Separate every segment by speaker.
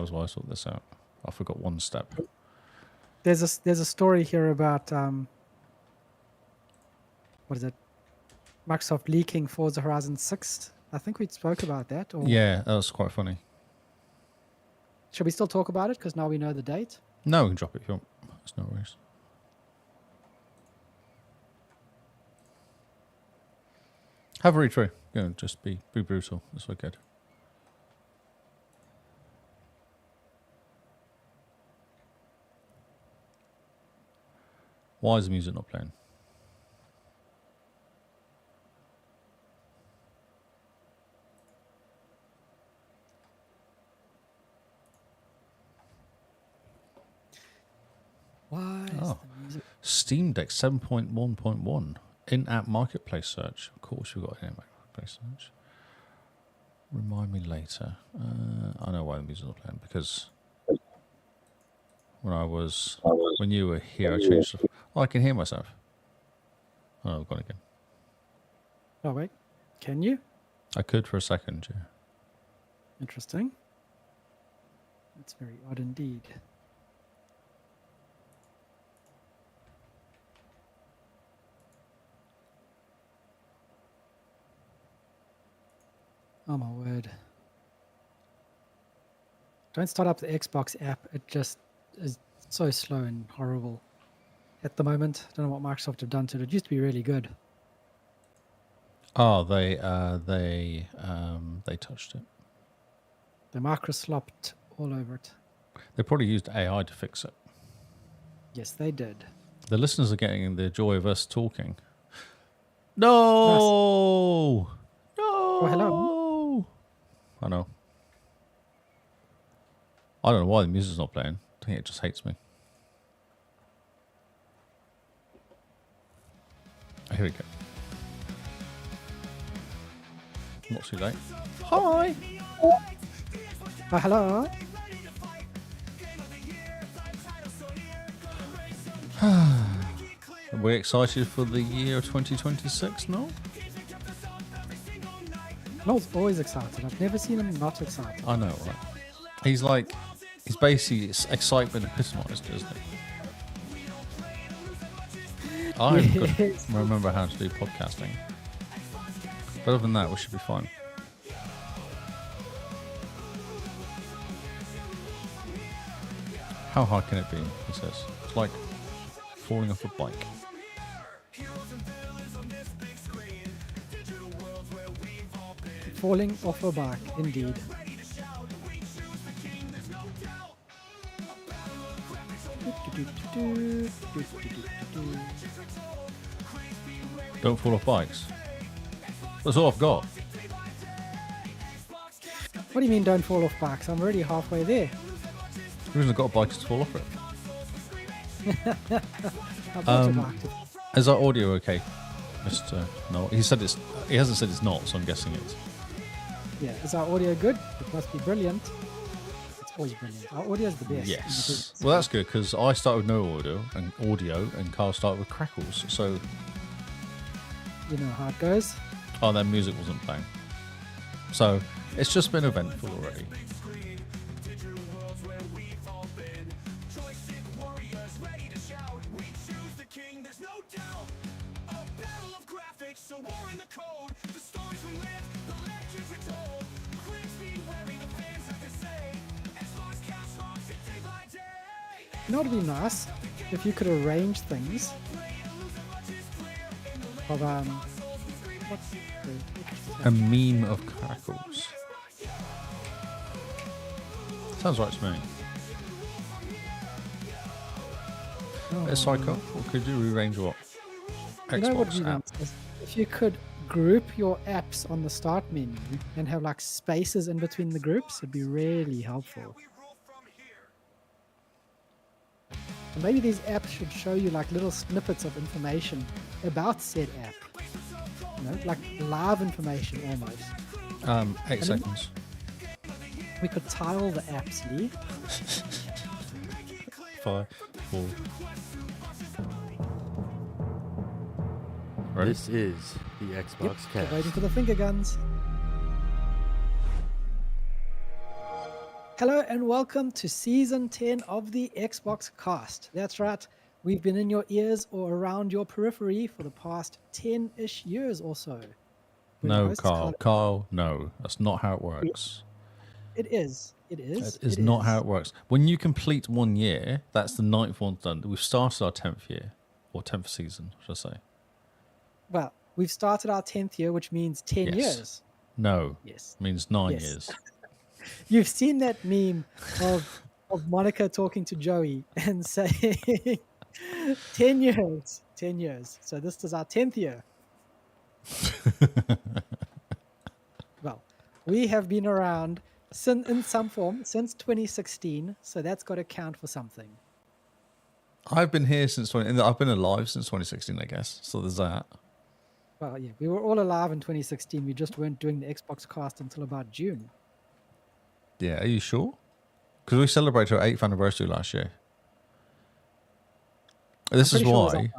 Speaker 1: as well. I sort this out. I forgot one step.
Speaker 2: There's a story here about what is it? Microsoft leaking Forza Horizon 6. I think we spoke about that. Or
Speaker 1: Yeah, that was quite funny.
Speaker 2: should we still talk about it because now we know the date?
Speaker 1: No, we can drop it if you want. That's no worries. Have a read through. Just be brutal. That's so good. Why is the music not playing?
Speaker 2: Why is the music?
Speaker 1: Steam Deck 7.1.1 in-app marketplace search. Of course, we've got in-app marketplace search. Remind me later. I know why the music's not playing because when you were here, I changed. I can hear myself. Oh, I've gone again.
Speaker 2: Oh wait, can you?
Speaker 1: I could for a second. Yeah.
Speaker 2: Interesting. That's very odd indeed. Oh my word. Don't start up the Xbox app. It just is so slow and horrible at the moment. I don't know what Microsoft have done to it. It used to be really good.
Speaker 1: Oh, they touched it.
Speaker 2: The Microslopped all over it.
Speaker 1: They probably used AI to fix it.
Speaker 2: Yes, they did.
Speaker 1: The listeners are getting the joy of us talking. No!
Speaker 2: Nice.
Speaker 1: No!
Speaker 2: Oh, hello.
Speaker 1: I know. I don't know why the music's not playing. I think it just hates me. Here we go. Not too late. Hi!
Speaker 2: Oh, hello.
Speaker 1: Are we excited for the year 2026 now?
Speaker 2: Noel's always excited. I've never seen him not excited.
Speaker 1: I know, right? He's basically excitement epitomised, isn't he? I
Speaker 2: Yes.
Speaker 1: could remember how to do podcasting. But other than that, we should be fine. How hard can it be? He says. It's like falling off a bike.
Speaker 2: Falling off a bike, indeed.
Speaker 1: Don't fall off bikes. That's all I've got.
Speaker 2: What do you mean don't fall off bikes? I'm already halfway there.
Speaker 1: The reason I've got a bike is to fall off it.
Speaker 2: I bought a bike.
Speaker 1: Is our audio okay, Mr. No? He hasn't said it's not, so I'm guessing it's.
Speaker 2: Yeah, is our audio good? It must be brilliant. It's always brilliant. Our audio is the best.
Speaker 1: Yes. Well, that's good because I started with no audio, and Carl started with crackles. So.
Speaker 2: You know how it goes.
Speaker 1: Oh, their music wasn't playing. So it's just been eventful already.
Speaker 2: You know what would be nice? If you could arrange things of what's
Speaker 1: A meme of crackles. Sounds right to me. A psycho? Or could you rearrange what?
Speaker 2: You know what
Speaker 1: Xbox
Speaker 2: would be
Speaker 1: app.
Speaker 2: nice? If you could group your apps on the start menu and have like spaces in between the groups, it'd be really helpful. And maybe these apps should show you like little snippets of information about said app. You know, like live information almost.
Speaker 1: 8 seconds.
Speaker 2: We could tile the apps, Lee.
Speaker 1: 5, 4. Ready?
Speaker 3: This is the Xbox Cast.
Speaker 2: Waiting for the finger guns. Hello and welcome to season 10 of the Xbox Cast. That's right, we've been in your ears or around your periphery for the past 10-ish years or so. We're your
Speaker 1: No,
Speaker 2: hosts,
Speaker 1: Carl. Carl, no. That's not how it works.
Speaker 2: It is. It
Speaker 1: That
Speaker 2: is.
Speaker 1: is not how it works. When you complete 1 year, that's the 9th one done. We've started our 10th year, or 10th season, should I say.
Speaker 2: Well, we've started our 10th year, which means 10
Speaker 1: Yes.
Speaker 2: years.
Speaker 1: No.
Speaker 2: Yes.
Speaker 1: Means 9
Speaker 2: Yes.
Speaker 1: years.
Speaker 2: You've seen that meme of Monica talking to Joey and saying 10 years. 10 years. So this is our 10th year. Well, we have been around in some form since 2016, so that's got to count for something.
Speaker 1: I've been here since I've been alive since 2016, I guess. So there's that.
Speaker 2: Well, yeah, we were all alive in 2016. We just weren't doing the Xbox Cast until about June.
Speaker 1: Yeah, are you sure? Because we celebrated our 8th anniversary last year. This is why.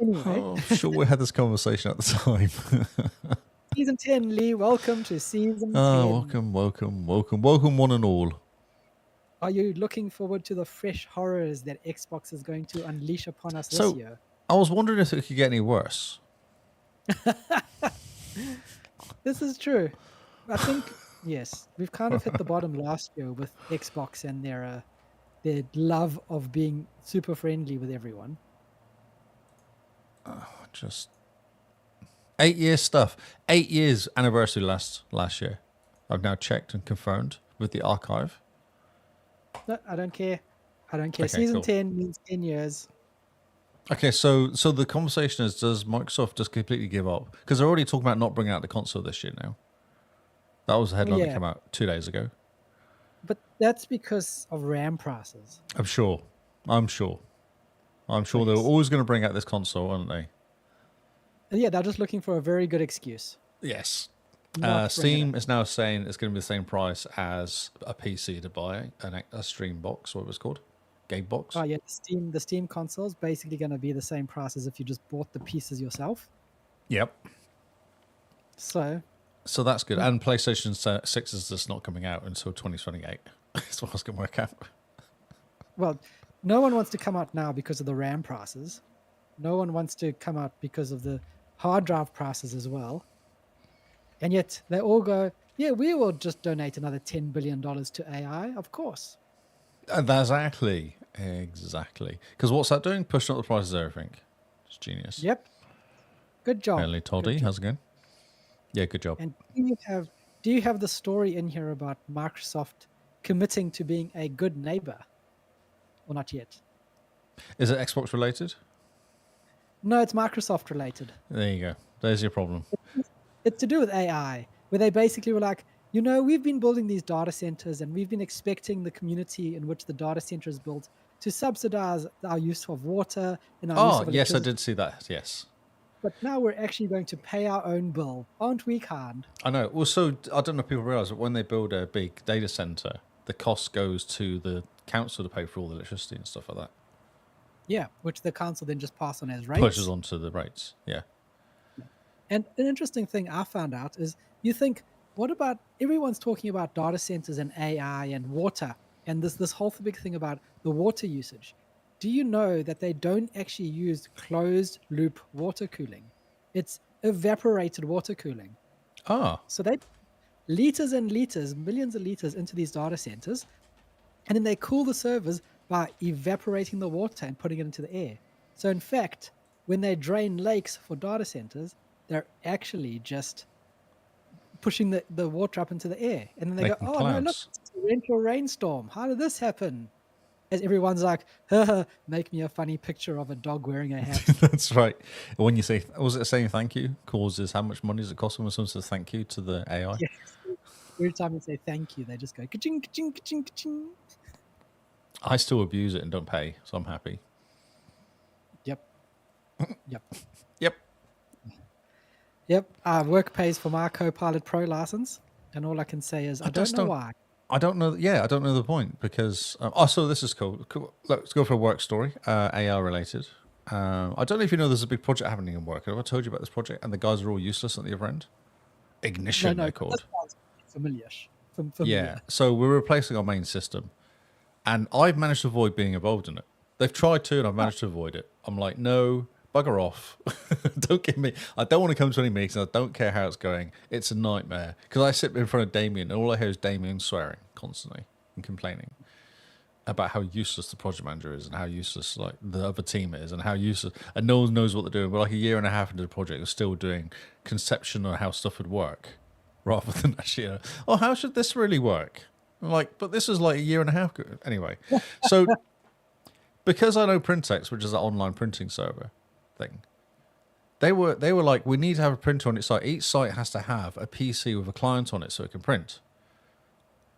Speaker 2: Anyway,
Speaker 1: I'm sure we had this conversation at the time.
Speaker 2: season 10, Lee. Welcome to season 10.
Speaker 1: Welcome one and all.
Speaker 2: Are you looking forward to the fresh horrors that Xbox is going to unleash upon us this
Speaker 1: So,
Speaker 2: year?
Speaker 1: I was wondering if it could get any worse.
Speaker 2: This is true. I think, yes, we've kind of hit the bottom last year with Xbox and their love of being super friendly with everyone.
Speaker 1: Just 8 years stuff. 8 years anniversary last year. I've now checked and confirmed with the archive.
Speaker 2: No, I don't care. I don't care.
Speaker 1: Okay,
Speaker 2: Season
Speaker 1: cool.
Speaker 2: 10 means 10 years.
Speaker 1: Okay, so the conversation is: does Microsoft just completely give up? Because they're already talking about not bringing out the console this year now. That was the headline that came out 2 days ago.
Speaker 2: But that's because of RAM prices.
Speaker 1: I'm sure they're always going to bring out this console, aren't they?
Speaker 2: And yeah, they're just looking for a very good excuse.
Speaker 1: Yes.
Speaker 2: Not
Speaker 1: Steam is now saying it's going to be the same price as a PC to buy a Stream box, what it was called, Game Box.
Speaker 2: Oh yeah, the Steam console is basically going to be the same price as if you just bought the pieces yourself.
Speaker 1: Yep.
Speaker 2: So
Speaker 1: that's good. And PlayStation 6 is just not coming out until 2028. That's what I was going to work out.
Speaker 2: Well, no one wants to come out now because of the RAM prices. No one wants to come out because of the hard drive prices as well. And yet they all go, yeah, we will just donate another $10 billion to AI, of course.
Speaker 1: Exactly. Because what's that doing? Pushing up the prices of everything. It's genius.
Speaker 2: Yep. Good job.
Speaker 1: Apparently, Toddy, how's it going? Yeah, good job.
Speaker 2: And do you have the story in here about Microsoft committing to being a good neighbor? Or not yet?
Speaker 1: Is it Xbox related?
Speaker 2: No, it's Microsoft related.
Speaker 1: There you go. There's your problem.
Speaker 2: It's to do with AI, where they basically were like, we've been building these data centers and we've been expecting the community in which the data center is built to subsidize our use of water and our use of electricity.
Speaker 1: Yes, I did see that. Yes.
Speaker 2: But now we're actually going to pay our own bill. Aren't we kind?
Speaker 1: I know. Well, so I don't know if people realize that when they build a big data center, the cost goes to the council to pay for all the electricity and stuff like that.
Speaker 2: Yeah, which the council then just pass on as rates.
Speaker 1: Pushes onto the rates, yeah.
Speaker 2: And an interesting thing I found out is you think, what about everyone's talking about data centers and AI and water and this whole big thing about the water usage. Do you know that they don't actually use closed loop water cooling? It's evaporated water cooling. So they liters and liters, millions of liters into these data centers, and then they cool the servers by evaporating the water and putting it into the air. So in fact, when they drain lakes for data centers, they're actually just pushing the water up into the air. And then they
Speaker 1: Making
Speaker 2: go, oh,
Speaker 1: clouds.
Speaker 2: no, look, it's a torrential rainstorm. How did this happen? As everyone's like, make me a funny picture of a dog wearing a hat.
Speaker 1: That's right. When you say, was it saying thank you causes, how much money does it cost when someone says thank you to the AI?
Speaker 2: Yes. Every time you say thank you, they just go ka-ching, ka-ching, ka-ching, ka-ching.
Speaker 1: I still abuse it and don't pay, so I'm happy.
Speaker 2: Yep. Yep.
Speaker 1: Yep.
Speaker 2: Yep. Work pays for my Copilot Pro license, and all I can say is I don't know why.
Speaker 1: I don't know. Yeah, I don't know the point because. So this is cool. Let's go for a work story, AR related. I don't know if you know there's a big project happening in work. Have I told you about this project? And the guys are all useless at the other end. Ignition,
Speaker 2: No,
Speaker 1: they're
Speaker 2: that
Speaker 1: called.
Speaker 2: sounds familiar.
Speaker 1: Yeah.
Speaker 2: Familiar.
Speaker 1: So we're replacing our main system, and I've managed to avoid being involved in it. They've tried to, and I've managed to avoid it. I'm like, no, bugger off. Don't give me. I don't want to come to any meetings. I don't care how it's going. It's a nightmare because I sit in front of Damien, and all I hear is Damien swearing constantly and complaining about how useless the project manager is and how useless like the other team is and how useless, and no one knows what they're doing. We're like a year and a half into the project, we're still doing conception on how stuff would work rather than actually, oh, how should this really work? I'm like, but this is like a year and a half ago. Anyway, so because I know Printex, which is an online printing server thing, they were like, we need to have a printer on its site. Each site has to have a PC with a client on it so it can print.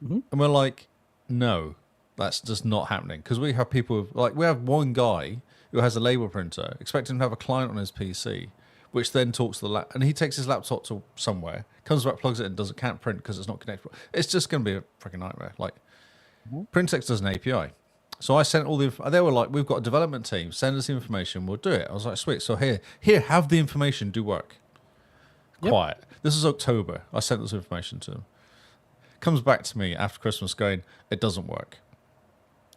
Speaker 2: Mm-hmm.
Speaker 1: And we're like, no, that's just not happening. Because we have people, like, we have one guy who has a label printer, expect him to have a client on his PC, which then talks to the and he takes his laptop to somewhere, comes back, plugs it in, can't print because it's not connected. It's just going to be a freaking nightmare. Like, Printex does an API. So I sent all the, they were like, we've got a development team, send us the information, we'll do it. I was like, sweet. So here, have the information, do work.
Speaker 2: Yep.
Speaker 1: Quiet. This is October. I sent this information to them. Comes back to me after Christmas going, it doesn't work.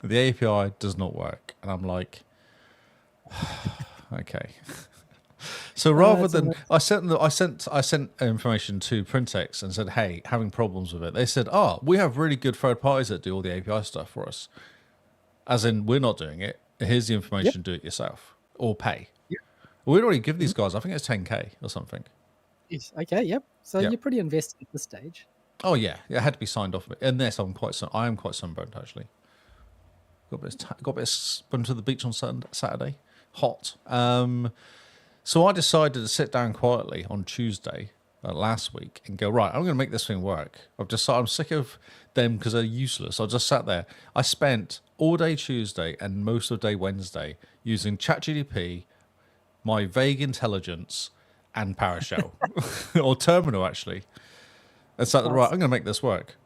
Speaker 1: The API does not work. And I'm like, okay. So rather than I sent information to Printex and said, hey, having problems with it. They said, we have really good third parties that do all the API stuff for us. As in, we're not doing it. Here's the information, do it yourself or pay.
Speaker 2: Yep.
Speaker 1: We'd already give these guys, I think it's 10K or something.
Speaker 2: Yes. Okay. Yep. So
Speaker 1: Yep.
Speaker 2: you're pretty invested at this stage.
Speaker 1: Oh yeah, it had to be signed off. And this, I am quite sunburned actually. Got a bit of spun to the beach on Saturday. Hot. So I decided to sit down quietly on Tuesday last week and go, right, I'm going to make this thing work. I'm sick of them because they're useless. I just sat there. I spent all day Tuesday and most of day Wednesday using ChatGPT, my vague intelligence, and PowerShell, or Terminal actually. And sat there, right, I'm going to make this work.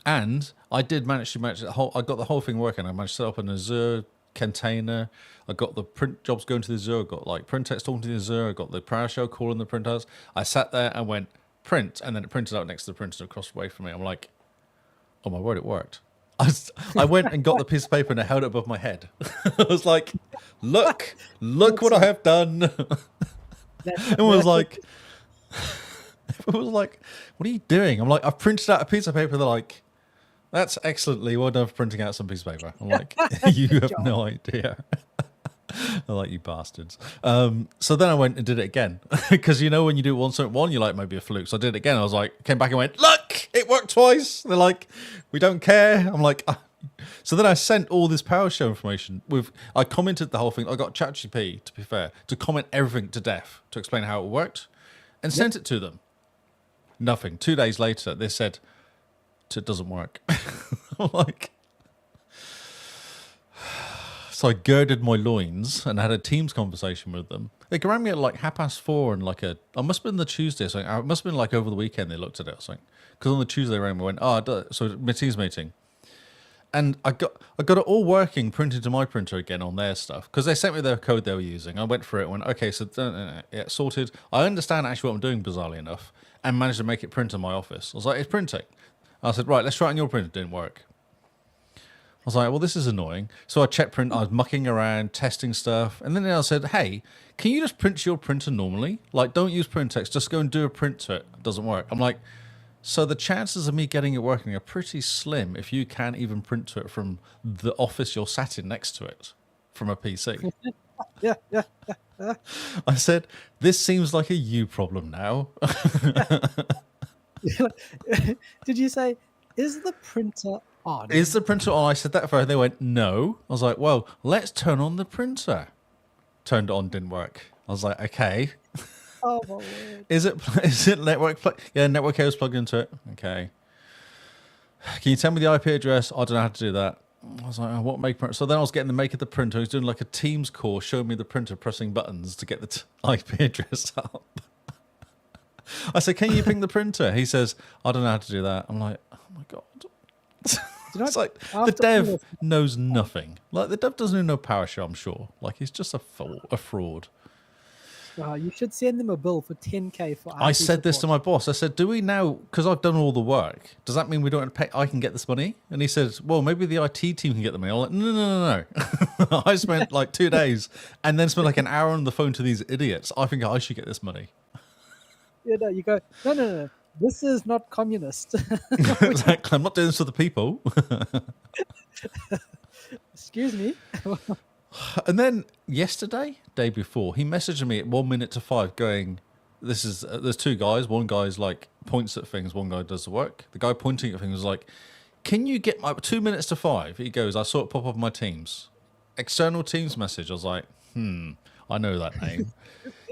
Speaker 1: And I did manage to manage I got the whole thing working. I managed to set up an Azure container. I got the print jobs going to the Azure. I got like Printex talking to the Azure. I got the PowerShell calling the printers. I sat there and went print, and then it printed out next to the printer across the way from me. I'm like, oh my word, it worked. I went and got the piece of paper and I held it above my head. I was like, look what I have done. It was like, what are you doing? I'm like, I've printed out a piece of paper. They're like, that's excellently well done for printing out some piece of paper. I'm like, you have no idea. I'm like, you bastards. So then I went and did it again. Because you know when you do it once, you're like, maybe a fluke. So I did it again. I was like, came back and went, look, it worked twice. They're like, we don't care. I'm like, So then I sent all this PowerShell information. I commented the whole thing. I got ChatGPT, to be fair, to comment everything to death, to explain how it worked, and sent it to them. Nothing. 2 days later, they said, it doesn't work. I'm like, so I girded my loins and had a Teams conversation with them. They rang me at like 4:30 and I must have been the Tuesday or something. It must have been like over the weekend they looked at it or something. Because on the Tuesday they rang me and went, so my Teams meeting. And I got it all working, printed to my printer again on their stuff. Because they sent me their code they were using. I went through it and went, okay, so yeah, sorted. I understand actually what I'm doing, bizarrely enough, and managed to make it print in my office. I was like, it's printing. I said, right, let's try it on your printer. It didn't work. I was like, well, this is annoying. So I checked print. I was mucking around, testing stuff. And then I said, hey, can you just print to your printer normally? Like, don't use Printex. Just go and do a print to it. It doesn't work. I'm like, so the chances of me getting it working are pretty slim if you can't even print to it from the office you're sat in next to it from a PC.
Speaker 2: Yeah.
Speaker 1: I said, this seems like a you problem now.
Speaker 2: Did you say, is the printer on?
Speaker 1: Is the printer on? I said that for her. They went, no. I was like, well, let's turn on the printer. Turned it on, didn't work. I was like, okay.
Speaker 2: Oh, my word.
Speaker 1: Is it network? Yeah, network cable's plugged into it. Okay. Can you tell me the IP address? I don't know how to do that. I was like, oh, what make printer? So then I was getting the make of the printer. He was doing like a Teams call, showing me the printer, pressing buttons to get the IP address up. I said, can you ping the printer? He says, I don't know how to do that. I'm like, oh my God.
Speaker 2: you know
Speaker 1: It's
Speaker 2: what?
Speaker 1: like the
Speaker 2: After all
Speaker 1: dev
Speaker 2: this,
Speaker 1: knows nothing. Like the dev doesn't even know PowerShell, I'm sure. Like he's just a fool, a fraud.
Speaker 2: you should send them a bill for 10K for
Speaker 1: I
Speaker 2: IT
Speaker 1: said this to
Speaker 2: support.
Speaker 1: my boss. I said, "Do we now? Because I've done all the work. Does that mean we don't have to pay? I can get this money?" And he said, "Well, maybe the IT team can get the money." I'm like, "No, no, no, no." I spent like 2 days and then spent like an hour on the phone to these idiots. I think I should get this money.
Speaker 2: You know, you go, no, no, no. This is not communist.
Speaker 1: Exactly. I'm not doing this for the people.
Speaker 2: Excuse me.
Speaker 1: And then yesterday, day before, he messaged me at 1 minute to 5 going, this is, there's two guys. One guy's like points at things. One guy does the work. The guy pointing at things was like, can you get my 2 minutes to 5? He goes, I saw it pop up on my Teams. External Teams message. I was like, I know that name.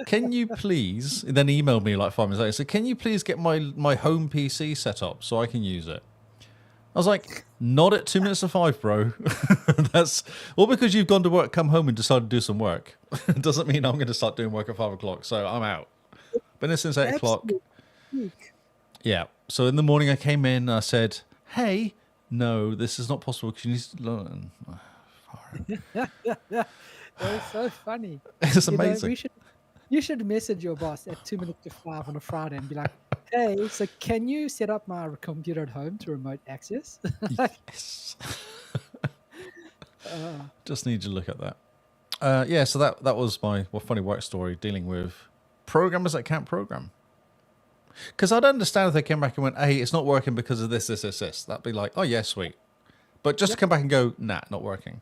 Speaker 1: Can you please, then he emailed me like 5 minutes later, said, can you please get my home PC set up so I can use it? I was like, not at 2 minutes to 5, bro. That's all because you've gone to work, come home and decided to do some work. It doesn't mean I'm going to start doing work at 5 o'clock. So I'm out. Been here since 8 o'clock. Yeah. So in the morning I came in and I said, hey, no, this is not possible because you need to learn.
Speaker 2: That's so funny.
Speaker 1: It's
Speaker 2: You know,
Speaker 1: amazing.
Speaker 2: you should message your boss at 2 minutes to 5 on a Friday and be like, hey, so can you set up my computer at home to remote access?
Speaker 1: Yes. Just need to look at that. Yeah, so that was my funny work story dealing with programmers that can't program. Because I'd understand if they came back and went, hey, it's not working because of this. That'd be like, oh, yeah, sweet. But just to come back and go, nah, not working.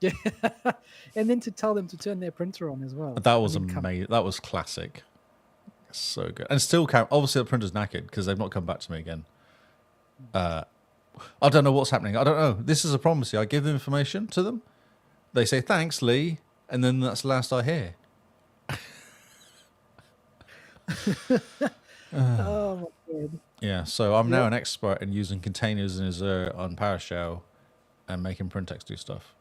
Speaker 2: Yeah. And then to tell them to turn their printer on as well.
Speaker 1: That was amazing. That was classic. So good. And still can't. Obviously, the printer's knackered because they've not come back to me again. I don't know what's happening. I don't know. This is a problem. See, I give them information to them. They say, thanks, Lee. And then that's the last I hear.
Speaker 2: Oh, my God.
Speaker 1: Yeah, so I'm now an expert in using containers in Azure on PowerShell and making Printex do stuff.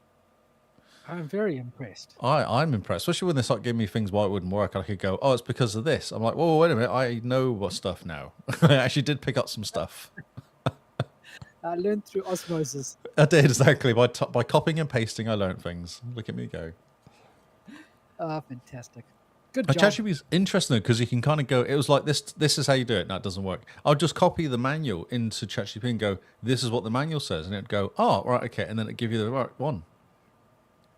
Speaker 2: I'm very impressed.
Speaker 1: I'm impressed, especially when they start giving me things why it wouldn't work. I could go, oh, it's because of this. I'm like, whoa, wait a minute. I know what stuff now. I actually did pick up some stuff.
Speaker 2: I learned through osmosis.
Speaker 1: I did, exactly. By copying and pasting, I learned things. Look at me go.
Speaker 2: Oh, fantastic. Good
Speaker 1: Which
Speaker 2: job.
Speaker 1: actually was interesting because you can kind of go, it was like, this is how you do it. No, it doesn't work. I'll just copy the manual into ChatGPT and go, this is what the manual says. And it'd go, oh, right, okay. And then it'd give you the right one.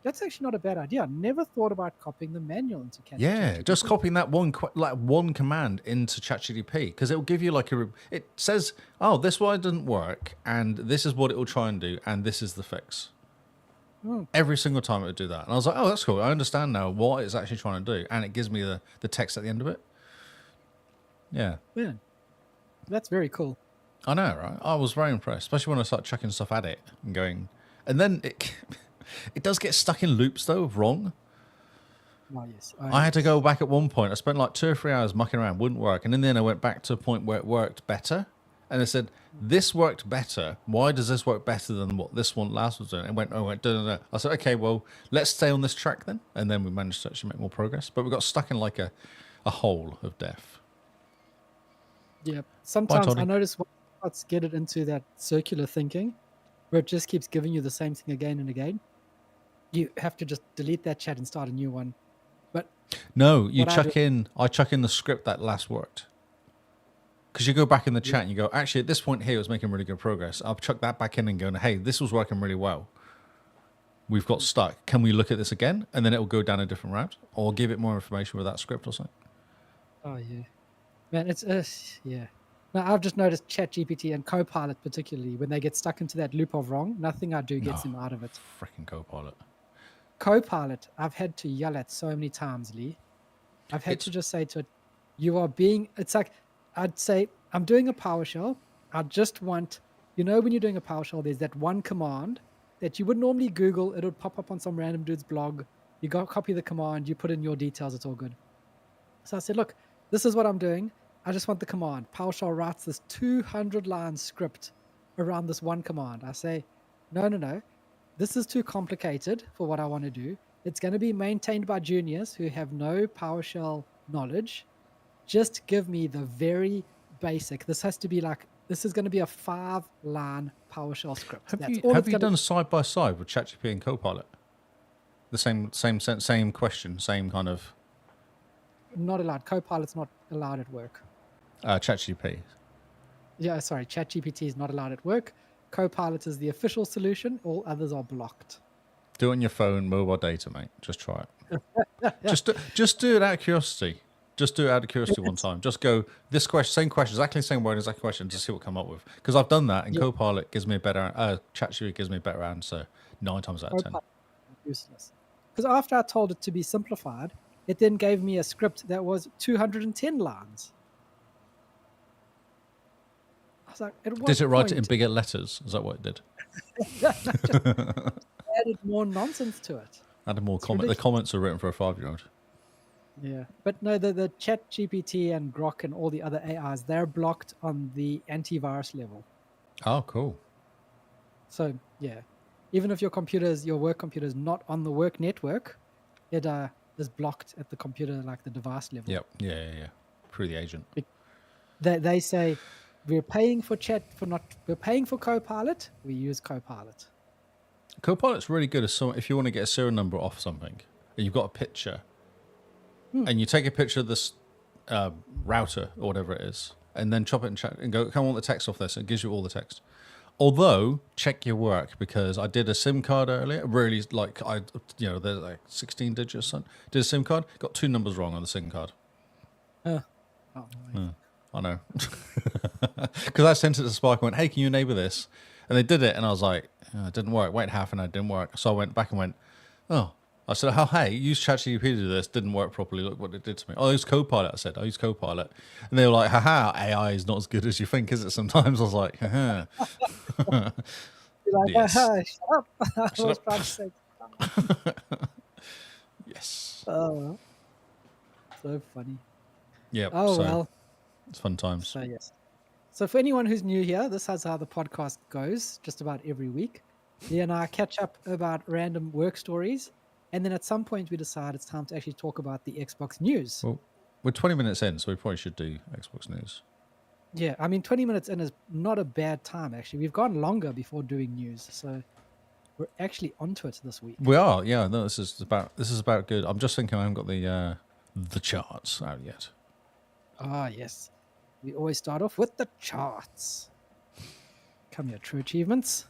Speaker 2: That's actually not a bad idea. I never thought about copying the manual into ChatGPT.
Speaker 1: Yeah, just copying that one command into ChatGPT because it will give you like it says, oh, this one didn't work and this is what it will try and do and this is the fix. Every single time it would do that. And I was like, oh, that's cool. I understand now what it's actually trying to do. And it gives me the text at the end of it. Yeah.
Speaker 2: Yeah. That's very cool.
Speaker 1: I know, right? I was very impressed, especially when I start chucking stuff at it and going, and then it does get stuck in loops though, of wrong.
Speaker 2: Oh, yes.
Speaker 1: I had to go back at one point. I spent like 2 or 3 hours mucking around, wouldn't work. And in the end, I went back to a point where it worked better. And I said, this worked better. Why does this work better than what this one last was doing? And went, da. I said, okay, well, let's stay on this track then. And then we managed to actually make more progress. But we got stuck in like a hole of death.
Speaker 2: Yeah. Sometimes
Speaker 1: Tony.
Speaker 2: I notice once get it into that circular thinking where it just keeps giving you the same thing again and again. You have to just delete that chat and start a new one. But
Speaker 1: no, I chuck in the script that last worked. Because you go back in the chat and you go, actually, at this point here, it was making really good progress. I'll chuck that back in and go, hey, this was working really well. We've got stuck. Can we look at this again? And then it will go down a different route or give it more information with that script or something.
Speaker 2: Oh, yeah. Man, it's, yeah. Now, I've just noticed ChatGPT and Copilot particularly, when they get stuck into that loop of wrong, nothing I do gets them out of it.
Speaker 1: Freaking Copilot.
Speaker 2: Copilot, I've had to yell at so many times, Lee. I've had to just say to it, you are being, it's like, I'd say, I'm doing a PowerShell. I just want, you know, when you're doing a PowerShell, there's that one command that you would normally Google. It would pop up on some random dude's blog. You go copy the command, you put in your details, it's all good. So I said, look, this is what I'm doing. I just want the command. PowerShell writes this 200-line script around this one command. I say, no. This is too complicated for what I want to do. It's going to be maintained by juniors who have no PowerShell knowledge. Just give me the very basic. This has to be like This is going to be a 5-line PowerShell script.
Speaker 1: Have
Speaker 2: That's
Speaker 1: you
Speaker 2: all
Speaker 1: have
Speaker 2: it's
Speaker 1: you
Speaker 2: going to
Speaker 1: done side by side with ChatGPT and Copilot? The same question, same kind of
Speaker 2: not allowed. Copilot's not allowed at work.
Speaker 1: ChatGPT.
Speaker 2: Yeah, sorry. ChatGPT is not allowed at work. Copilot is the official solution. All others are blocked.
Speaker 1: Do it on your phone, mobile data, mate. Just try it. just do it out of curiosity. Just do it out of curiosity one time. Just go this question, same question, exactly the same word, exact question, to see what come up with. Because I've done that, and
Speaker 2: Yeah.
Speaker 1: Copilot gives me a better. ChatGPT gives me a better answer 9 times out of 10.
Speaker 2: Copilot is useless. Because after I told it to be simplified, it then gave me a script that was 210 lines. I was like, at what
Speaker 1: Did it write it in
Speaker 2: point
Speaker 1: bigger letters? Is that what it did?
Speaker 2: just added more nonsense to it?
Speaker 1: Added more
Speaker 2: It's
Speaker 1: comment. The
Speaker 2: ridiculous.
Speaker 1: comments are written for a 5-year-old.
Speaker 2: Yeah, but no, the Chat GPT and Grok and all the other AIs, they're blocked on the antivirus level.
Speaker 1: Oh, cool.
Speaker 2: So yeah, even if your work computer is not on the work network, it is blocked at the computer, like the device level.
Speaker 1: Yep. Yeah. Through the agent.
Speaker 2: They say we're paying for we're paying for Copilot. We use Copilot.
Speaker 1: Copilot's really good if you want to get a serial number off something, and you've got a picture, and you take a picture of this router or whatever it is, and then chop it and chat and go, come on, the text off this, and it gives you all the text. Although, check your work, because I did a SIM card earlier. Really, there's like 16 digits. Son. Did a SIM card, got 2 numbers wrong on the SIM card.
Speaker 2: Oh,
Speaker 1: I know. Because I sent it to Spark and went, hey, can you enable this? And they did it, and I was like, oh, it didn't work. Wait half an hour, it didn't work. So I went back and went, oh. I said, oh, hey, use ChatGPT to do this. Didn't work properly. Look what it did to me. Oh, use Copilot. I said, I use Copilot. And they were like, haha, AI is not as good as you think, is it? Sometimes I was like, haha.
Speaker 2: You're like,
Speaker 1: Yes.
Speaker 2: shut up. I
Speaker 1: Shut
Speaker 2: was
Speaker 1: up.
Speaker 2: trying to say.
Speaker 1: Yes.
Speaker 2: Oh, so funny.
Speaker 1: Yep.
Speaker 2: Oh,
Speaker 1: so
Speaker 2: well.
Speaker 1: it's fun times.
Speaker 2: So, yes. So, for anyone who's new here, this is how the podcast goes just about every week. Lee and I catch up about random work stories. And then at some point, we decide it's time to actually talk about the Xbox news.
Speaker 1: Well, we're 20 minutes in, so we probably should do Xbox news.
Speaker 2: Yeah, I mean, 20 minutes in is not a bad time, actually. We've gone longer before doing news. So, we're actually onto it this week.
Speaker 1: We are, yeah. No, this is about good. I'm just thinking I haven't got the charts out yet.
Speaker 2: Ah, yes. We always start off with the charts. Come here, True Achievements,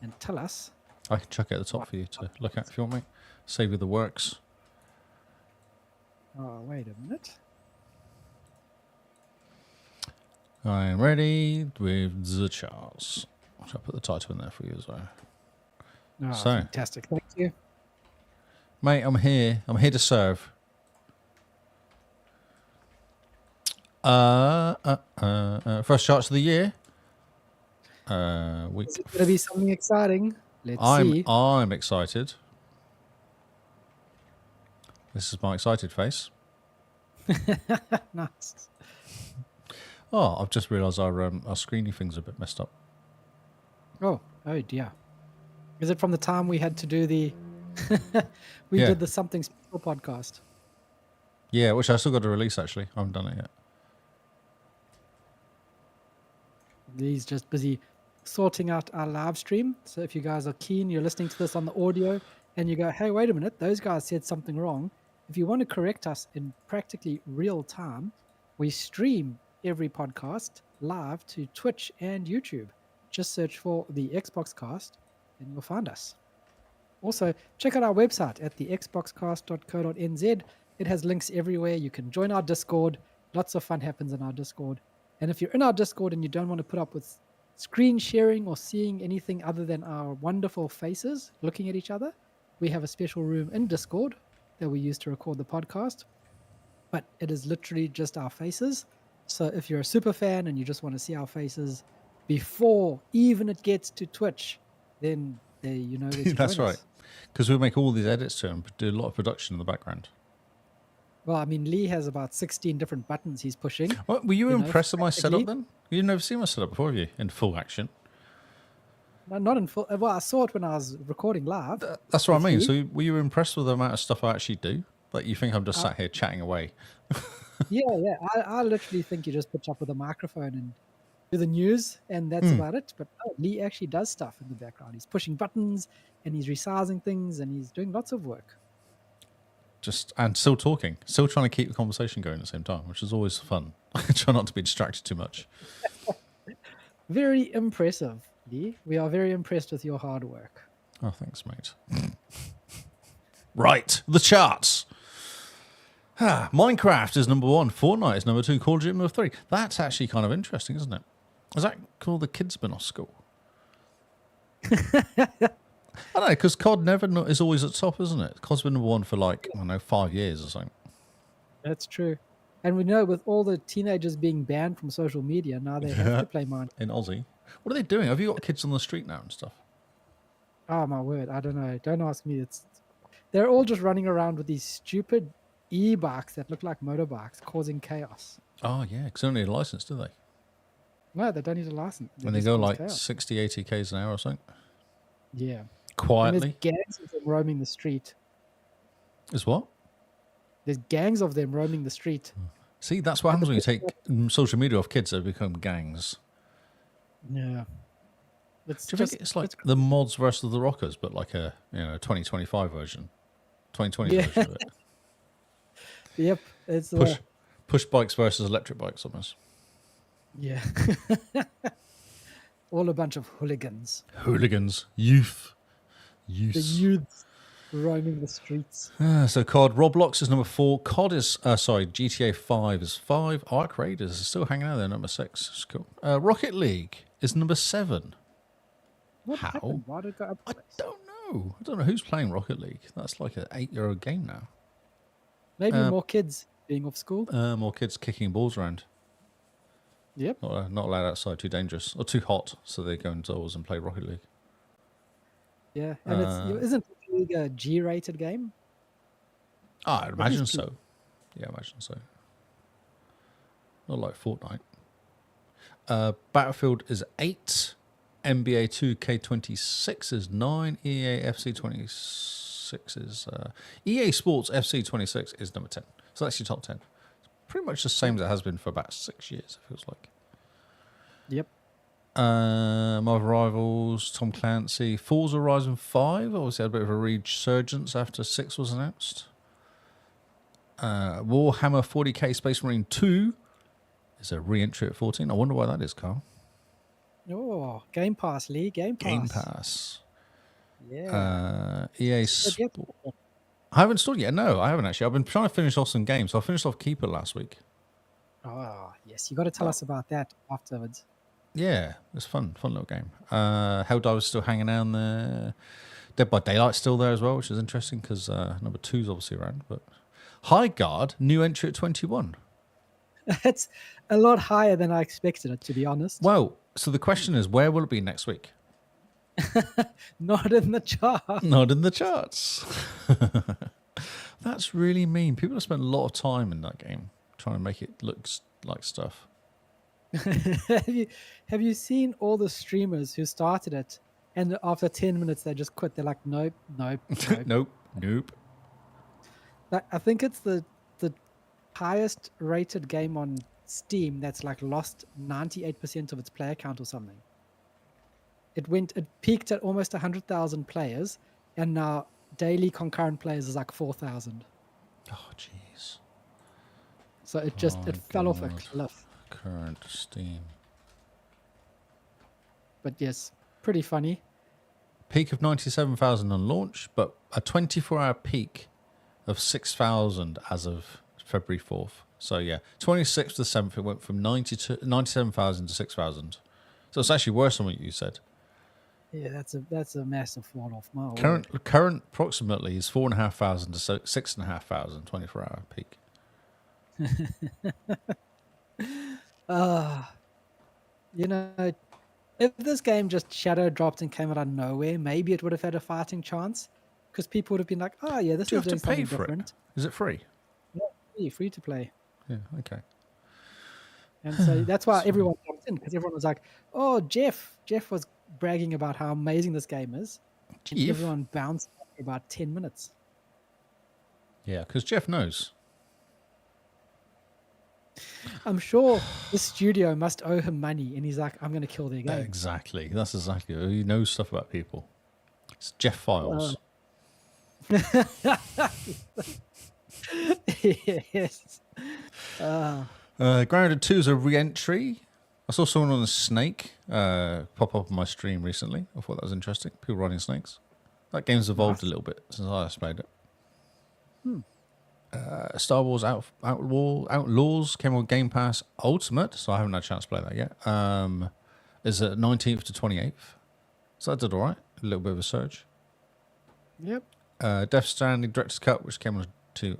Speaker 2: and tell us.
Speaker 1: I can chuck it at the top for you to look at if you want me. Save you the works.
Speaker 2: Oh, wait a minute.
Speaker 1: I'm ready with the charts. I'll put the title in there for you as well.
Speaker 2: Oh,
Speaker 1: So.
Speaker 2: fantastic. Thank you.
Speaker 1: Mate, I'm here. I'm here to serve. First charts of the year. Week.
Speaker 2: Is it going to be something exciting? Let's see.
Speaker 1: I'm excited. This is my excited face.
Speaker 2: Nice.
Speaker 1: Oh, I've just realised our screeny thing's a bit messed up.
Speaker 2: Oh dear. Is it from the time we had to do the we
Speaker 1: Yeah.
Speaker 2: did the something special podcast?
Speaker 1: Yeah, which I still got to release actually. I haven't done it yet.
Speaker 2: He's just busy sorting out our live stream. So if you guys are keen, you're listening to this on the audio and you go, hey, wait a minute, those guys said something wrong. If you want to correct us in practically real time, we stream every podcast live to Twitch and YouTube. Just search for the XboxCast and you'll find us. Also, check out our website at the xboxcast.co.nz. It has links everywhere. You can join our Discord. Lots of fun happens in our Discord. And if you're in our Discord and you don't want to put up with screen sharing or seeing anything other than our wonderful faces looking at each other, we have a special room in Discord that we use to record the podcast. But it is literally just our faces. So if you're a super fan and you just want to see our faces before even it gets to Twitch, then there you know where to
Speaker 1: That's
Speaker 2: join
Speaker 1: right.
Speaker 2: us.
Speaker 1: Because we make all these edits to them, do a lot of production in the background.
Speaker 2: Well, I mean, Lee has about 16 different buttons he's pushing.
Speaker 1: What, were you
Speaker 2: You know,
Speaker 1: impressed with my setup
Speaker 2: practically.
Speaker 1: then? You've never seen my setup before, have you? In full action.
Speaker 2: Not in full. Well, I saw it when I was recording live.
Speaker 1: That's what I
Speaker 2: With
Speaker 1: mean.
Speaker 2: you?
Speaker 1: So were you impressed with the amount of stuff I actually do? Like you think I'm just sat here chatting away?
Speaker 2: Yeah. I literally think you just pitch up with a microphone and the news, and that's about it. But Lee actually does stuff in the background. He's pushing buttons, and he's resizing things, and he's doing lots of work.
Speaker 1: And still talking, still trying to keep the conversation going at the same time, which is always fun. I try not to be distracted too much.
Speaker 2: Very impressive, Lee. We are very impressed with your hard work.
Speaker 1: Oh, thanks, mate. Right, the charts. Minecraft is number 1, Fortnite is number 2, Call of Duty number 3. That's actually kind of interesting, isn't it? Is that called the kids been off school? I don't know, because COD is always at the top, isn't it? COD's been number 1 for I don't know, 5 years or something.
Speaker 2: That's true. And we know with all the teenagers being banned from social media, now they have to play Minecraft.
Speaker 1: In Aussie. What are they doing? Have you got kids on the street now and stuff?
Speaker 2: Oh, my word. I don't know. Don't ask me. They're all just running around with these stupid e-bikes that look like motorbikes, causing chaos.
Speaker 1: Oh, yeah, because they don't need a license, do they?
Speaker 2: No, they don't need a license.
Speaker 1: When they go like 60, 80 Ks an hour or something?
Speaker 2: Yeah.
Speaker 1: Quietly?
Speaker 2: And there's gangs of them roaming the street.
Speaker 1: Is what?
Speaker 2: There's gangs of them roaming the street.
Speaker 1: See, that's what happens when you take social media off kids. They become gangs.
Speaker 2: Yeah.
Speaker 1: Do you think it's like the mods versus the rockers, but like a 2025 version, 2020 version of it?
Speaker 2: Yep, it's
Speaker 1: push bikes versus electric bikes almost.
Speaker 2: Yeah. All a bunch of hooligans.
Speaker 1: Youth.
Speaker 2: The youths roaming the streets.
Speaker 1: So COD, Roblox is number 4. COD is GTA 5 is 5. Arc Raiders is still hanging out there, number 6. It's cool. Rocket League is number 7.
Speaker 2: What
Speaker 1: How?
Speaker 2: happened? Why did it go up?
Speaker 1: I don't know who's playing Rocket League. That's like an 8-year-old game now.
Speaker 2: Maybe more kids being off school.
Speaker 1: More kids kicking balls around.
Speaker 2: Yep.
Speaker 1: Not allowed outside, too dangerous. Or too hot, so they go indoors and play Rocket League.
Speaker 2: Yeah, and isn't Rocket League a G-rated game?
Speaker 1: I'd imagine so. Yeah, I imagine so. Not like Fortnite. Battlefield is 8. NBA 2K26 is 9. EA FC 26 is... EA Sports FC 26 is number 10. So that's your top 10. It's pretty much the same as it has been for about 6 years, it feels like.
Speaker 2: Yep.
Speaker 1: Marvel Rivals, Tom Clancy, Forza Horizon 5 obviously had a bit of a resurgence after 6 was announced. Warhammer 40k Space Marine 2 is a re-entry at 14. I wonder why that is, Carl.
Speaker 2: Oh, Game Pass, Lee. Game Pass. Yeah.
Speaker 1: EA Sport. I haven't installed it yet. No, I haven't actually. I've been trying to finish off some games. So I finished off Keeper last week.
Speaker 2: Oh, yes. You got to tell us about that afterwards.
Speaker 1: Yeah, it's fun little game. Helldivers still hanging out there. Dead by Daylight's still there as well, which is interesting because number 2 is obviously around. But High Guard, new entry at 21.
Speaker 2: That's a lot higher than I expected it, to be honest.
Speaker 1: Well, so the question is, where will it be next week?
Speaker 2: Not in the chart.
Speaker 1: Not in the charts. That's really mean. People have spent a lot of time in that game trying to make it look like stuff.
Speaker 2: Have you seen all the streamers who started it and after 10 minutes they just quit? They're like, nope.
Speaker 1: Nope.
Speaker 2: I think it's the highest rated game on Steam that's like lost 98% of its player count or something. It peaked at almost 100,000 players, and now daily concurrent players is like 4,000.
Speaker 1: Oh, jeez.
Speaker 2: So it fell off a cliff.
Speaker 1: Current Steam.
Speaker 2: But yes, pretty funny.
Speaker 1: Peak of 97,000 on launch, but a 24-hour peak of 6,000 as of February 4th. So yeah, 26th to 7th, it went from 97,000 to 6,000. So it's actually worse than what you said.
Speaker 2: Yeah, that's a massive fall off. My
Speaker 1: Current approximately is 4,500 to 6,500 24-hour peak.
Speaker 2: If this game just shadow dropped and came out of nowhere, maybe it would have had a fighting chance, because people would have been like, "Oh yeah, this is doing something different."
Speaker 1: Is it free?
Speaker 2: Yeah, free to play.
Speaker 1: Yeah, okay.
Speaker 2: And so that's why everyone jumped in, because everyone was like, "Oh, Jeff was bragging about how amazing this game is." And everyone bounced for about 10 minutes.
Speaker 1: Yeah, because Jeff knows.
Speaker 2: I'm sure the studio must owe him money, and he's like, I'm going to kill their game.
Speaker 1: Exactly. That's exactly. He knows stuff about people. It's Jeff Files.
Speaker 2: Yes.
Speaker 1: Grounded 2 is a re-entry. I saw someone on a snake pop up on my stream recently. I thought that was interesting. People riding snakes. That game's evolved a little bit since I last played it. Star Wars Outlaws came on Game Pass Ultimate, so I haven't had a chance to play that yet. Is it 19th to 28th? So that did all right. A little bit of a surge.
Speaker 2: Yep.
Speaker 1: Death Stranding Director's Cut, which came on to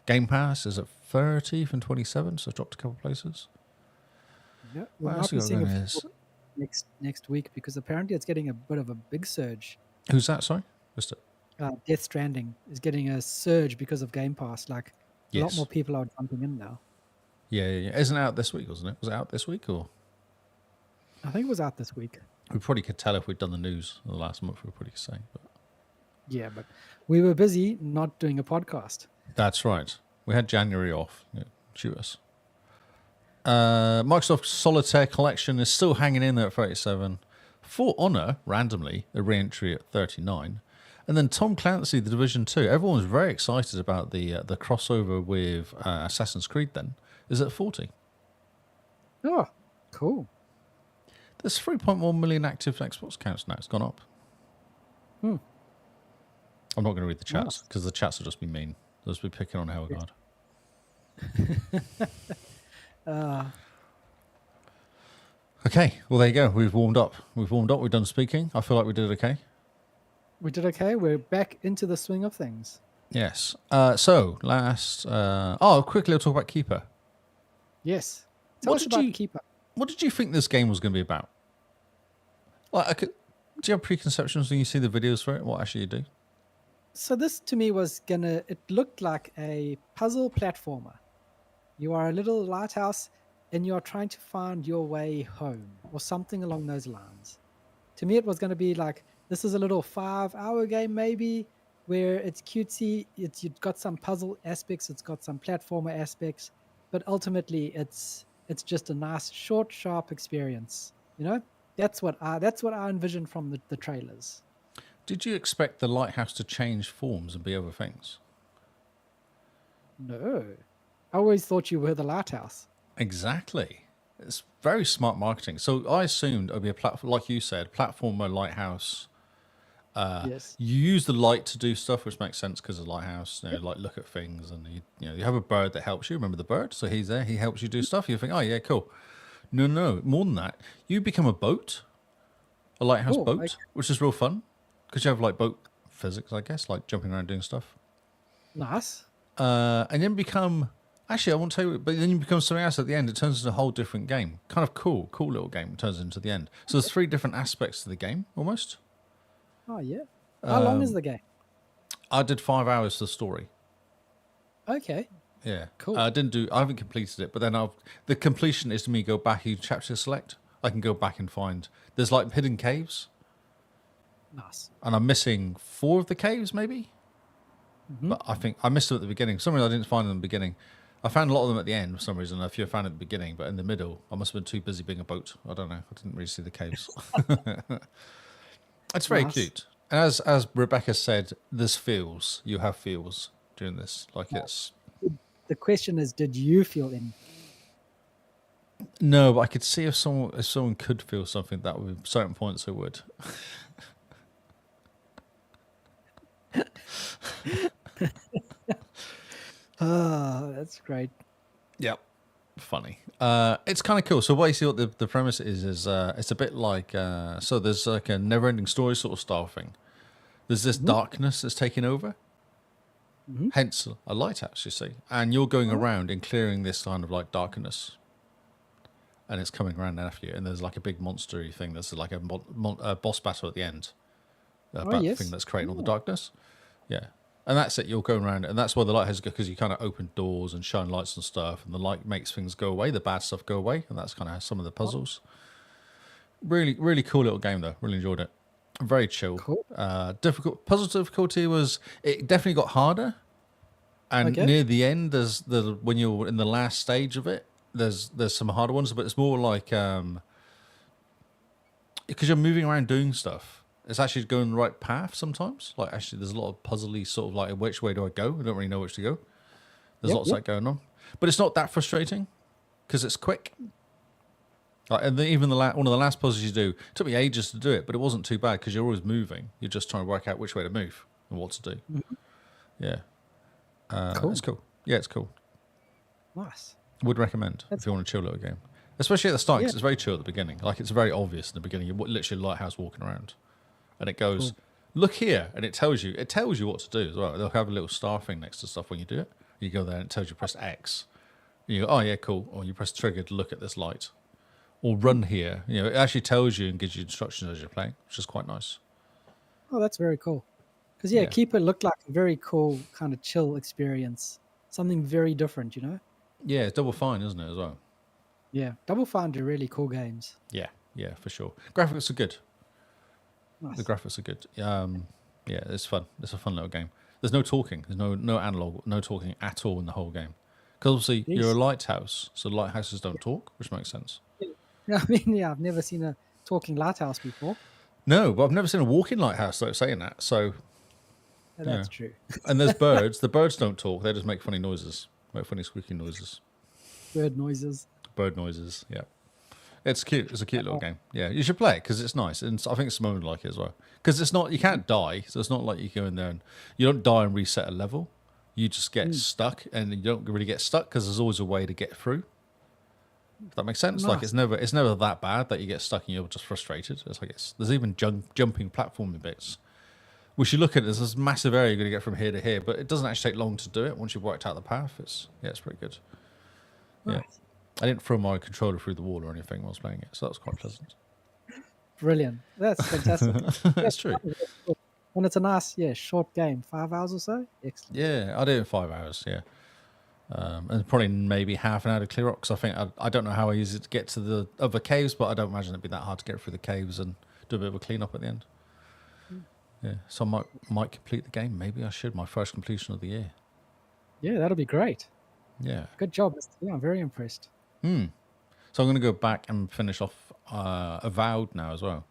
Speaker 1: Game Pass, is at 30th and 27th, so dropped a couple of places.
Speaker 2: Yep.
Speaker 1: What
Speaker 2: We'll
Speaker 1: else
Speaker 2: not be
Speaker 1: you got
Speaker 2: seeing
Speaker 1: going
Speaker 2: it
Speaker 1: is?
Speaker 2: next week because apparently it's getting a bit of a big surge.
Speaker 1: Who's that? Sorry, missed it.
Speaker 2: Death Stranding is getting a surge because of Game Pass. Like a lot
Speaker 1: Yes.
Speaker 2: more people are jumping in now.
Speaker 1: Yeah. Isn't it out this week, wasn't it? Was it out this week or?
Speaker 2: I think it was out this week.
Speaker 1: We probably could tell if we'd done the news the last month. We probably could say, but
Speaker 2: Yeah, but we were busy not doing a podcast.
Speaker 1: that's right. We had January off. Yeah, shoot us. Microsoft Solitaire Collection is still hanging in there at 37. For Honor, randomly, a re-entry at 39. And then Tom Clancy, The Division 2. Everyone was very excited about the crossover with Assassin's Creed then. Is at 40.
Speaker 2: Oh, cool.
Speaker 1: There's 3.1 million active Xbox accounts now. It's gone up. I'm not going to read the chats because the chats will just be mean. They'll just be picking on Hellguard. Okay, well, there you go. We've warmed up. We've done speaking. I feel like we did okay.
Speaker 2: We did okay. We're back into the swing of things.
Speaker 1: Yes. So, quickly I'll talk about Keeper.
Speaker 2: Yes. Tell
Speaker 1: What
Speaker 2: us
Speaker 1: did
Speaker 2: about
Speaker 1: you-
Speaker 2: Keeper.
Speaker 1: What did you think this game was going to be about? Like, do you have preconceptions when you see the videos for it? What actually you do?
Speaker 2: So this to me was it looked like a puzzle platformer. You are a little lighthouse and you are trying to find your way home or something along those lines. To me, it was going to be like, this is a little 5-hour game maybe where it's cutesy. You've got some puzzle aspects. It's got some platformer aspects, but ultimately it's just a nice, short, sharp experience. You know, that's what I envisioned from the trailers.
Speaker 1: Did you expect the lighthouse to change forms and be other things?
Speaker 2: No, I always thought you were the lighthouse.
Speaker 1: Exactly. It's very smart marketing. So I assumed it would be a platform, like you said, platformer, lighthouse.
Speaker 2: Yes.
Speaker 1: You use the light to do stuff, which makes sense because of the lighthouse. You know, like look at things, and you have a bird that helps you. Remember the bird? So he's there. He helps you do stuff. You think, oh yeah, cool. No, more than that. You become a boat, a lighthouse
Speaker 2: Oh,
Speaker 1: boat,
Speaker 2: okay.
Speaker 1: which is real fun because you have like boat physics, I guess, like jumping around doing stuff.
Speaker 2: Nice.
Speaker 1: And then become. Actually, I won't tell you, but then you become something else at the end. It turns into a whole different game. Kind of cool little game. It turns into the end. So there's 3 different aspects to the game, almost.
Speaker 2: Oh yeah. How long is the game?
Speaker 1: I did 5 hours for the story.
Speaker 2: Okay.
Speaker 1: Yeah,
Speaker 2: Cool.
Speaker 1: I haven't completed it, but then the completion is to me go back. You chapter select. I can go back and find. There's like hidden caves,
Speaker 2: Nice.
Speaker 1: and I'm missing 4 of the caves, maybe. But I think I missed them at the beginning. For some reason I didn't find them at the beginning. I found a lot of them at the end for some reason. A few I found at the beginning, but in the middle, I must have been too busy being a boat. I don't know. I didn't really see the caves. It's very
Speaker 2: Nice.
Speaker 1: cute. And as Rebecca said, there's feels. You have feels during this. Like it's.
Speaker 2: The question is, did you feel any?
Speaker 1: No, but I could see if someone could feel something, that would certain points it would.
Speaker 2: Oh, that's great.
Speaker 1: Yep. Funny. It's kind of cool. So basically what the premise is it's a bit like so there's like a never ending story sort of style thing. There's this darkness that's taking over. Hence a lighthouse, you see. And you're going around and clearing this kind of like darkness. And it's coming around after you. And there's like a big monster-y thing that's like a boss battle at the end.
Speaker 2: Yes.
Speaker 1: Thing that's creating all the darkness. Yeah. And that's it. You're going around. And that's why the light has go, because you kind of open doors and shine lights and stuff. And the light makes things go away. The bad stuff go away. And that's kind of some of the puzzles. Really, really cool little game, though. Really enjoyed it. Very chill.
Speaker 2: Cool.
Speaker 1: Difficult. Puzzle difficulty was... It definitely got harder. And
Speaker 2: Okay.
Speaker 1: near the end, there's when you're in the last stage of it, there's some harder ones, but it's more like because you're moving around doing stuff. It's actually going the right path sometimes. Like actually, there's a lot of puzzly sort of like which way do I go? I don't really know which to go. There's
Speaker 2: Yep,
Speaker 1: lots of
Speaker 2: yep.
Speaker 1: that going on, but it's not that frustrating because it's quick. Like, and even one of the last puzzles you do, it took me ages to do it, but it wasn't too bad because you're always moving. You're just trying to work out which way to move and what to do.
Speaker 2: Mhm.
Speaker 1: Yeah,
Speaker 2: Cool.
Speaker 1: it's cool. Yeah, it's cool.
Speaker 2: Nice.
Speaker 1: Would recommend if
Speaker 2: That's
Speaker 1: you want a chill little game, especially at the start
Speaker 2: yeah.
Speaker 1: because it's very chill at the beginning. Like it's very obvious in the beginning. You're literally a lighthouse walking around, and it goes,
Speaker 2: Cool.
Speaker 1: "Look here," and it tells you what to do as well. They'll have a little star thing next to stuff when you do it. You go there and it tells you press X. And you go, "Oh yeah, cool," or you press trigger to look at this light, or run here. You know, it actually tells you and gives you instructions as you're playing, which is quite nice.
Speaker 2: Oh, that's very cool. Because yeah,
Speaker 1: Yeah,
Speaker 2: Keeper looked like a very cool kind of chill experience. Something very different, you know?
Speaker 1: yeah, it's double fine, isn't it as well?
Speaker 2: Yeah. Double Fine do really cool games.
Speaker 1: Yeah, yeah, for sure. Graphics are good. The
Speaker 2: Nice.
Speaker 1: graphics are good. Yeah, it's fun. It's a fun little game. There's no talking. There's no analog, no talking at all in the whole game. Because obviously you're a
Speaker 2: Yes.
Speaker 1: lighthouse, so lighthouses don't talk, which makes sense.
Speaker 2: Yeah, I mean, yeah, I've never seen a talking lighthouse before.
Speaker 1: No, but I've never seen a walking lighthouse though. Saying that, so
Speaker 2: Yeah,
Speaker 1: yeah.
Speaker 2: that's true.
Speaker 1: And there's birds. The birds don't talk. They just make funny noises, make funny squeaky noises,
Speaker 2: Bird noises.
Speaker 1: bird noises. Yeah, it's cute. It's a cute little game. Yeah, you should play it because it's nice, and I think Simone would like it as well. Because it's not, you can't die, so it's not like you go in there and you don't die and reset a level. You just get stuck, and you don't really get stuck because there's always a way to get through. If that makes sense. Like
Speaker 2: Nice.
Speaker 1: it's never that bad that you get stuck and you're just frustrated. It's like there's even jumping platforming bits. Which you look at, there's this massive area you're going to get from here to here, but it doesn't actually take long to do it once you've worked out the path. It's pretty good. Yeah,
Speaker 2: Nice.
Speaker 1: I didn't throw my controller through the wall or anything while I was playing it, so that was quite pleasant.
Speaker 2: Brilliant. That's fantastic.
Speaker 1: That's true.
Speaker 2: And it's a nice, yeah, short game. 5 hours or so. Excellent.
Speaker 1: Yeah, I did it in 5 hours. Yeah, and probably maybe half an hour to clear up because I think I don't know how easy to get to the other caves, but I don't imagine it'd be that hard to get through the caves and do a bit of a clean up at the end. Yeah, so I might complete the game. Maybe I should. My first completion of the year.
Speaker 2: Yeah, that'll be great.
Speaker 1: Yeah.
Speaker 2: Good job. Yeah, I'm very impressed.
Speaker 1: So I'm going to go back and finish off Avowed now as well.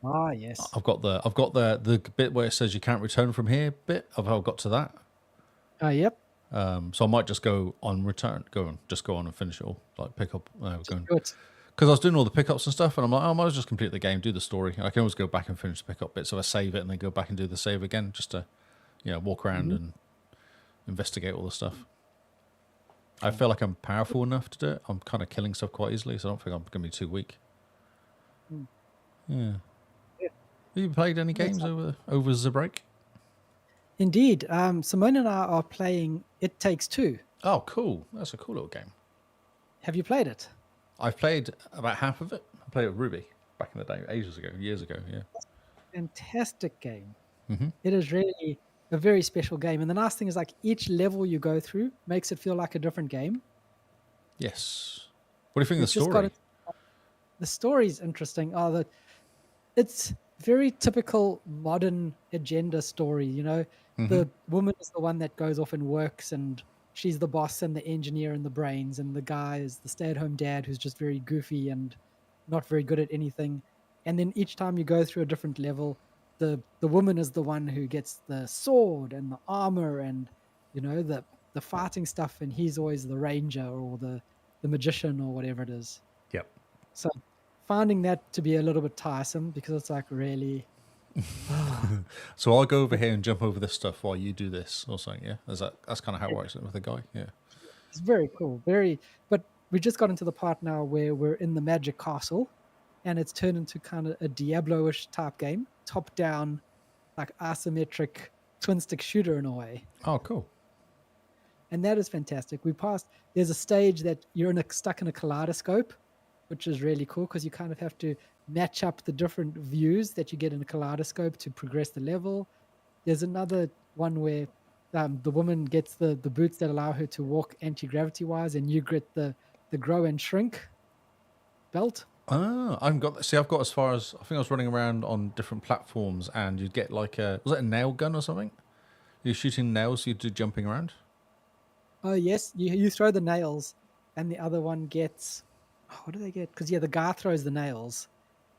Speaker 2: Ah, yes.
Speaker 1: I've got the bit where it says you can't return from here bit. I've got to that.
Speaker 2: Yep.
Speaker 1: So I might just go on and finish it all. Like pick up,
Speaker 2: Just do it.
Speaker 1: because I was doing all the pickups and stuff, and I'm like, oh, I might as well just complete the game, do the story. I can always go back and finish the pickup bit, so I save it and then go back and do the save again, just to, walk around and investigate all the stuff. I feel like I'm powerful enough to do it. I'm kind of killing stuff quite easily, so I don't think I'm going to be too weak.
Speaker 2: Mm.
Speaker 1: Yeah.
Speaker 2: Yeah.
Speaker 1: Have you played any
Speaker 2: That's
Speaker 1: games over the break?
Speaker 2: Indeed. Simone and I are playing It Takes Two.
Speaker 1: Oh, cool. That's a cool little game.
Speaker 2: Have you played it?
Speaker 1: I've played about half of it. I played it with Ruby back in the day, years ago, yeah.
Speaker 2: Fantastic game.
Speaker 1: Mm-hmm.
Speaker 2: It is really a very special game. And the nice thing is, like, each level you go through makes it feel like a different game.
Speaker 1: Yes. What do you think of
Speaker 2: It's
Speaker 1: the
Speaker 2: just got
Speaker 1: story?
Speaker 2: the story's interesting. It's very typical modern agenda story, you know. The woman is the one that goes off and works, and she's the boss and the engineer and the brains, and the guy is the stay-at-home dad who's just very goofy and not very good at anything. And then each time you go through a different level, the woman is the one who gets the sword and the armor and, you know, the fighting stuff, and he's always the ranger or the magician or whatever it is.
Speaker 1: Yep.
Speaker 2: So finding that to be a little bit tiresome, because it's like, really,
Speaker 1: So I'll go over here and jump over this stuff while you do this or something, yeah? That's kind of how it works with a guy, yeah.
Speaker 2: it's very cool. But we just got into the part now where we're in the magic castle, and it's turned into kind of a Diablo-ish type game, top down, like isometric twin stick shooter in a way.
Speaker 1: Oh, cool.
Speaker 2: And that is fantastic. There's a stage that you're stuck in a kaleidoscope, which is really cool because you kind of have to match up the different views that you get in a kaleidoscope to progress the level. There's another one where the woman gets the boots that allow her to walk anti-gravity wise, and you get the grow and shrink belt.
Speaker 1: I've got as far as, I think I was running around on different platforms and you'd get like was it a nail gun or something? You're shooting nails. You do jumping around.
Speaker 2: Oh yes, you throw the nails, and the other one gets. Oh, what do they get? Because the guy throws the nails,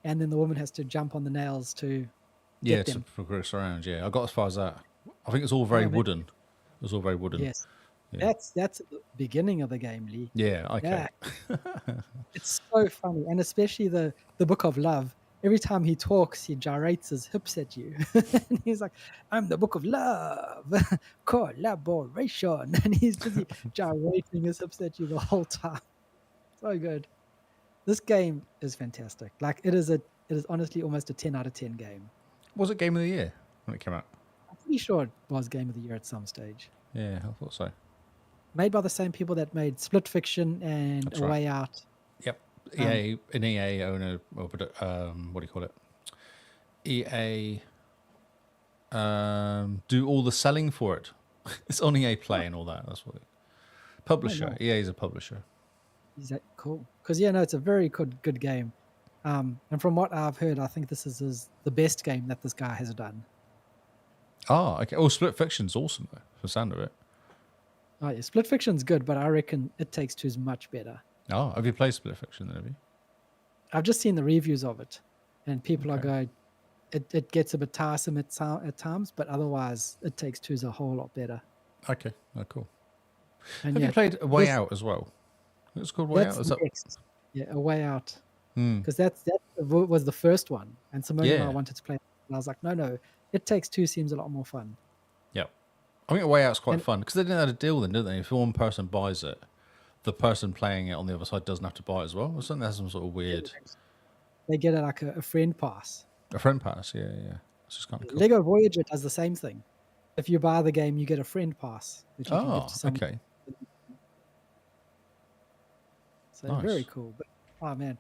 Speaker 2: and then the woman has to jump on the nails to
Speaker 1: Yeah,
Speaker 2: get
Speaker 1: to
Speaker 2: them.
Speaker 1: progress around. Yeah, I got as far as that. I think it's all very
Speaker 2: Oh man,
Speaker 1: wooden. It was all very wooden.
Speaker 2: yes,
Speaker 1: Yeah.
Speaker 2: that's the beginning of the game, Lee.
Speaker 1: Yeah. Okay.
Speaker 2: Yeah, it's so funny, and especially the Book of Love. Every time he talks, he gyrates his hips at you, and he's like, "I'm the Book of Love, collaboration," and he's busy gyrating his hips at you the whole time. So good. This game is fantastic. Like it is honestly almost a 10 out of 10 game.
Speaker 1: Was it Game of the Year when it came out?
Speaker 2: I'm pretty sure it was Game of the Year at some stage.
Speaker 1: Yeah, I thought so.
Speaker 2: Made by the same people that made Split Fiction and
Speaker 1: That's
Speaker 2: A
Speaker 1: right.
Speaker 2: Way Out.
Speaker 1: Yep. EA, an EA owner, or what do you call it? EA do all the selling for it. It's on EA Play and all that. That's what. Publisher.
Speaker 2: nice.
Speaker 1: EA is a publisher.
Speaker 2: Is that cool? Because no, it's a very good game. And from what I've heard, I think this is the best game that this guy has done.
Speaker 1: Ah, okay. Oh, Split Fiction's awesome though, for the sound of it.
Speaker 2: Oh yeah, Split Fiction's good, but I reckon It Takes Two is much better.
Speaker 1: Oh, have you played Split Fiction then, have you?
Speaker 2: I've just seen the reviews of it, and people are
Speaker 1: Okay.
Speaker 2: going, it gets a bit tiresome at times, but otherwise, It Takes Two is a whole lot better.
Speaker 1: Okay. Oh, cool.
Speaker 2: And
Speaker 1: Have you played A Way
Speaker 2: this-
Speaker 1: Out as well? It's called Way Out.
Speaker 2: That's
Speaker 1: Is that?
Speaker 2: next. Yeah, A Way Out.
Speaker 1: Hmm.
Speaker 2: Because that was the first one, and Simone and I
Speaker 1: Yeah.
Speaker 2: wanted to play it, and I was like, no, It Takes Two seems a lot more fun.
Speaker 1: Yep. I think A Way Out's quite
Speaker 2: And-
Speaker 1: fun because they didn't have a deal then, did they? If one person buys it, the person playing it on the other side doesn't have to buy it as well. Or something that's some sort of weird.
Speaker 2: They get like a friend pass.
Speaker 1: A friend pass, yeah. It's just kind of cool.
Speaker 2: Lego Voyager does the same thing. If you buy the game, you get a friend pass that you can
Speaker 1: Oh,
Speaker 2: give to someone.
Speaker 1: okay.
Speaker 2: So
Speaker 1: Nice.
Speaker 2: very cool. But oh man,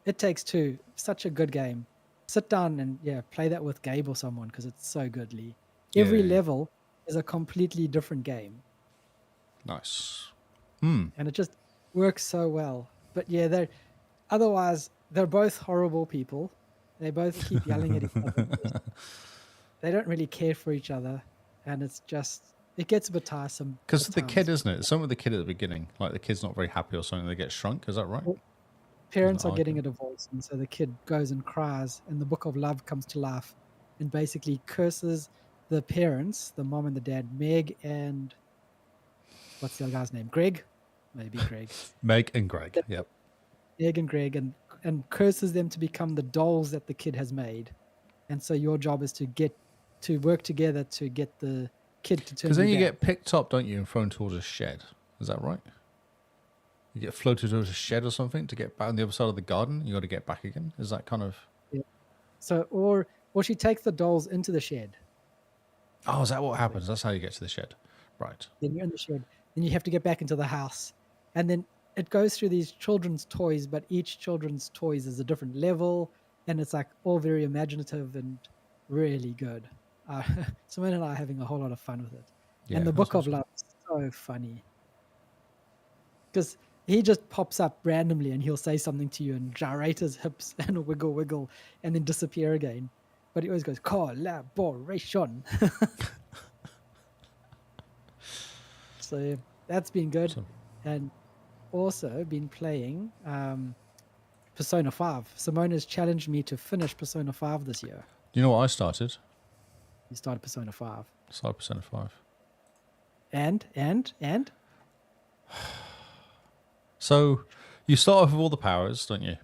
Speaker 2: It Takes Two, such a good game. Sit down and play that with Gabe or someone because it's so good, Lee. Every
Speaker 1: Yeah.
Speaker 2: level is a completely different game,
Speaker 1: Nice.
Speaker 2: and it just works so well. But yeah, they're both horrible people. They both keep yelling at each other. They don't really care for each other, and it gets a bit tiresome.
Speaker 1: Because
Speaker 2: at
Speaker 1: the
Speaker 2: times.
Speaker 1: kid, isn't it? Something with the kid at the beginning. Like the kid's not very happy or something. They get shrunk. Is that right?
Speaker 2: Well, Parents are
Speaker 1: argue.
Speaker 2: getting a divorce, and so the kid goes and cries, and the Book of Love comes to life and basically curses the parents, the mom and the dad, Meg and what's the other guy's name? Greg? Maybe Greg.
Speaker 1: Meg and Greg. Yep.
Speaker 2: Meg and Greg, and curses them to become the dolls that the kid has made. And so your job is to work together to get the kid to turn
Speaker 1: Because then you
Speaker 2: back.
Speaker 1: get picked up, don't you, and thrown towards a shed. Is that right? You get floated towards a shed or something to get back on the other side of the garden. You got to get back again. Is that kind of?
Speaker 2: So or she takes the dolls into the shed.
Speaker 1: Oh, is that what happens? That's how you get to the shed, right?
Speaker 2: Then you're in the shed. Then you have to get back into the house. And then it goes through these children's toys, but each children's toys is a different level. And it's like all very imaginative and really good. Simone and I are having a whole lot of fun with it.
Speaker 1: Yeah,
Speaker 2: And the
Speaker 1: that's
Speaker 2: Book of
Speaker 1: awesome.
Speaker 2: Love is so funny. Because he just pops up randomly and he'll say something to you and gyrate his hips and wiggle and then disappear again. But he always goes, collaboration. So that's been good.
Speaker 1: Awesome.
Speaker 2: And also been playing Persona 5. Simone has challenged me to finish Persona 5 this year.
Speaker 1: You know what I started?
Speaker 2: You started Persona 5.
Speaker 1: Started Persona 5.
Speaker 2: And?
Speaker 1: So you start off with all the powers, don't you?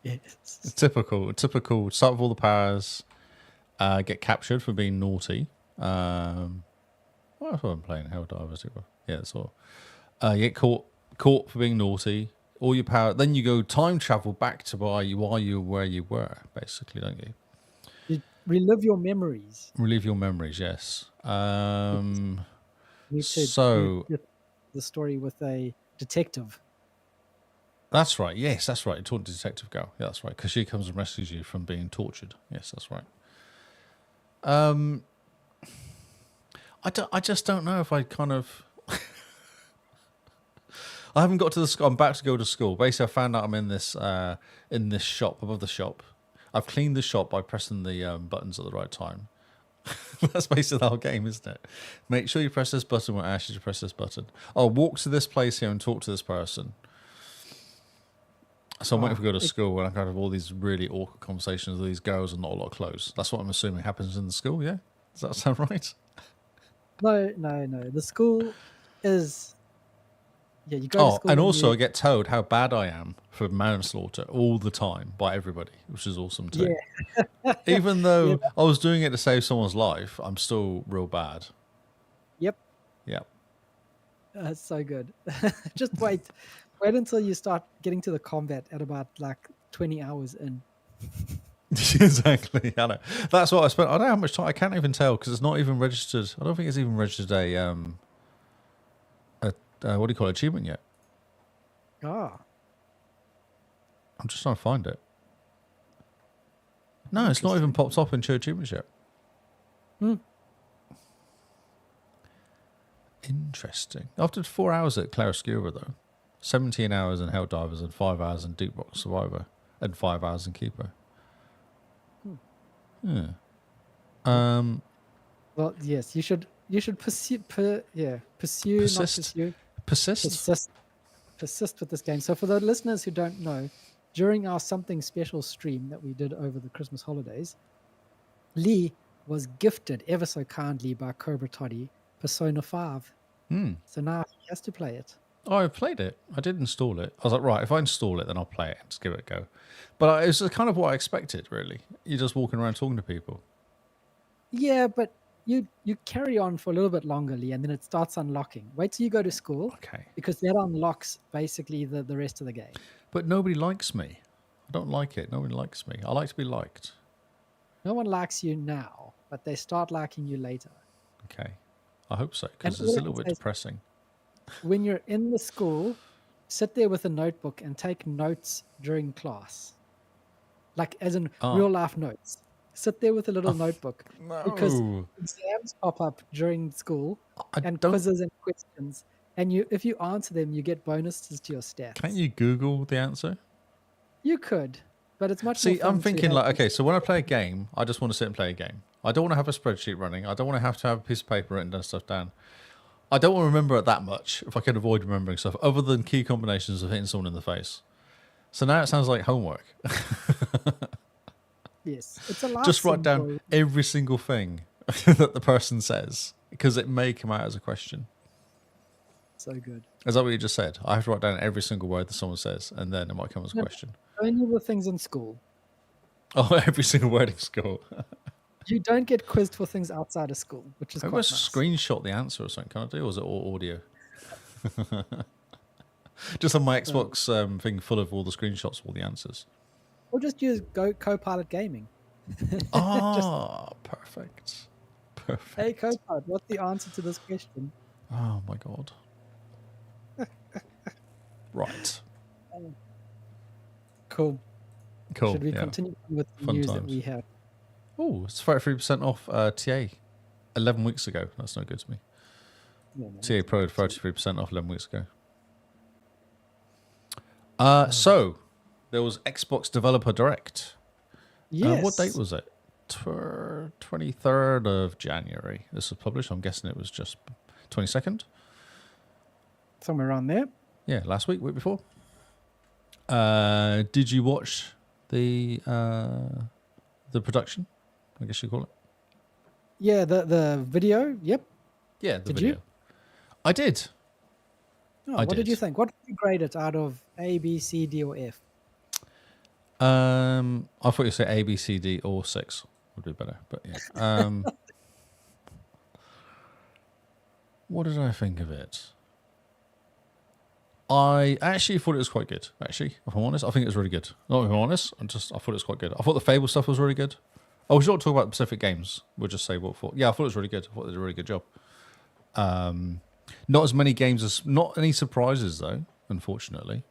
Speaker 2: Yes.
Speaker 1: Typical. Start with all the powers. Get captured for being naughty. What else am I playing? How would I was it? Yeah, that's all. You get caught for being naughty. All your power. Then you go time travel back to why you were where you were, basically, don't you?
Speaker 2: You relive your memories.
Speaker 1: Relive your memories. Yes.
Speaker 2: You need to
Speaker 1: So-
Speaker 2: do the story with a detective.
Speaker 1: That's right. Yes, that's right. Talking to Detective Girl. Yeah, that's right. Because she comes and rescues you from being tortured. Yes, that's right. I just don't know if I kind of. I haven't got to the school. I'm about to go to school. Basically, I found out I'm in this shop above the shop. I've cleaned the shop by pressing the buttons at the right time. That's basically the whole game, isn't it? Make sure you press this button when I ask you to press this button. Oh, walk to this place here and talk to this person. So I'm waiting to go to school and I have all these really awkward conversations with these girls and not a lot of clothes. That's what I'm assuming happens in the school, yeah? Does that sound right?
Speaker 2: No. The school is you go to school.
Speaker 1: And also I get told how bad I am for manslaughter all the time by everybody, which is awesome too.
Speaker 2: Yeah.
Speaker 1: Even though I was doing it to save someone's life, I'm still real bad.
Speaker 2: Yep.
Speaker 1: Yep.
Speaker 2: That's so good. Just wait until you start getting to the combat at about like 20 hours in.
Speaker 1: Exactly. I know. That's what I spent. I don't know how much time. I can't even tell because it's not even registered. I don't think it's even registered a what do you call it, achievement yet.
Speaker 2: Ah.
Speaker 1: I'm just trying to find it. No, it's not even popped up in Show Achievements yet. Interesting. After 4 hours at Claroscura, though, 17 hours in Helldivers and 5 hours in Deep Rock Survivor and 5 hours in Keeper. Yeah.
Speaker 2: Well, yes, you should persist with this game. So for the listeners who don't know, during our something special stream that we did over the Christmas holidays, Lee was gifted ever so kindly by Cobra Toddy Persona 5. So now he has to play it.
Speaker 1: Oh, I played it. I did install it. I was like, right, if I install it, then I'll play it and just give it a go. But it was kind of what I expected, really. You're just walking around talking to people.
Speaker 2: Yeah, but you carry on for a little bit longer, Lee, and then it starts unlocking. Wait till you go to school.
Speaker 1: Okay.
Speaker 2: Because that unlocks basically the rest of the game.
Speaker 1: But nobody likes me. I don't like it. Nobody likes me. I like to be liked.
Speaker 2: No one likes you now, but they start liking you later.
Speaker 1: Okay. I hope so, because it's a little bit depressing.
Speaker 2: When you're in the school, sit there with a notebook and take notes during class. Like as in real life notes. Sit there with a little notebook.
Speaker 1: No.
Speaker 2: Because exams pop up during school and quizzes and questions. And if you answer them, you get bonuses to your stats.
Speaker 1: Can't you Google the answer?
Speaker 2: You could, but it's much more fun.
Speaker 1: I'm thinking like, okay, so when I play a game, I just want to sit and play a game. I don't want to have a spreadsheet running. I don't want to have a piece of paper written down stuff down. I don't want to remember it that much if I can avoid remembering stuff other than key combinations of hitting someone in the face. So now it sounds like homework.
Speaker 2: Yes, it's a lot.
Speaker 1: Just write down every single thing that the person says because it may come out as a question.
Speaker 2: So good.
Speaker 1: Is that what you just said? I have to write down every single word that someone says and then it might come as a question.
Speaker 2: Only the things in school.
Speaker 1: Oh, every single word in school.
Speaker 2: You don't get quizzed for things outside of school, which is
Speaker 1: I
Speaker 2: quite nice.
Speaker 1: Screenshot the answer or something, can I do? Or is it all audio? Just on my Xbox thing full of all the screenshots of all the answers.
Speaker 2: Or just use Copilot Gaming.
Speaker 1: Perfect.
Speaker 2: Hey, Copilot, what's the answer to this question?
Speaker 1: Oh, my God. Right.
Speaker 2: Cool. Should we
Speaker 1: yeah.
Speaker 2: continue with the
Speaker 1: Fun
Speaker 2: news
Speaker 1: times.
Speaker 2: that we have?
Speaker 1: Oh, it's 33% off TA 11 weeks ago. That's no good to me. TA Pro had 33% off 11 weeks ago. So, there was Xbox Developer Direct.
Speaker 2: Yes.
Speaker 1: What date was it? 23rd of January. This was published. I'm guessing it was just 22nd.
Speaker 2: Somewhere around there.
Speaker 1: Yeah, last week before. Did you watch the production? I guess you call it.
Speaker 2: Yeah, the video. Yep.
Speaker 1: Yeah, the
Speaker 2: Did
Speaker 1: video.
Speaker 2: you?
Speaker 1: I did.
Speaker 2: Oh, what did you think? What did you grade it out of A, B, C, D, or F?
Speaker 1: I thought you'd say A, B, C, D, or 6 would be better, but yeah. What did I think of it? I actually thought it was quite good. Actually, if I'm honest, I think it was really good. Not if I'm honest, I thought it was quite good. I thought the Fable stuff was really good. Oh, we should not talk about specific games. We'll just say what for. Yeah, I thought it was really good. I thought they did a really good job. Not as many games as, not any surprises though, unfortunately.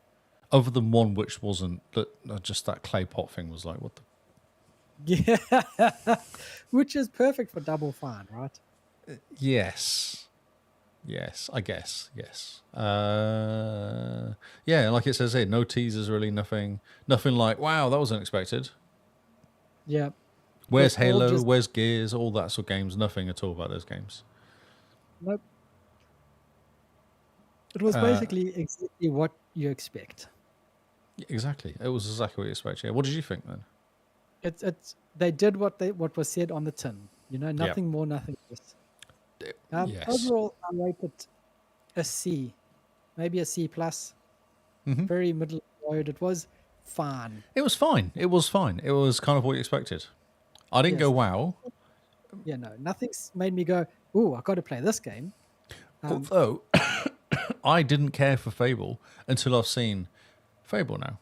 Speaker 1: Other than one which wasn't, just that clay pot thing was like, what the?
Speaker 2: Yeah, which is perfect for Double Fine, right?
Speaker 1: Yes, I guess, yes. Yeah, like it says here, no teasers really, nothing like, wow, that was unexpected.
Speaker 2: Yeah.
Speaker 1: Where's
Speaker 2: all
Speaker 1: Halo?
Speaker 2: just
Speaker 1: Where's Gears? All that sort of games. Nothing at all about those games.
Speaker 2: nope. It was basically exactly what you expect.
Speaker 1: Exactly. It was exactly what you expect. Yeah. What did you think then?
Speaker 2: It's they did what was said on the tin. You know,
Speaker 1: Yeah.
Speaker 2: nothing more, nothing less.
Speaker 1: Yes.
Speaker 2: Overall, I rate it a C, maybe a C plus. Very middle of the road. It was fun.
Speaker 1: It was fine. It was fine. It was kind of what you expected. I didn't go
Speaker 2: Yes.
Speaker 1: wow.
Speaker 2: Yeah, no, nothing's made me go, "Ooh, I got to play this game."
Speaker 1: Although I didn't care for Fable until I've seen Fable now.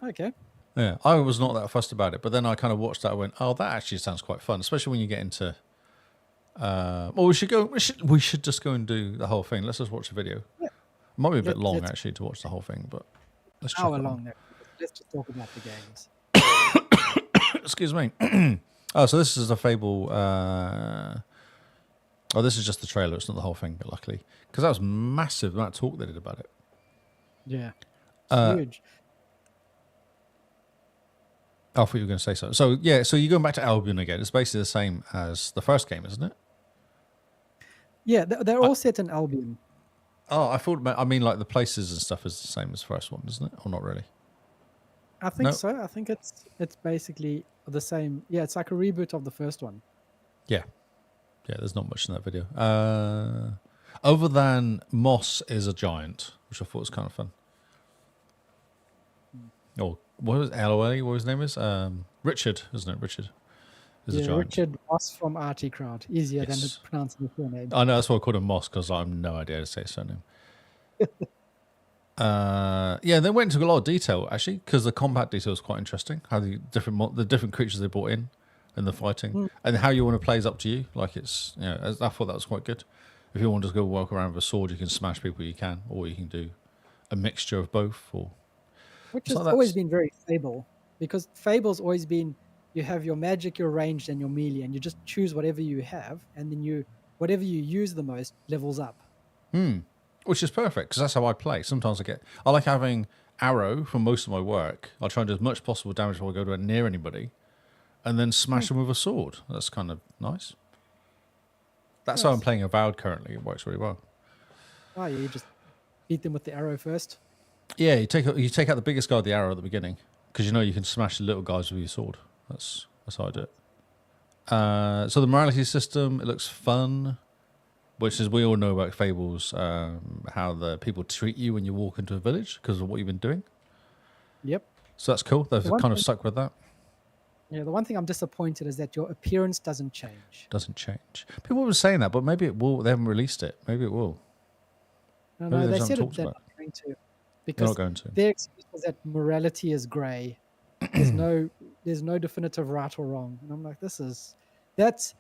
Speaker 2: Okay.
Speaker 1: Yeah, I was not that fussed about it, but then I kind of watched that and went, "Oh, that actually sounds quite fun," especially when you get into. Well, we should go. We should just go and do the whole thing. Let's just watch the video.
Speaker 2: Yeah.
Speaker 1: It might be a bit long
Speaker 2: Let's
Speaker 1: actually to watch the whole thing, but let's check
Speaker 2: hour
Speaker 1: it
Speaker 2: long
Speaker 1: on.
Speaker 2: there. Let's just talk about the games.
Speaker 1: Excuse me. Oh, so this is a Fable. Oh, this is just the trailer. It's not the whole thing, but luckily, because that was massive amount of talk they did about it.
Speaker 2: Yeah. Huge.
Speaker 1: Oh, I thought you were going to say so. So yeah, so you're going back to Albion again. It's basically the same as the first game, isn't it?
Speaker 2: Yeah, they're all set in Albion.
Speaker 1: Oh, I thought. I mean, like the places and stuff is the same as the first one, isn't it? Or not really?
Speaker 2: I think
Speaker 1: No.
Speaker 2: so. I think it's basically the same. Yeah, it's like a reboot of the first one.
Speaker 1: Yeah, yeah. There's not much in that video, other than Moss is a giant, which I thought was kind of fun. Oh, what was LOA? What his name is? Richard, isn't it? Richard is a
Speaker 2: Yeah,
Speaker 1: giant.
Speaker 2: Richard Moss from RT Crowd. Easier than
Speaker 1: Yes.
Speaker 2: pronouncing the surname.
Speaker 1: I know that's why I called him Moss because I have no idea how to say his surname. Yeah, they went into a lot of detail actually because the combat detail is quite interesting. How the different creatures they brought in and the fighting and how you want to play is up to you. Like it's I thought that was quite good. If you want to just go walk around with a sword, you can smash people. You can, or you can do a mixture of both. Or
Speaker 2: Which
Speaker 1: so
Speaker 2: has always
Speaker 1: that's-
Speaker 2: been very Fable, because Fable's always been you have your magic, your ranged, and your melee, and you just choose whatever you have, and then whatever you use the most levels up.
Speaker 1: which is perfect because that's how I play. Sometimes I like having arrow for most of my work. I try and do as much possible damage before I go to near anybody, and then smash them with a sword. That's kind of nice. That's how I'm
Speaker 2: Nice.
Speaker 1: playing Avowed currently. It works really well.
Speaker 2: Oh, yeah, you just beat them with the arrow first.
Speaker 1: Yeah, you take out the biggest guy with the arrow at the beginning because you know you can smash the little guys with your sword. That's how I do it. So the morality system, it looks fun, which is we all know about Fables, how the people treat you when you walk into a village because of what you've been doing.
Speaker 2: Yep.
Speaker 1: So that's cool. They've
Speaker 2: one
Speaker 1: kind of
Speaker 2: thing-
Speaker 1: stuck with that.
Speaker 2: Yeah, the one thing I'm disappointed is that your appearance doesn't change.
Speaker 1: Doesn't change. People were saying that, but maybe it will. They haven't released it. Maybe it will.
Speaker 2: No,
Speaker 1: Maybe
Speaker 2: no,
Speaker 1: they
Speaker 2: they
Speaker 1: just
Speaker 2: said
Speaker 1: haven't
Speaker 2: they're
Speaker 1: talked
Speaker 2: not going to,
Speaker 1: They're
Speaker 2: because
Speaker 1: not going to.
Speaker 2: their excuse was that morality is grey. There's no definitive right or wrong, and I'm like, that's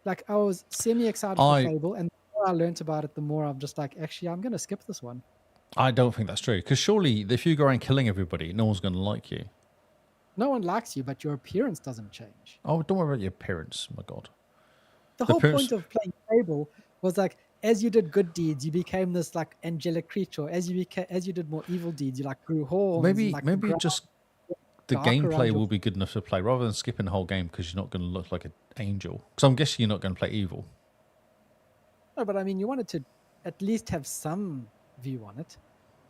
Speaker 2: like I was semi excited for Fable, and the more I learnt about it, the more I'm just like, actually, I'm going to skip this one.
Speaker 1: I don't think that's true because surely if you go around killing everybody, no one's going to like you.
Speaker 2: No one likes you, but your appearance doesn't change.
Speaker 1: Oh, don't worry about your appearance. My God.
Speaker 2: The
Speaker 1: The
Speaker 2: whole
Speaker 1: appearance-
Speaker 2: point of playing Fable was like, as you did good deeds, you became this like angelic creature. As you did more evil deeds, you like grew horns.
Speaker 1: Maybe
Speaker 2: and, like, the
Speaker 1: maybe
Speaker 2: ground
Speaker 1: just the
Speaker 2: dark around
Speaker 1: gameplay
Speaker 2: your-
Speaker 1: will be good enough to play rather than skipping the whole game because you're not going to look like an angel. Because I'm guessing you're not going to play evil.
Speaker 2: No, but I mean, you wanted to at least have some view on it.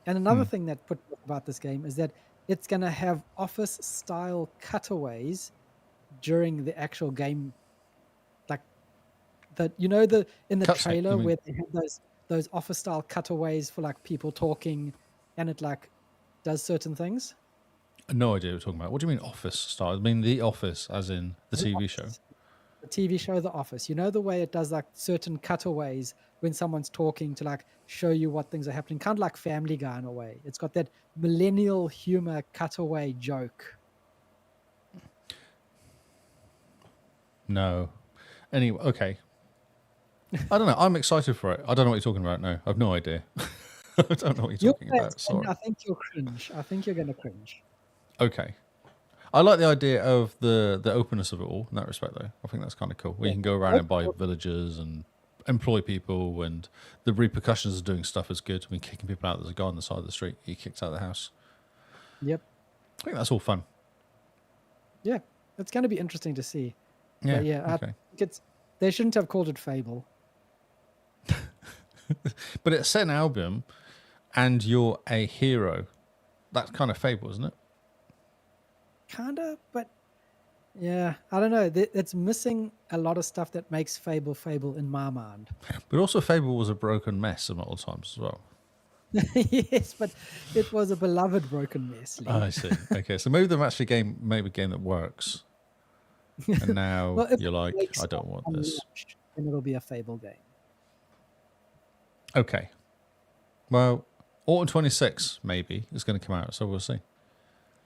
Speaker 2: And another thing that put me off about this game is that it's going to have office-style cutaways during the actual game. Like in the
Speaker 1: Cutscene, you
Speaker 2: trailer
Speaker 1: mean?
Speaker 2: where they have those office-style cutaways for like people talking, and it like does certain things.
Speaker 1: No idea what you're talking about. What do you mean office style? I mean The Office, as in the TV show.
Speaker 2: The TV show The Office. You know the way it does like certain cutaways when someone's talking to like show you what things are happening, kind of like Family Guy in a way. It's got that millennial humor cutaway joke.
Speaker 1: No. Anyway, okay. I don't know. I'm excited for it. I don't know what you're talking about. No, I've no idea. I don't know what you're talking about. Sorry.
Speaker 2: I think you'll cringe. I think you're going to cringe.
Speaker 1: Okay. I like the idea of the openness of it all in that respect, though. I think that's kind of cool. Where you can go around and buy villagers and employ people, and the repercussions of doing stuff is good. I mean, kicking people out. There's a guy on the side of the street. He kicked out of the house.
Speaker 2: Yep.
Speaker 1: I think that's all fun.
Speaker 2: Yeah. It's going to be interesting to see.
Speaker 1: Yeah.
Speaker 2: But yeah, I
Speaker 1: Okay.
Speaker 2: think they shouldn't have called it Fable.
Speaker 1: But it's set in Albion, and you're a hero. That's kind of Fable, isn't it?
Speaker 2: Kinda, but yeah, I don't know. It's missing a lot of stuff that makes Fable Fable in my mind.
Speaker 1: But also, Fable was a broken mess a lot of times as well.
Speaker 2: Yes, but it was a beloved broken mess, Lee.
Speaker 1: I see. Okay, so maybe they've actually made a game that works, and now
Speaker 2: Well, if
Speaker 1: you're
Speaker 2: it
Speaker 1: like,
Speaker 2: breaks
Speaker 1: I don't want
Speaker 2: on
Speaker 1: this.
Speaker 2: launch, then it'll be a Fable game.
Speaker 1: Okay. Well, Autumn 26 maybe is going to come out, so we'll see.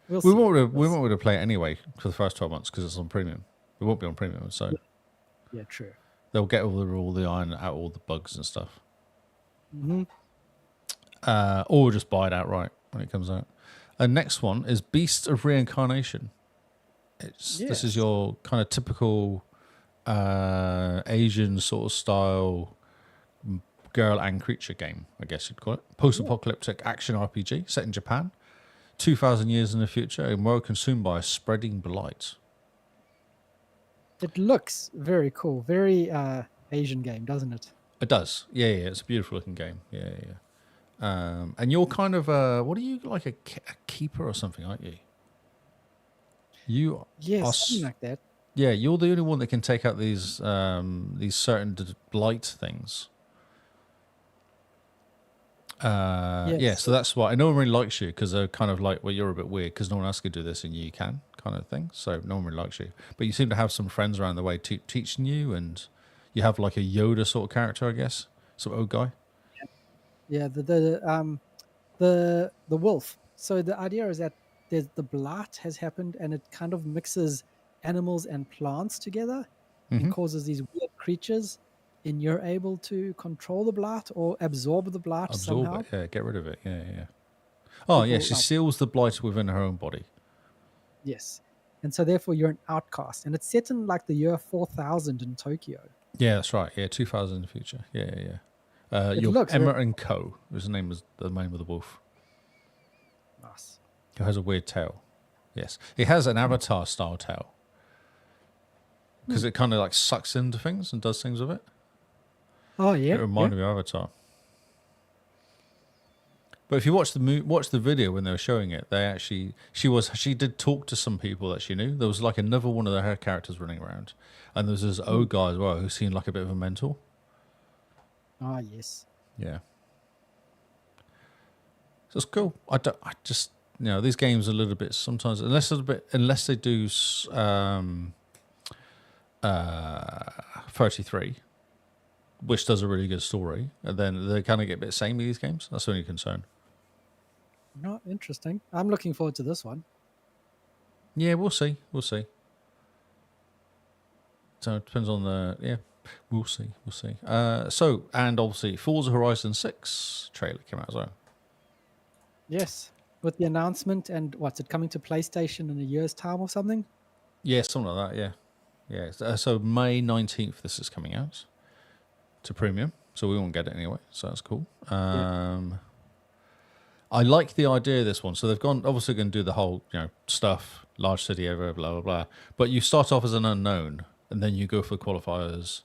Speaker 2: We'll
Speaker 1: We
Speaker 2: see.
Speaker 1: won't. We
Speaker 2: We'll
Speaker 1: won't be able to play it anyway for the first 12 months because it's on premium. It won't be on premium, so
Speaker 2: see. Yeah, true.
Speaker 1: they'll get all the iron out, all the bugs and stuff.
Speaker 2: Hmm.
Speaker 1: Or just buy it outright when it comes out. And next one is Beast of Reincarnation. This is
Speaker 2: Yes.
Speaker 1: your kind of typical Asian sort of style girl and creature game, I guess you'd call it. Post-apocalyptic action RPG set in Japan, 2,000 years in the future, a world consumed by a spreading blight.
Speaker 2: It looks very cool. Very Asian game, doesn't it?
Speaker 1: It does, yeah. It's a beautiful looking game, yeah. And you're kind of what are you, like a keeper or something, aren't you? You
Speaker 2: Yes,
Speaker 1: are
Speaker 2: something like that.
Speaker 1: Yeah, you're the only one that can take out these certain blight things. Yeah,
Speaker 2: Yes.
Speaker 1: so that's why no one really likes you because they're kind of like, well, you're a bit weird because no one else can do this and you can, kind of thing. So no one really likes you. But you seem to have some friends around the way teaching you, and you have like a Yoda sort of character, I guess, some old guy.
Speaker 2: Yeah, the wolf. So the idea is that the blight has happened and it kind of mixes animals and plants together and causes these weird creatures, and you're able to control the blight or absorb the blight
Speaker 1: Absorb
Speaker 2: somehow.
Speaker 1: it, yeah, get rid of it, yeah. Oh, yeah,
Speaker 2: People
Speaker 1: she seals the blight within her own body.
Speaker 2: yes. And so therefore you're an outcast. And it's set in like the year 4000 in Tokyo.
Speaker 1: Yeah, that's right. Yeah, 2000 in the future. Yeah.
Speaker 2: It
Speaker 1: You're
Speaker 2: looks
Speaker 1: Emma
Speaker 2: very
Speaker 1: and Co. Was the name of the wolf.
Speaker 2: nice.
Speaker 1: Who has a weird tail. Yes. It has an Avatar style tail. Because it kind of like sucks into things and does things with it.
Speaker 2: Oh yeah.
Speaker 1: It reminded me of Avatar. But if you watch the video when they were showing it, she did talk to some people that she knew. There was like another one of her characters running around, and there was this old guy as well who seemed like a bit of a mentor.
Speaker 2: Ah yes.
Speaker 1: Yeah. So it's cool. I just these games are a little bit sometimes unless they do 33, which does a really good story, and then they kind of get a bit samey, these games. That's the only concern.
Speaker 2: No, interesting. I'm looking forward to this one.
Speaker 1: Yeah, we'll see. So it depends on we'll see. So, and obviously Forza Horizon 6 trailer came out as well.
Speaker 2: Yes. With the announcement and what's it coming to PlayStation in a year's time or something?
Speaker 1: Yeah, something like that. Yeah. So May 19th, this is coming out to premium, so we won't get it anyway. So that's cool. I like the idea of this one. So they've obviously going to do the whole stuff, large city over, blah blah blah. But you start off as an unknown, and then you go for the qualifiers,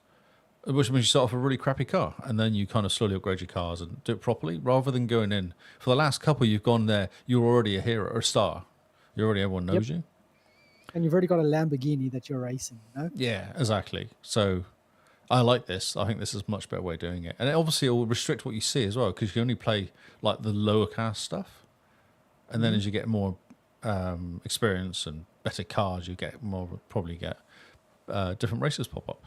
Speaker 1: which means you start off with a really crappy car, and then you kind of slowly upgrade your cars and do it properly, rather than going in. For the last couple you've gone there, you're already a hero or a star. Everyone knows you.
Speaker 2: And you've already got a Lamborghini that you're racing,
Speaker 1: Yeah, exactly. So I like this. I think this is a much better way of doing it. And obviously it will restrict what you see as well, because you can only play like the lower class stuff. And then as you get more experience and better cars, you probably get different races pop up.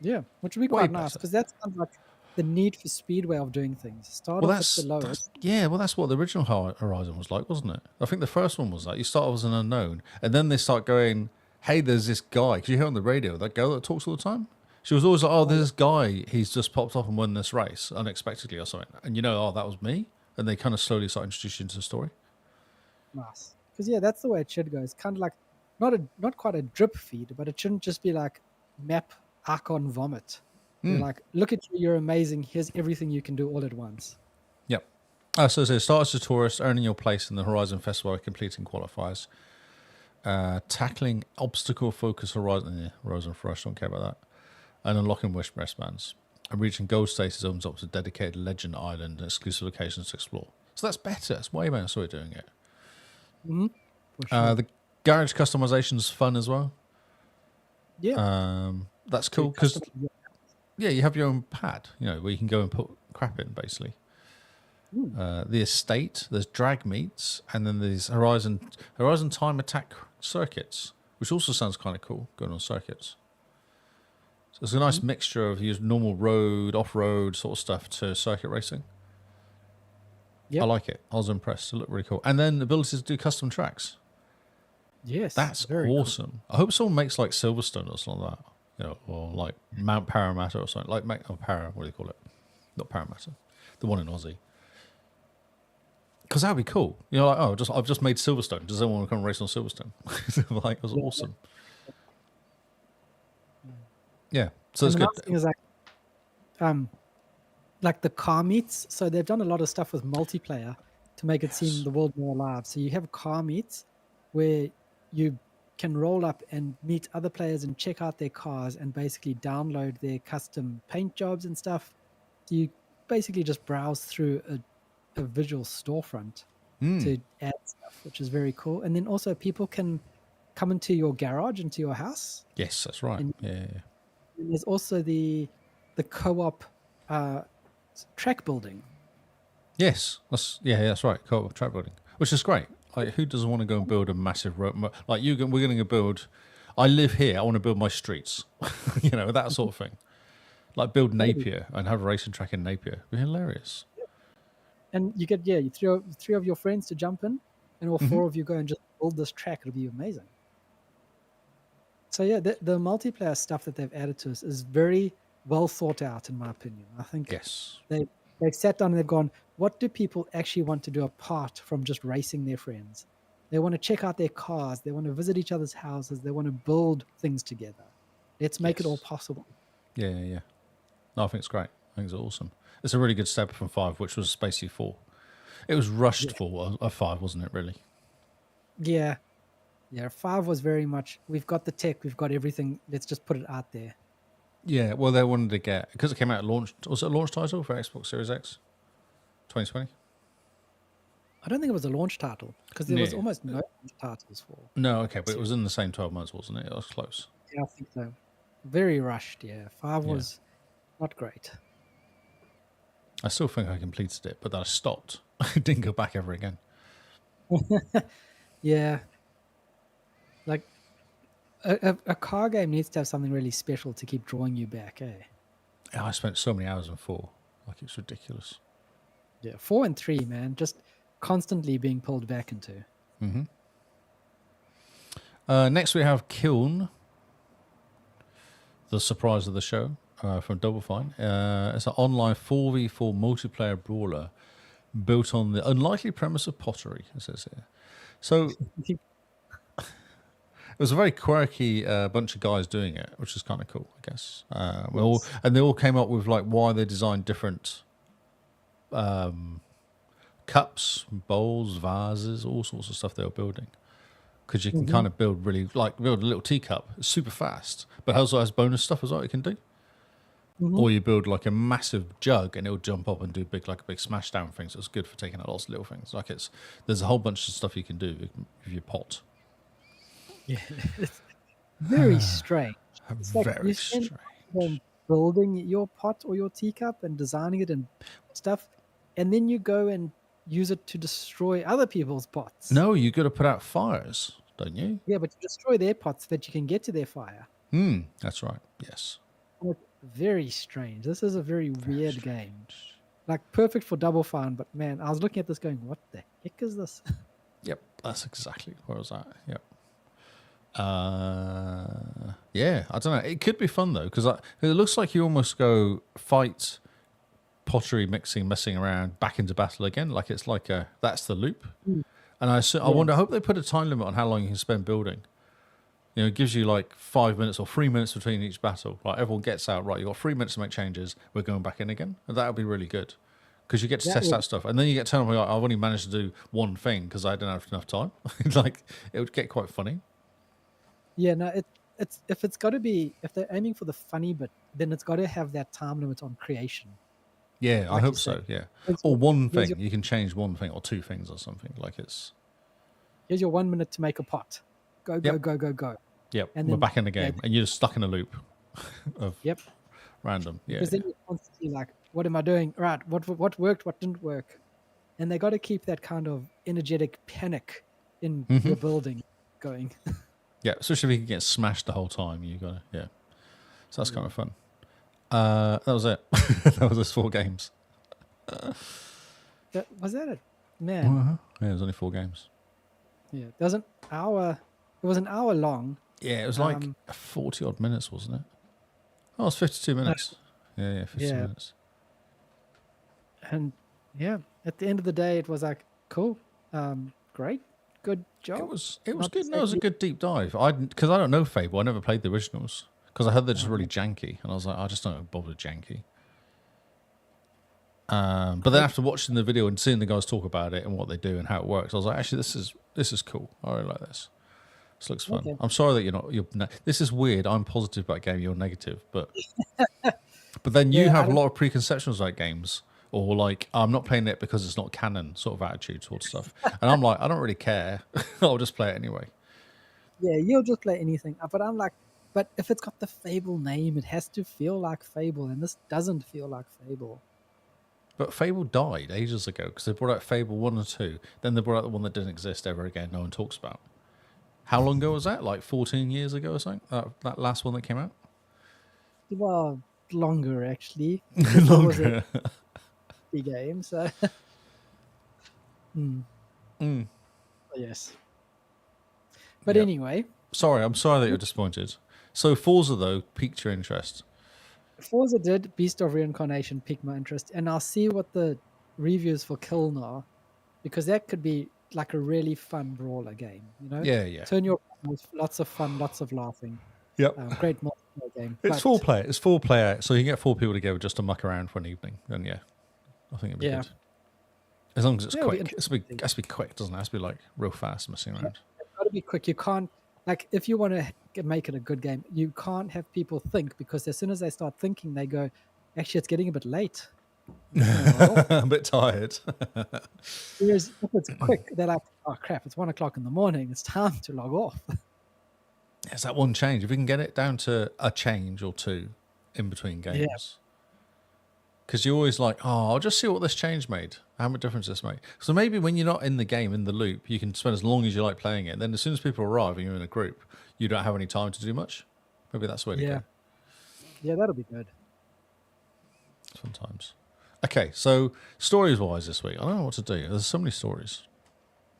Speaker 2: Yeah, which would be
Speaker 1: Way
Speaker 2: quite nice
Speaker 1: better.
Speaker 2: because that's kind of like the Need for Speed way of doing things. Start off at the lowest.
Speaker 1: That's what the original Horizon was like, wasn't it? I think the first one was like you start off as an unknown, and then they start going, "Hey, there's this guy." Because you hear on the radio that girl that talks all the time. She was always like, "Oh, there's this guy. He's just popped up and won this race unexpectedly or something." And oh, that was me. And they kind of slowly start introducing you to the story.
Speaker 2: Nice. Because yeah, that's the way it should go. It's kind of like not quite a drip feed, but it shouldn't just be like map icon vomit. You're like, look at you, you're amazing. Here's everything you can do all at once.
Speaker 1: Yep. So it says, start as a tourist, earning your place in the Horizon Festival by completing qualifiers. tackling obstacle focus horizon Fresh, don't care about that. And unlocking wish wristbands. And reaching gold status opens up to dedicated legend island and exclusive locations to explore. So that's better. It's way better than doing it.
Speaker 2: For sure.
Speaker 1: The garage customization is fun as well.
Speaker 2: Yeah.
Speaker 1: That's
Speaker 2: So
Speaker 1: cool
Speaker 2: you
Speaker 1: because
Speaker 2: customize-
Speaker 1: yeah, you have your own pad, where you can go and put crap in basically. The estate, there's drag meets, and then there's Horizon time attack circuits, which also sounds kind of cool, going on circuits. So it's a nice mixture of use normal road, off-road sort of stuff to circuit racing.
Speaker 2: Yep.
Speaker 1: I like it. I was impressed. It looked really cool. And then the ability to do custom tracks.
Speaker 2: Yes.
Speaker 1: That's
Speaker 2: very cool.
Speaker 1: awesome. I hope someone makes like Silverstone or something like that, or like Mount Parramatta or something. Like what do you call it? Not Parramatta, the one in Aussie. Because that would be cool. I've just made Silverstone. Does anyone want to come race on Silverstone? Like, it was awesome. Yeah. So
Speaker 2: And
Speaker 1: it's
Speaker 2: the
Speaker 1: good.
Speaker 2: nice thing is like the car meets. So they've done a lot of stuff with multiplayer to make it seem the world more alive. So you have car meets where you can roll up and meet other players and check out their cars and basically download their custom paint jobs and stuff. So you basically just browse through a visual storefront to add stuff, which is very cool. And then also people can come into your garage, into your house.
Speaker 1: Yes, that's right.
Speaker 2: And-
Speaker 1: Yeah.
Speaker 2: And there's also the co-op track building.
Speaker 1: Yes, that's right. Co-op track building, which is great. Like, who doesn't want to go and build a massive road? Like we're going to build. I live here. I want to build my streets. That sort of thing. Like build Napier and have a racing track in Napier. It'd be hilarious.
Speaker 2: And you get you three of your friends to jump in, and all four of you go and just build this track. It'll be amazing. So yeah, the multiplayer stuff that they've added to us is very well thought out, in my opinion. I think
Speaker 1: Yes.
Speaker 2: they've sat down and they've gone, what do people actually want to do apart from just racing their friends? They want to check out their cars. They want to visit each other's houses. They want to build things together. Let's make it all
Speaker 1: Yes.
Speaker 2: possible.
Speaker 1: Yeah. No, I think it's great. I think it's awesome. It's a really good step from 5, which was basically 4. It was rushed for a 5, wasn't it? Really?
Speaker 2: Yeah. 5 was very much, we've got the tech, we've got everything. Let's just put it out there.
Speaker 1: Yeah. Well, they wanted to get, because it came out at launch. Was it a launch title for Xbox Series X, 2020?
Speaker 2: I don't think it was a launch title because there was
Speaker 1: Yeah.
Speaker 2: almost no launch titles for.
Speaker 1: No, okay, but it was in the same 12 months, wasn't it? It was close.
Speaker 2: Yeah, I think so. Very rushed. Yeah, 5 was not great.
Speaker 1: I still think I completed it, but then I stopped. I didn't go back ever again.
Speaker 2: Yeah, like a car game needs to have something really special to keep drawing you back.
Speaker 1: Yeah, I spent so many hours on 4. Like, it's ridiculous.
Speaker 2: Yeah, 4 and 3, man, just constantly being pulled back into.
Speaker 1: Next, we have Kiln, the surprise of the show from Double Fine. It's an online 4v4 multiplayer brawler built on the unlikely premise of pottery, it says here. So it was a very quirky bunch of guys doing it, which is kind of cool, I guess. They all came up with like why they designed different cups, bowls, vases, all sorts of stuff they were building. Because you can kind of build build a little teacup. It's super fast, but also has bonus stuff as well you can do. Or you build like a massive jug and it'll jump up and do a big smash down things. So it's good for taking out lots of little things. There's a whole bunch of stuff you can do with your pot.
Speaker 2: Yeah, it's very strange. It's like
Speaker 1: Very
Speaker 2: you spend
Speaker 1: strange.
Speaker 2: time building your pot or your teacup and designing it and stuff, and then you go and use it to destroy other people's pots.
Speaker 1: No, you got to put out fires, don't you?
Speaker 2: Yeah, but you destroy their pots so that you can get to their fire.
Speaker 1: That's right. Yes.
Speaker 2: Like, very strange. This is a very weird game. Like perfect for Double Fine, but man, I was looking at this going, what the heck is this?
Speaker 1: Yep, that's exactly where I was at. Yep. Yeah, I don't know. It could be fun though, because it looks like you almost go fight pottery, messing around, back into battle again. Like it's like that's the loop. And I wonder. I hope they put a time limit on how long you can spend building. It gives you like 5 minutes or 3 minutes between each battle. Like everyone gets out. Right, you got 3 minutes to make changes. We're going back in again. And that would be really good. because you get to
Speaker 2: That
Speaker 1: test
Speaker 2: would-
Speaker 1: out stuff, and then you get turned up. Like, I've only managed to do one thing because I didn't have enough time. Like it would get quite funny.
Speaker 2: Yeah, no, it's if they're aiming for the funny bit, then it's got to have that time limit on creation.
Speaker 1: Yeah, I
Speaker 2: Like you
Speaker 1: hope
Speaker 2: say,
Speaker 1: so. Yeah,
Speaker 2: here's
Speaker 1: or
Speaker 2: your-
Speaker 1: one
Speaker 2: here's
Speaker 1: thing. You can change one thing or two things or something. Like it's
Speaker 2: Here's your 1 minute to make a pot. Go,
Speaker 1: Yep.
Speaker 2: go.
Speaker 1: yep.
Speaker 2: And
Speaker 1: We're
Speaker 2: then
Speaker 1: back in the
Speaker 2: yeah,
Speaker 1: game, and you're just stuck in a loop of
Speaker 2: yep.
Speaker 1: random. Yeah,
Speaker 2: Because then you're constantly like, what am I doing? Right, what worked, what didn't work? And they got to keep that kind of energetic panic in your building going.
Speaker 1: yeah. Especially if you can get smashed the whole time. You gotta So that's kind of fun. That was it. That was those 4 games.
Speaker 2: Was that it? Man,
Speaker 1: Yeah, it was only 4 games.
Speaker 2: yeah. It was an hour long.
Speaker 1: Yeah, it was like
Speaker 2: Um,
Speaker 1: 40 odd minutes, wasn't it? Oh, it's 52 minutes. Yeah, 52
Speaker 2: Yeah.
Speaker 1: minutes.
Speaker 2: And yeah, at the end of the day, it was like, cool, great, good job.
Speaker 1: It was
Speaker 2: Not
Speaker 1: good. No, it was a
Speaker 2: exactly-
Speaker 1: good deep dive. Because I don't know Fable. I never played the originals because I heard they're just really janky, and I was like, I just don't bother with janky. But then after watching the video and seeing the guys talk about it and what they do and how it works, I was like, actually, this is cool. I really like this. This looks fun.
Speaker 2: Okay.
Speaker 1: I'm sorry that this is weird. I'm positive about game. You're negative, but then you
Speaker 2: Yeah, I
Speaker 1: have a
Speaker 2: don't-
Speaker 1: lot of preconceptions about games, or like I'm not playing it because it's not canon sort of attitude towards stuff. And I'm like, I don't really care. I'll just play it anyway.
Speaker 2: Yeah, you'll just play anything. But I'm like, but if it's got the Fable name, it has to feel like Fable, and this doesn't feel like Fable.
Speaker 1: But Fable died ages ago because they brought out Fable 1 and 2. Then they brought out the one that didn't exist ever again. No one talks about. How long ago was that? Like 14 years ago or something? That last one that came out?
Speaker 2: Well, longer actually. It was a big game, so. Yes. But
Speaker 1: Yep.
Speaker 2: anyway,
Speaker 1: Sorry, I'm sorry that you're disappointed. So Forza, though, piqued your interest.
Speaker 2: Forza did, Beast of Reincarnation piqued my interest, and I'll see what the reviews for Kiln are, because that could be like a really fun brawler game, you know?
Speaker 1: Yeah.
Speaker 2: Turn your with lots of fun, lots of laughing.
Speaker 1: Yep.
Speaker 2: Great multiplayer game.
Speaker 1: It's
Speaker 2: but-
Speaker 1: 4 player. It's 4 player, so you can get 4 people together just to muck around for an evening. Then yeah, I think it'd be
Speaker 2: Yeah.
Speaker 1: good. As long as it's
Speaker 2: Yeah, it'll be
Speaker 1: quick. It has to be quick, doesn't it? It has to be like real fast messing around.
Speaker 2: It's got to be quick. You can't, like, if you want to make it a good game, you can't have people think, because as soon as they start thinking, they go, actually, it's getting a bit late.
Speaker 1: A bit tired.
Speaker 2: Whereas if it's quick, they're like, oh crap, it's 1 o'clock in the morning. It's time to log off.
Speaker 1: It's that one change. If we can get it down to a change or 2 in between games. Because you're always like, oh, I'll just see what this change made. How much difference this made. So maybe when you're not in the game, in the loop, you can spend as long as you like playing it. Then as soon as people arrive and you're in a group, you don't have any time to do much. Maybe that's where to
Speaker 2: Yeah.
Speaker 1: go.
Speaker 2: Yeah, that'll be good.
Speaker 1: Sometimes. Okay, so stories-wise this week, I don't know what to do. There's so many stories.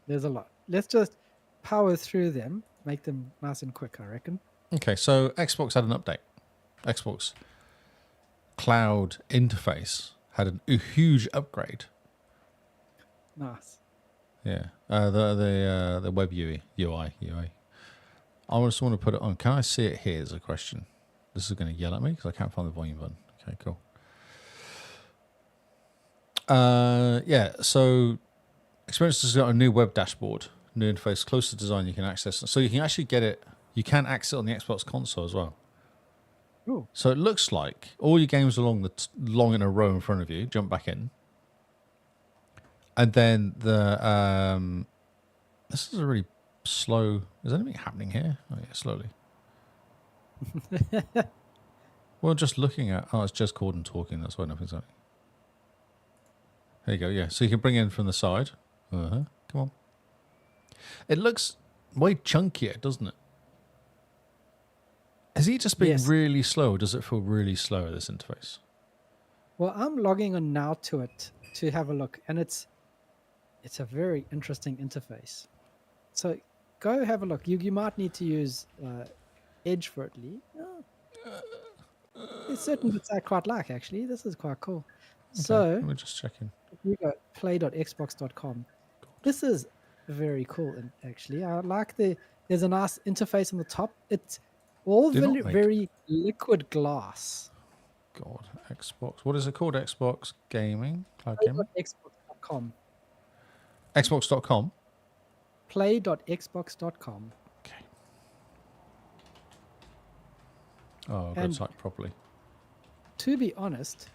Speaker 2: There's a lot. Let's just power through them, make them nice and quick, I reckon.
Speaker 1: Okay, so Xbox had an update. Xbox Cloud interface had a huge upgrade.
Speaker 2: Nice.
Speaker 1: Yeah, the web UI. I just want to put it on. Can I see it here? Is a question. This is going to yell at me because I can't find the volume button. Okay, cool. Yeah. So, Experience has got a new web dashboard, new interface, closer design. You can access it, so you can actually get it. You can access it on the Xbox console as well.
Speaker 2: Ooh.
Speaker 1: So it looks like all your games along long in a row in front of you. Jump back in, and then the this is a really slow. Is anything happening here? Oh yeah, slowly. Well, just looking at. Oh, it's just Corden talking. That's why nothing's happening. There you go. Yeah, so you can bring in from the side. Come on. It looks way chunkier, doesn't it? Is he just being
Speaker 2: Yes.
Speaker 1: really slow? Or does it feel really slow, this interface?
Speaker 2: Well, I'm logging on now to it to have a look, and it's a very interesting interface. So go have a look. You might need to use Edge for it, Lee. There's certain bits I quite like, actually. This is quite cool.
Speaker 1: Okay,
Speaker 2: So
Speaker 1: let me just check in.
Speaker 2: if you go play.xbox.com. This is very cool, actually. I like there's a nice interface on the top. It's all
Speaker 1: They're not
Speaker 2: very,
Speaker 1: like-
Speaker 2: very liquid glass.
Speaker 1: God, Xbox. What is it called? Xbox Gaming? Cloud Gaming?
Speaker 2: Play.xbox.com.
Speaker 1: Xbox.com?
Speaker 2: Play.xbox.com.
Speaker 1: Okay. Oh, I've got to
Speaker 2: And
Speaker 1: type properly.
Speaker 2: to be honest,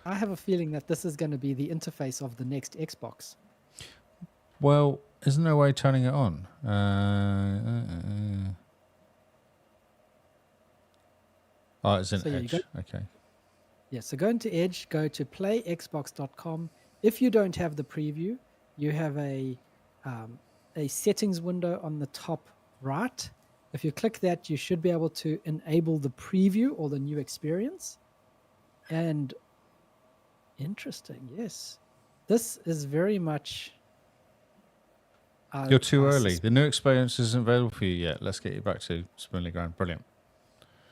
Speaker 2: I have a feeling that this is going to be the interface of the next Xbox.
Speaker 1: Well, isn't there a way of turning it on? Oh, it's in
Speaker 2: So yeah,
Speaker 1: Edge. Okay.
Speaker 2: Yeah, so go into Edge, go to playxbox.com. If you don't have the preview, you have a settings window on the top right. If you click that, you should be able to enable the preview or the new experience. And interesting, yes. This is very much...
Speaker 1: You're too early. The new experience isn't available for you yet. Let's get you back to Spoonley Ground. Brilliant.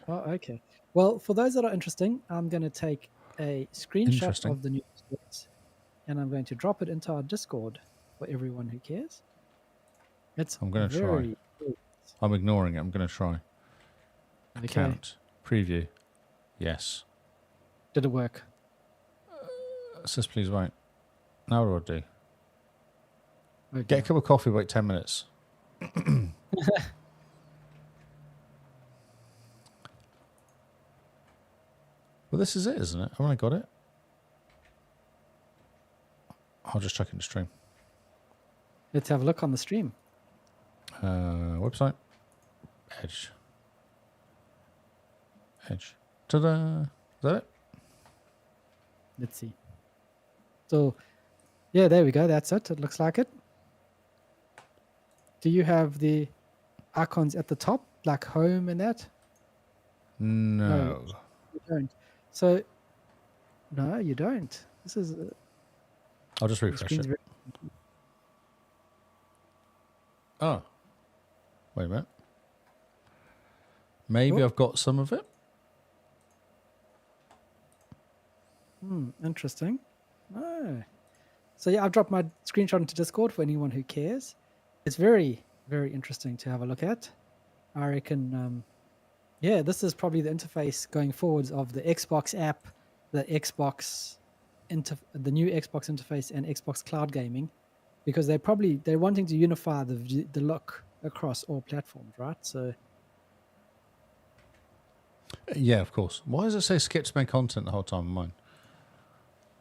Speaker 2: Oh, okay. Well, for those that are interesting, I'm going to take a screenshot
Speaker 1: Interesting.
Speaker 2: of the new experience and I'm going to drop it into our Discord for everyone who cares. It's
Speaker 1: I'm going to try.
Speaker 2: very
Speaker 1: I'm ignoring it. I'm going to try.
Speaker 2: Okay.
Speaker 1: Account. Preview. Yes.
Speaker 2: Did it work?
Speaker 1: It says please wait. Now what do I do?
Speaker 2: Okay.
Speaker 1: Get a cup of coffee, wait 10 minutes. Well, this is it, isn't it? Have I got it? I'll just check in the stream.
Speaker 2: Let's have a look on the stream.
Speaker 1: Website. Edge. Edge. Ta-da! Is that it?
Speaker 2: Let's see. So, yeah, there we go. That's it. It looks like it. Do you have the icons at the top, like home and that?
Speaker 1: No.
Speaker 2: You don't. So, no, you don't. This is...
Speaker 1: I'll just
Speaker 2: the
Speaker 1: refresh
Speaker 2: screen's
Speaker 1: it.
Speaker 2: very...
Speaker 1: Oh. Wait a minute. Maybe
Speaker 2: Oh.
Speaker 1: I've got some of it.
Speaker 2: Interesting. Oh. So yeah, I've dropped my screenshot into Discord for anyone who cares. It's very, very interesting to have a look at. I reckon, yeah, this is probably the interface going forwards of the Xbox app, the the new Xbox interface, and Xbox Cloud Gaming, because they're wanting to unify the look across all platforms, right? So
Speaker 1: Yeah, of course. Why does it say skip to make content the whole time on mine?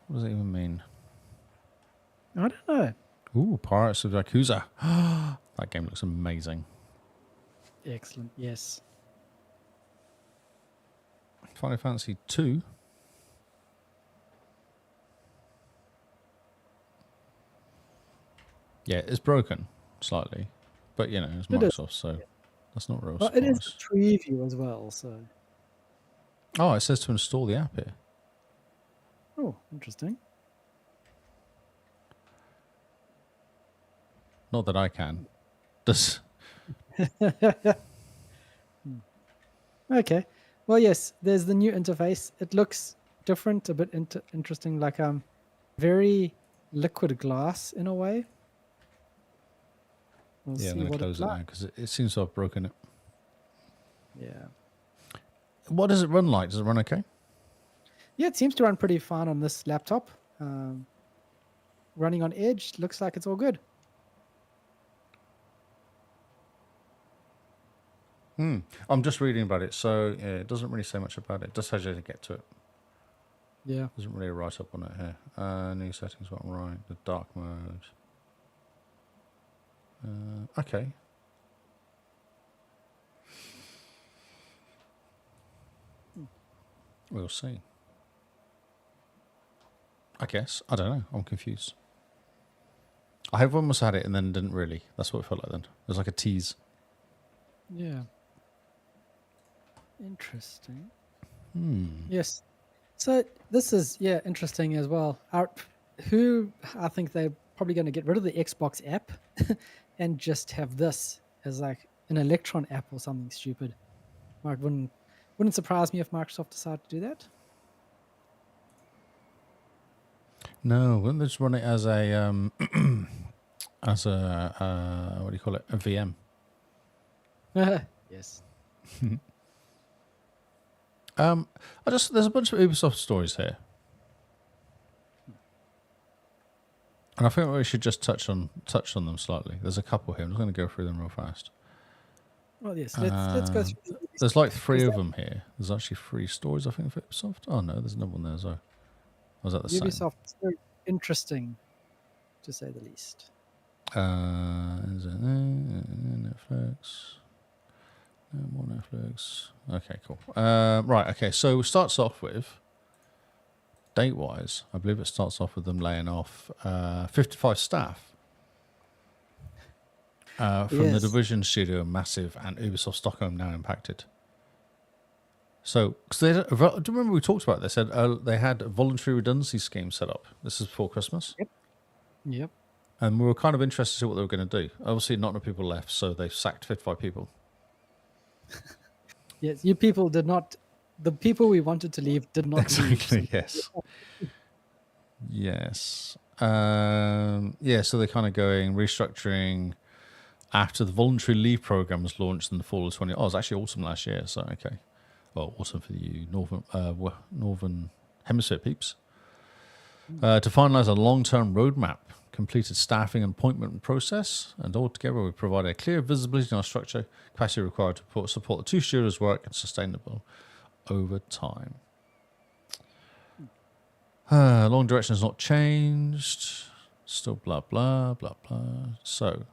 Speaker 1: What does it even mean?
Speaker 2: I don't know.
Speaker 1: Ooh, Pirates of Yakuza. That game looks amazing.
Speaker 2: Excellent. Yes.
Speaker 1: Final Fantasy 2. Yeah, it's broken slightly, but you know it's
Speaker 2: It is.
Speaker 1: Microsoft, so that's not real
Speaker 2: Well, it is
Speaker 1: surprise.
Speaker 2: a preview as well. So
Speaker 1: Oh, it says to install the app here.
Speaker 2: oh, interesting.
Speaker 1: Not that I can. Does
Speaker 2: Okay. Well, yes, there's the new interface. It looks different, a bit interesting, like very liquid glass in a way. We'll
Speaker 1: yeah, I'm
Speaker 2: see
Speaker 1: going to
Speaker 2: what
Speaker 1: close
Speaker 2: it's
Speaker 1: it now
Speaker 2: like.
Speaker 1: because it seems to have broken it.
Speaker 2: Yeah.
Speaker 1: What does it run like? Does it run okay?
Speaker 2: Yeah, it seems to run pretty fine on this laptop. Running on Edge, looks like it's all good.
Speaker 1: I'm just reading about it, so yeah, it doesn't really say much about it. It just tells you to get to it.
Speaker 2: Yeah.
Speaker 1: Doesn't really write up on it here. New settings, bottom right, the dark mode. Okay. We'll see. I guess. I don't know. I'm confused. I have almost had it and then didn't really. That's what it felt like then. It was like a tease.
Speaker 2: Yeah. Interesting.
Speaker 1: Hmm.
Speaker 2: Yes. So this is interesting as well. I think they're probably going to get rid of the Xbox app and just have this as like an Electron app or something stupid. Like wouldn't surprise me if Microsoft decided to do that.
Speaker 1: No, wouldn't they just run it as a what do you call it? A VM.
Speaker 2: Yes.
Speaker 1: There's a bunch of Ubisoft stories here, and I think we should just touch on them slightly. There's a couple here. I'm just going to go through them real fast.
Speaker 2: Well, yes, let's go through the list.
Speaker 1: There's like 3
Speaker 2: Is
Speaker 1: of
Speaker 2: that-
Speaker 1: them here. There's actually 3 stories, I think, for Ubisoft. Oh no, there's another one there as well. Was that the same?
Speaker 2: Ubisoft is very interesting, to say the least.
Speaker 1: Is it Netflix? No more Netflix. Okay, cool. Right, okay. So it starts off with, date-wise, I believe it starts off with them laying off 55 staff from the
Speaker 2: Yes.
Speaker 1: Division studio, Massive, and Ubisoft Stockholm now impacted. So, because do you remember we talked about this? They had a voluntary redundancy scheme set up. This is before Christmas.
Speaker 2: Yep.
Speaker 1: And we were kind of interested to see what they were going to do. Obviously, not enough people left, so they sacked 55 people.
Speaker 2: Yes, you people did not. The people we wanted to leave did not
Speaker 1: Exactly,
Speaker 2: leave.
Speaker 1: yes. Yes. Yeah, so they're kind of going restructuring after the voluntary leave program was launched in the fall of 20. Oh, it was actually autumn last year, so okay. Well, autumn for you northern hemisphere peeps. To finalise a long-term roadmap, completed staffing and appointment process, and altogether we provide a clear visibility on our structure, capacity required to support the 2 studios' work and sustainable over time. Long direction has not changed. Still blah, blah, blah, blah. So,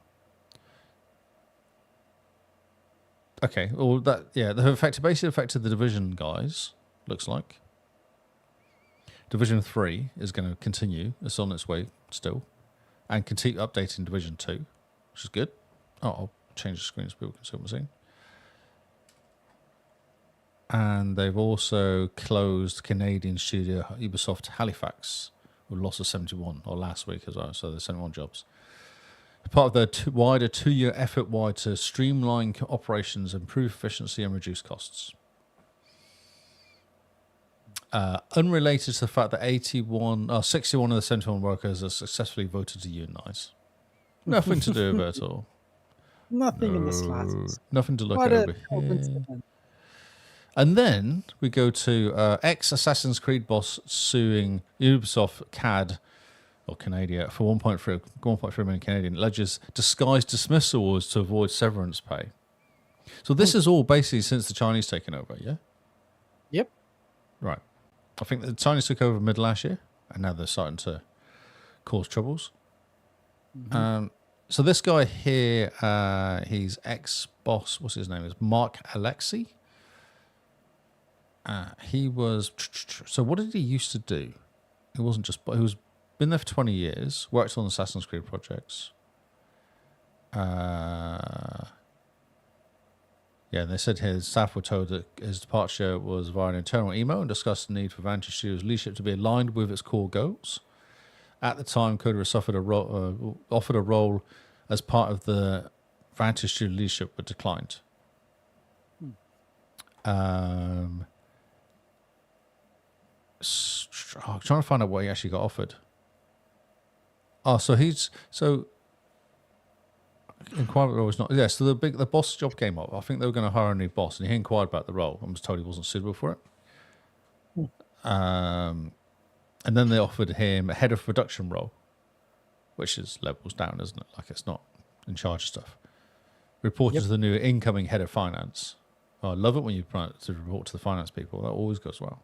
Speaker 1: okay. Well, basically affected the Division guys, looks like. Division 3 is going to continue. It's on its way still. And continue updating Division 2, which is good. Oh, I'll change the screen so people can see what I'm saying. And they've also closed Canadian studio Ubisoft Halifax with loss of 71, or last week as well, so there's 71 jobs. Part of their wider 2-year effort wide to streamline operations, improve efficiency and reduce costs. Unrelated to the fact that 61 of the 71 workers are successfully voted to unionize. Nothing to do with it at all.
Speaker 2: Nothing in the slightest.
Speaker 1: Nothing to look
Speaker 2: What
Speaker 1: at
Speaker 2: a
Speaker 1: over here.
Speaker 2: coincidence.
Speaker 1: And then we go to ex-Assassin's Creed boss suing Ubisoft CAD, or Canada, for 1.3 million Canadian. Alleges disguised dismissal was to avoid severance pay. So this is all basically since the Chinese taken over, yeah?
Speaker 2: Yep.
Speaker 1: Right. I think the Chinese took over mid last year, and now they're starting to cause troubles. So this guy here, he's ex-boss, what's his name? Is Mark Alexi. He was, so what did he used to do? He wasn't just, he was been there for 20 years, worked on Assassin's Creed projects. Yeah, they said his staff were told that his departure was via an internal email and discussed the need for Vantage Studios' leadership to be aligned with its core goals. At the time, Coder was offered a role as part of the Vantage Studio leadership, but declined. I'm trying to find out what he actually got offered. Oh, inquired about the role was not. Yeah, so the boss job came up. I think they were going to hire a new boss, and he inquired about the role and was told he wasn't suitable for it. And then they offered him a head of production role, which is levels down, isn't it? Like it's not in charge of stuff. Reported to the new incoming head of finance. Oh, I love it when you to report to the finance people. That always goes well.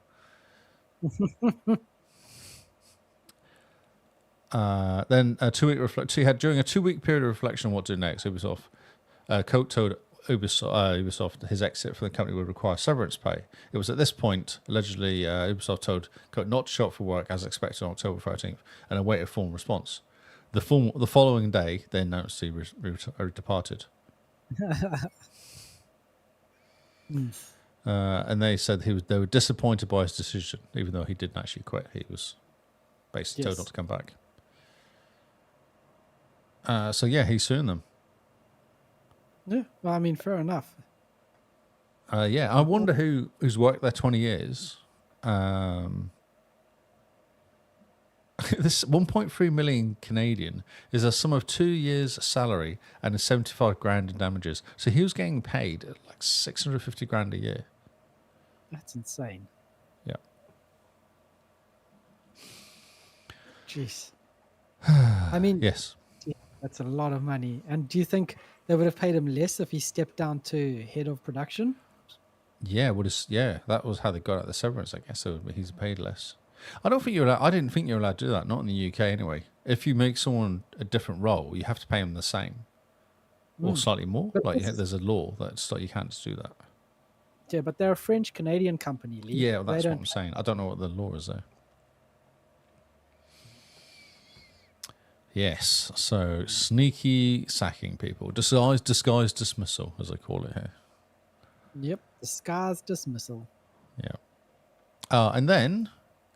Speaker 1: Then a 2-week reflection. He had during a 2-week period of reflection on what to do next. Ubisoft, Cote told Ubisoft his exit from the company would require severance pay. It was at this point allegedly Ubisoft told Cote not to show up for work as expected on October 13th and await a formal response. The following day, they announced he departed. And they said they were disappointed by his decision, even though he didn't actually quit. He was basically told not to come back. So yeah, he's suing them.
Speaker 2: Yeah, well, I mean, fair enough.
Speaker 1: Yeah, I wonder who's worked there 20 years. This 1.3 million Canadian is a sum of 2 years' salary and a 75 grand in damages. So he was getting paid like 650 grand a year.
Speaker 2: That's insane.
Speaker 1: Yeah.
Speaker 2: Jeez. I mean,
Speaker 1: Yes.
Speaker 2: gee, that's a lot of money. And do you think they would have paid him less if he stepped down to head of production?
Speaker 1: Yeah, that was how they got out the severance, I guess. So he's paid less. I don't think you're allowed. I didn't think you're allowed to do that. Not in the UK, anyway. If you make someone a different role, you have to pay them the same or
Speaker 2: Mm.
Speaker 1: slightly more.
Speaker 2: But
Speaker 1: Like
Speaker 2: this is,
Speaker 1: there's a law that's like you can't just do that.
Speaker 2: yeah, but they're a French Canadian company, Lee.
Speaker 1: Yeah, well,
Speaker 2: They
Speaker 1: that's what
Speaker 2: don't.
Speaker 1: I'm saying. I don't know what the law is there. Yes, so sneaky sacking people, disguised dismissal, as they call it here.
Speaker 2: Yep. Disguised dismissal.
Speaker 1: Yeah. And then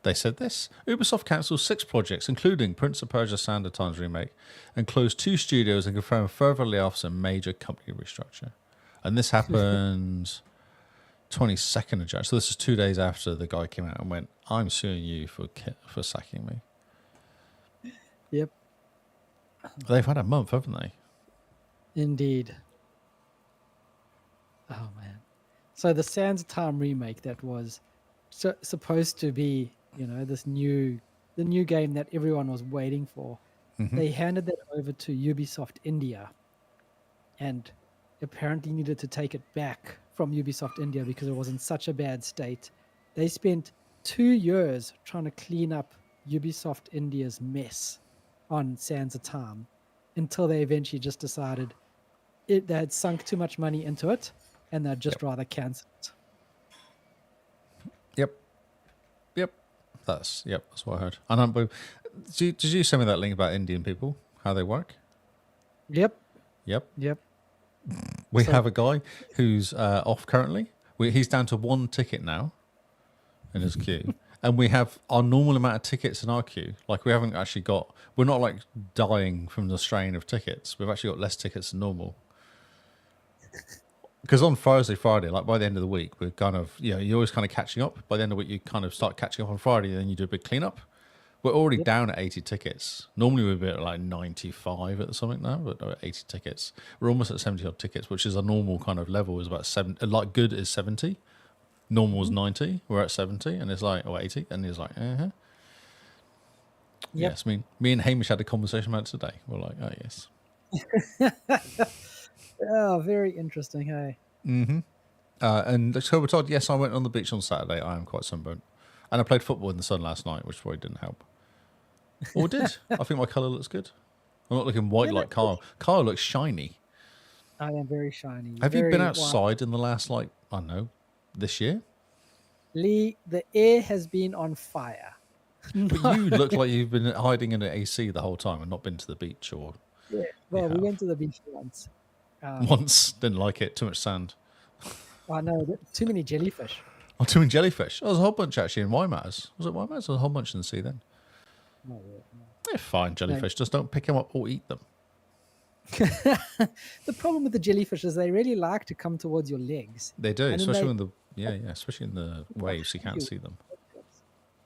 Speaker 1: they said this: Ubisoft cancelled 6 projects, including Prince of Persia: Sands of Time's remake, and closed 2 studios and confirmed further layoffs and major company restructure. And this happened 22nd of January. So this is 2 days after the guy came out and went, "I'm suing you for sacking me."
Speaker 2: Yep.
Speaker 1: They've had a month, haven't they?
Speaker 2: Indeed. Oh man. So the Sands of Time remake that was supposed to be, the new game that everyone was waiting for.
Speaker 1: Mm-hmm.
Speaker 2: They handed that over to Ubisoft India and apparently needed to take it back from Ubisoft India because it was in such a bad state. They spent 2 years trying to clean up Ubisoft India's mess on Sands of Time until they eventually just decided they had sunk too much money into it and they'd just rather cancel it.
Speaker 1: Yep. That's what I heard. And did you send me that link about Indian people, how they work?
Speaker 2: Yep.
Speaker 1: Yep.
Speaker 2: Yep.
Speaker 1: We have a guy who's off currently. He's down to 1 ticket now in his queue. And we have our normal amount of tickets in our queue. Like, we haven't actually we're not like dying from the strain of tickets. We've actually got less tickets than normal. Because on Friday, like by the end of the week, we're kind of, you're always kind of catching up. By the end of the week, you kind of start catching up on Friday, and then you do a big cleanup. We're already down at 80 tickets. Normally we'd be at like 95 at something now, but we're at 80 tickets. We're almost at 70 odd tickets, which is a normal kind of level, is about 70. Like good is 70. Normal is 90. We're at 70, and it's like, 80. And he's like, uh-huh.
Speaker 2: Yep.
Speaker 1: Yes, me and Hamish had a conversation about it today. We're like, oh, yes.
Speaker 2: Oh, very interesting, hey?
Speaker 1: Mm-hmm. And so we're told, yes, I went on the beach on Saturday. I am quite sunburnt. And I played football in the sun last night, which probably didn't help. Or did. I think my colour looks good. I'm not looking white like Kyle. Kyle looks shiny.
Speaker 2: I am very shiny.
Speaker 1: Have you been
Speaker 2: very
Speaker 1: outside in the last, I don't know, this year?
Speaker 2: Lee, the air has been on fire.
Speaker 1: But you look like you've been hiding in an AC the whole time and not been to the beach or...
Speaker 2: Yeah, well, we went to the beach once.
Speaker 1: Once. Didn't like it. Too much sand.
Speaker 2: Oh, no, too many jellyfish.
Speaker 1: Oh, too many jellyfish. Oh, there's a whole bunch actually in Waimatas. Was it Waimatas? There was a whole bunch in the sea then.
Speaker 2: Oh, yeah,
Speaker 1: They're fine jellyfish. Just don't pick them up or eat them.
Speaker 2: The problem with the jellyfish is they really like to come towards your legs.
Speaker 1: They do,
Speaker 2: And then
Speaker 1: especially when especially in the waves, you can't see them.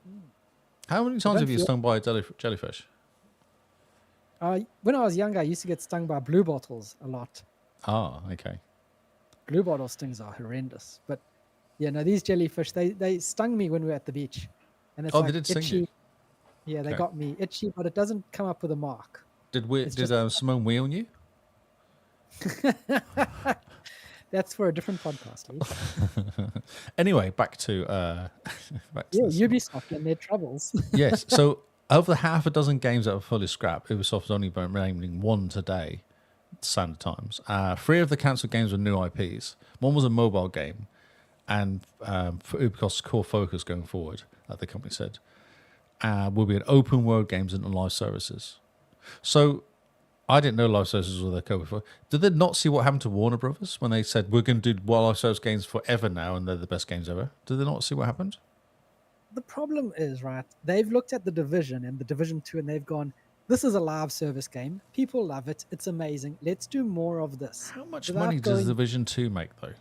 Speaker 2: Mm.
Speaker 1: How many times have you stung by a jellyfish?
Speaker 2: When I was younger, I used to get stung by blue bottles a lot.
Speaker 1: Ah, okay.
Speaker 2: Blue bottle stings are horrendous. But, these jellyfish, they stung me when we were at the beach. And it's
Speaker 1: Oh,
Speaker 2: like
Speaker 1: they did sting
Speaker 2: itchy.
Speaker 1: you?
Speaker 2: Yeah, they
Speaker 1: Okay.
Speaker 2: got me itchy, but it doesn't come up with a mark.
Speaker 1: Did
Speaker 2: just-
Speaker 1: Simone wheel on you?
Speaker 2: That's for a different podcast, Lee.
Speaker 1: Anyway, back to this.
Speaker 2: Ubisoft and their troubles.
Speaker 1: Yes. So of the half a dozen games that were fully scrapped, Ubisoft's only been naming 1 today, Standard Times. 3 of the cancelled games were new IPs. 1 was a mobile game, and for Ubisoft's core focus going forward, like the company said, will be an open world games and live services. So I didn't know live services were their code before. Did they not see what happened to Warner Brothers when they said we're going to do live service games forever now and they're the best games ever? Did they not see what happened?
Speaker 2: The problem is, right, they've looked at the Division and the Division 2 and they've gone, this is a live service game. People love it. It's amazing. Let's do more of this.
Speaker 1: How much
Speaker 2: Without
Speaker 1: money does
Speaker 2: going-
Speaker 1: Division 2 make, though?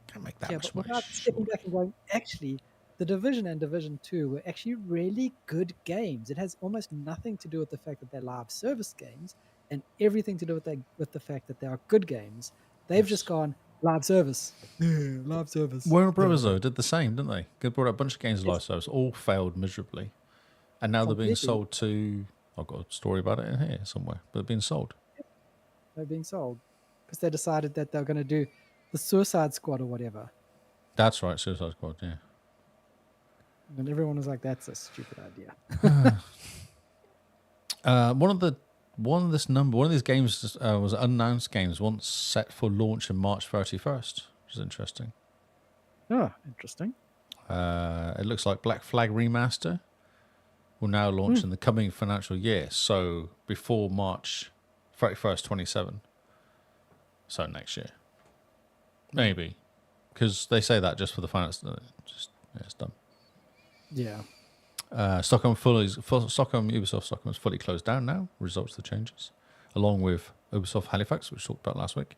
Speaker 1: Can't make that
Speaker 2: Yeah,
Speaker 1: much
Speaker 2: but
Speaker 1: money.
Speaker 2: without stepping back and going, actually, the Division and Division 2 were actually really good games. It has almost nothing to do with the fact that they're live service games and everything to do with the fact that they are good games. They've just gone, Live service. Yeah, live service.
Speaker 1: Warner Brothers though did the same, didn't they? They brought out a bunch of games
Speaker 2: Yes,
Speaker 1: live service, all failed miserably, and now they're being
Speaker 2: completely.
Speaker 1: sold to. I've got a story about it in here somewhere, but they're being sold.
Speaker 2: They're being sold because they decided that they're going to do the Suicide Squad or whatever.
Speaker 1: That's right, Suicide Squad. Yeah.
Speaker 2: And everyone was like, "That's a stupid idea."
Speaker 1: One of these games was unannounced games once set for launch in March 31st, which is interesting.
Speaker 2: Oh, interesting.
Speaker 1: It looks like Black Flag Remaster will now launch in the coming financial year, so before March 31st, 27. So next year, maybe, because they say that just for the finance. It's done.
Speaker 2: Yeah.
Speaker 1: Ubisoft Stockholm is fully closed down now. Results of the changes, along with Ubisoft Halifax, which we talked about last week.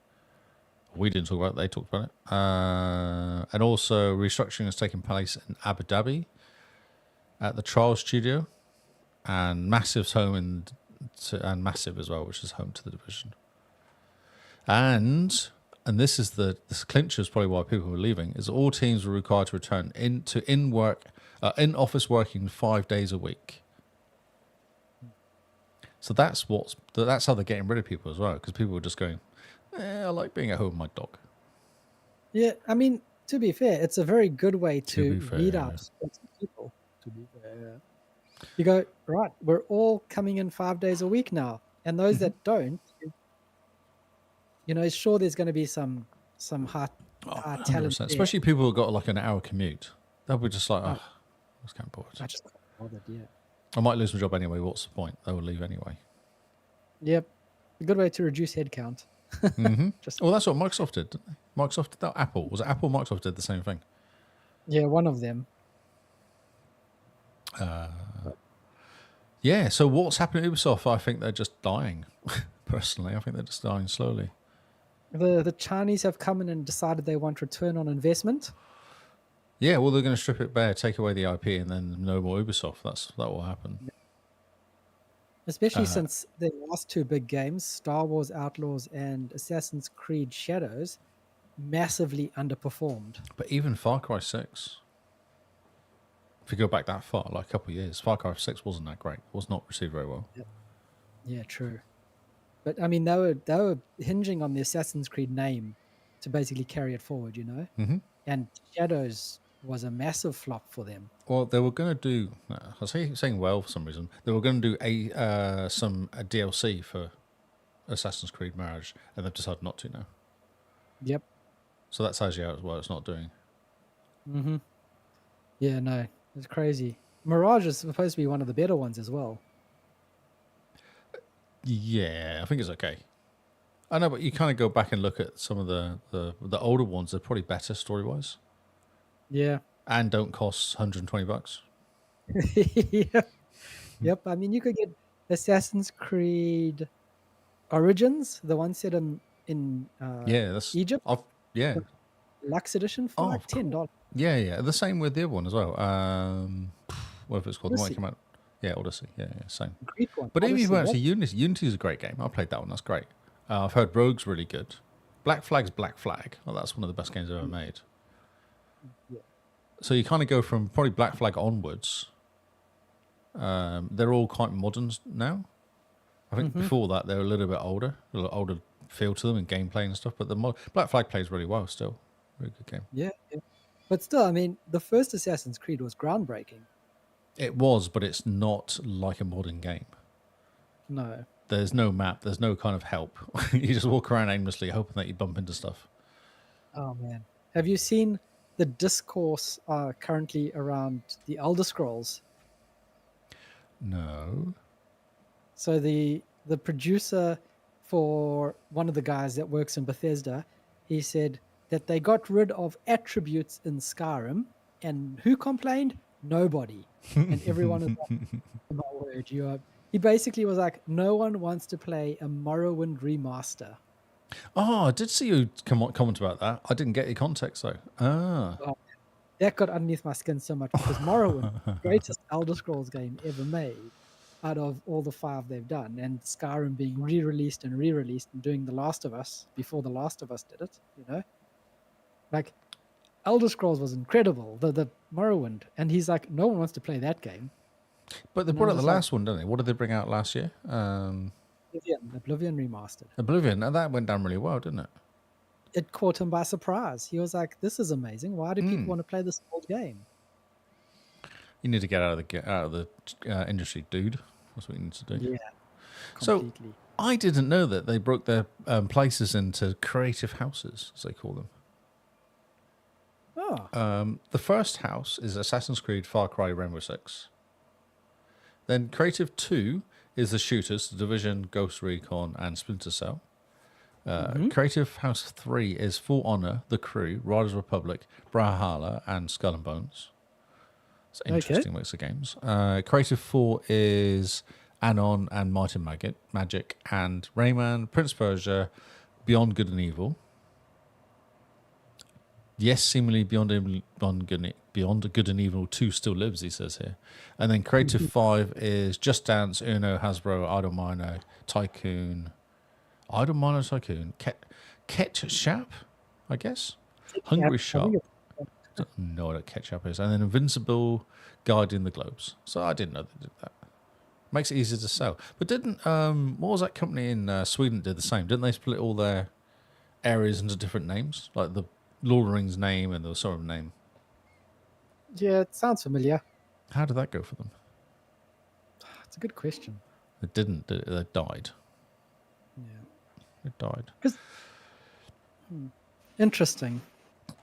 Speaker 1: We didn't talk about it; they talked about it. And also, restructuring has taken place in Abu Dhabi at the Trial Studio, and Massive's home and Massive as well, which is home to the Division. And this is this clincher is probably why people were leaving. Is all teams were required to return in office working 5 days a week. So that's how they're getting rid of people as well, because people were just going, I like being at home with my dog.
Speaker 2: Yeah, I mean, to be fair, it's a very good way
Speaker 1: To
Speaker 2: to
Speaker 1: be
Speaker 2: weed
Speaker 1: fair.
Speaker 2: out people. To be fair, you go right. We're all coming in 5 days a week now, and those that don't, sure, there's going to be some high talent
Speaker 1: 100%.
Speaker 2: there.
Speaker 1: Especially people who've got like an hour commute. They'll be just like, I was kind of bored.
Speaker 2: I just can't bother, yeah.
Speaker 1: I might lose my job anyway. What's the point? They will leave anyway.
Speaker 2: Yep, a good way to reduce headcount. Just
Speaker 1: Well, that's what Microsoft did, didn't they? Microsoft did that. Apple. Was it Apple or Microsoft did the same thing?
Speaker 2: yeah, one of them.
Speaker 1: Yeah, so what's happening at Ubisoft? I think they're just dying. Personally, I think they're just dying slowly.
Speaker 2: The Chinese have come in and decided they want return on investment.
Speaker 1: Yeah, well, they're going to strip it bare, take away the IP, and then no more Ubisoft. That will happen.
Speaker 2: Especially since the last two big games, Star Wars Outlaws and Assassin's Creed Shadows, massively underperformed.
Speaker 1: But even Far Cry 6, if you go back that far, like a couple of years, Far Cry 6 wasn't that great. It was not received very well.
Speaker 2: Yeah, true. But I mean, they were hinging on the Assassin's Creed name to basically carry it forward,
Speaker 1: Mm-hmm.
Speaker 2: And Shadows was a massive flop for them.
Speaker 1: Well, they were going to do. I was saying well for some reason. They were going to do a DLC for Assassin's Creed Mirage, and they've decided not to now.
Speaker 2: Yep.
Speaker 1: So that tells you how well it's not doing.
Speaker 2: Mm-hmm. Yeah, no, it's crazy. Mirage is supposed to be one of the better ones as well.
Speaker 1: Yeah, I think it's okay. I know, but you kind of go back and look at some of the older ones. They're probably better story wise,
Speaker 2: Yeah.
Speaker 1: and don't cost $120.
Speaker 2: Yep. I mean, you could get Assassin's Creed Origins, the one set in
Speaker 1: Yeah, that's
Speaker 2: Egypt,
Speaker 1: yeah.
Speaker 2: Lux Edition for like
Speaker 1: of course.
Speaker 2: $10.
Speaker 1: Yeah. The same with the other one as well. Whatever it's called, the one that
Speaker 2: Odyssey.
Speaker 1: came out. Yeah, Odyssey. Yeah, same.
Speaker 2: Greek one.
Speaker 1: But even if you
Speaker 2: Odyssey,
Speaker 1: went to Unity, Unity is a great game. I played that one. That's great. I've heard Rogue's really good. Black Flag's Black Flag. Oh, that's one of the best games I've ever made.
Speaker 2: Yeah.
Speaker 1: So you kind of go from probably Black Flag onwards. They're all quite modern now. I think before that they were a little bit older feel to them and gameplay and stuff. But Black Flag plays really well still. Very good game.
Speaker 2: Yeah. But still, I mean, the first Assassin's Creed was groundbreaking.
Speaker 1: It was, but it's not like a modern game.
Speaker 2: No.
Speaker 1: There's no map. There's no kind of help. You just walk around aimlessly, hoping that you bump into stuff.
Speaker 2: Oh man, have you seen the discourse currently around the Elder Scrolls?
Speaker 1: No.
Speaker 2: So the producer for one of the guys that works in Bethesda, he said that they got rid of attributes in Skyrim, and who complained? Nobody. And everyone was like, "Oh my word, He basically was like, no one wants to play a Morrowind remaster.
Speaker 1: Oh, I did see you comment about that. I didn't get your context though.
Speaker 2: Oh, that got underneath my skin so much because Morrowind, the greatest Elder Scrolls game ever made out of all the 5 they've done, and Skyrim being re-released and doing The Last of Us before The Last of Us did it, Like, Elder Scrolls was incredible, the Morrowind, and he's like, no one wants to play that game.
Speaker 1: But they
Speaker 2: And
Speaker 1: brought
Speaker 2: I'm
Speaker 1: out the
Speaker 2: just like,
Speaker 1: last one, didn't they? What did they bring out last year?
Speaker 2: Oblivion remastered.
Speaker 1: Oblivion. And that went down really well, didn't it?
Speaker 2: It caught him by surprise. He was like, this is amazing. Why do people want to play this old game?
Speaker 1: You need to get out of the industry, dude. That's what you need to do.
Speaker 2: Yeah,
Speaker 1: So
Speaker 2: completely.
Speaker 1: I didn't know that they broke their places into creative houses, as they call them.
Speaker 2: Oh,
Speaker 1: The first house is Assassin's Creed, Far Cry, Rainbow Six. Then Creative 2 is the shooters, The Division, Ghost Recon, and Splinter Cell. Creative House 3 is For Honor, The Crew, Riders Republic, Brawlhalla, and Skull and Bones. It's an interesting mix of games. Creative 4 is Anon and Might and Magic, and Rayman, Prince Persia, Beyond Good and Evil. Yes, seemingly Beyond Good and Evil 2 still lives, he says here. And then Creative 5 is Just Dance, Uno, Hasbro, Idle Miner Tycoon, Ketchup, I guess? Hungry Shark. Don't know what a Ketchup is. And then Invincible, Guiding the Globes. So I didn't know they did that. Makes it easier to sell. But didn't, what was that company in Sweden that did the same? Didn't they split all their areas into different names? Like the Lord of the Rings name and the Sauron name.
Speaker 2: yeah, it sounds familiar.
Speaker 1: How did that go for them?
Speaker 2: It's a good question.
Speaker 1: It didn't. They died.
Speaker 2: Yeah.
Speaker 1: It died.
Speaker 2: Interesting.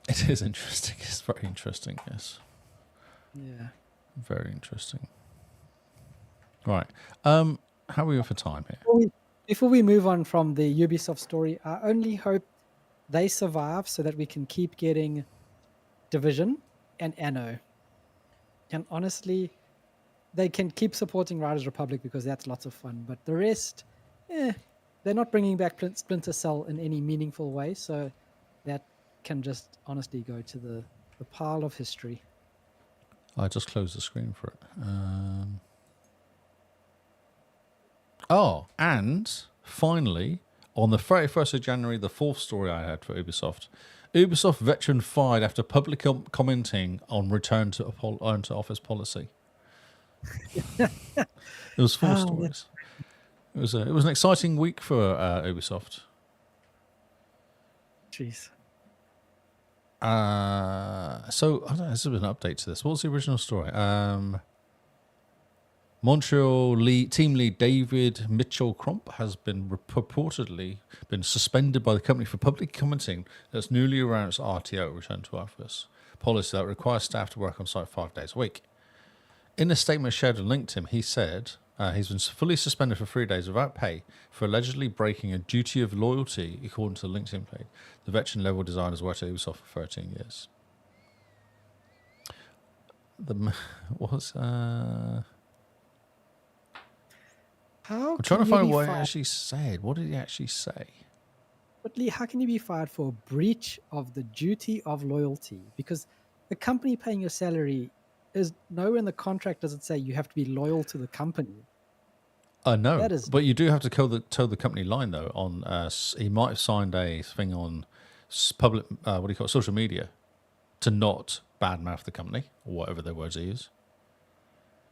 Speaker 1: It is interesting. It's very interesting, yes.
Speaker 2: Yeah.
Speaker 1: Very interesting. Right. How are we for time here?
Speaker 2: Before we move on from the Ubisoft story, I only hope they survive so that we can keep getting Division and Anno. And honestly, they can keep supporting Riders Republic because that's lots of fun. But the rest, they're not bringing back Splinter Cell in any meaningful way. So that can just honestly go to the pile of history.
Speaker 1: I just closed the screen for it. And finally, on the 31st of January, the fourth story I had for Ubisoft. Ubisoft veteran fired after publicly commenting on return to office policy. There was four stories. It was an exciting week for Ubisoft.
Speaker 2: Jeez.
Speaker 1: So I don't know, there's an update to this. What was the original story? Montreal team lead David Mitchell-Crump has been purportedly been suspended by the company for publicly commenting that its newly announced RTO, return to office, policy that requires staff to work on site 5 days a week. In a statement shared on LinkedIn, he said he's been fully suspended for 3 days without pay for allegedly breaking a duty of loyalty, according to the LinkedIn page. The veteran-level designer has worked at Ubisoft for 13 years. I'm trying to find what he actually said. What did he actually say?
Speaker 2: But Lee, how can you be fired for a breach of the duty of loyalty? Because the company paying your salary is nowhere in the contract does it say you have to be loyal to the company.
Speaker 1: No, but you do have to toe the company line though. On he might have signed a thing on public, social media, to not badmouth the company or whatever their words they use.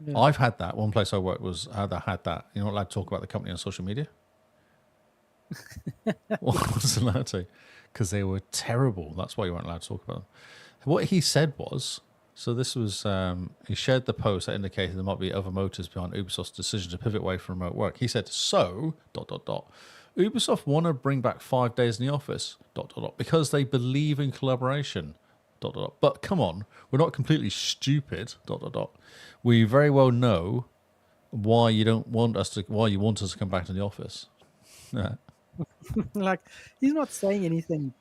Speaker 1: Yeah. I've had that. One place I worked had that. You're not allowed to talk about the company on social media. Wasn't allowed to, because they were terrible. That's why you weren't allowed to talk about them. What he said was, so this was, he shared the post that indicated there might be other motives behind Ubisoft's decision to pivot away from remote work. He said, Ubisoft want to bring back 5 days in the office, because they believe in collaboration, But come on, we're not completely stupid, We very well know why you want us to come back to the office. Yeah.
Speaker 2: Like, he's not saying anything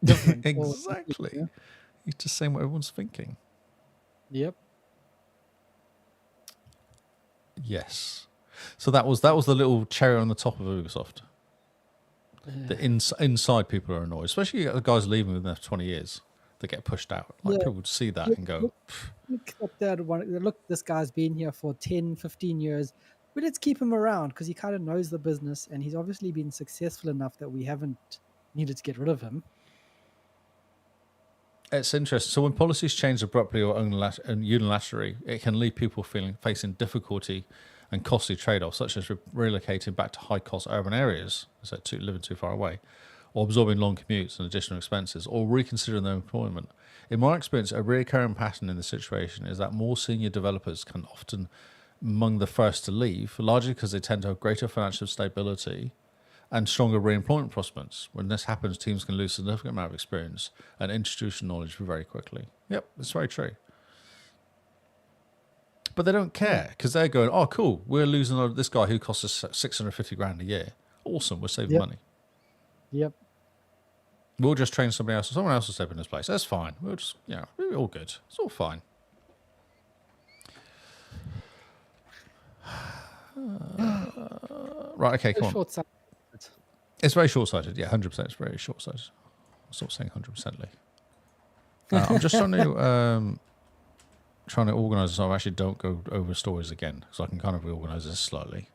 Speaker 2: different.
Speaker 1: Exactly. He's just saying what everyone's thinking. Yep. Yes. So that was the little cherry on the top of Ubisoft. The inside people are annoyed, especially the guys leaving within 20 years. They get pushed out. People would see that and go,
Speaker 2: look at that one. Look, this guy's been here for 10, 15 years. But let's keep him around because he kind of knows the business and he's obviously been successful enough that we haven't needed to get rid of him.
Speaker 1: It's interesting. So when policies change abruptly or unilaterally, it can leave people facing difficulty and costly trade-offs, such as relocating back to high-cost urban areas, so living too far away, or absorbing long commutes and additional expenses, or reconsidering their employment. In my experience, a recurring pattern in the situation is that more senior developers can often among the first to leave, largely because they tend to have greater financial stability and stronger re-employment prospects. When this happens, teams can lose a significant amount of experience and institutional knowledge very quickly. Yep, it's very true. But they don't care because they're going, oh, cool, we're losing this guy who costs us 650 grand a year. Awesome, we're saving money.
Speaker 2: Yep.
Speaker 1: We'll just train somebody else, or someone else will step in this place. That's fine. We'll just, we're all good. It's all fine. Right, okay, come on.
Speaker 2: Short-sighted.
Speaker 1: It's very short-sighted. Yeah, 100%. It's very short-sighted. I'll stop saying 100%ly. I'm just trying to organise so I actually don't go over stories again, so I can kind of reorganise this slightly.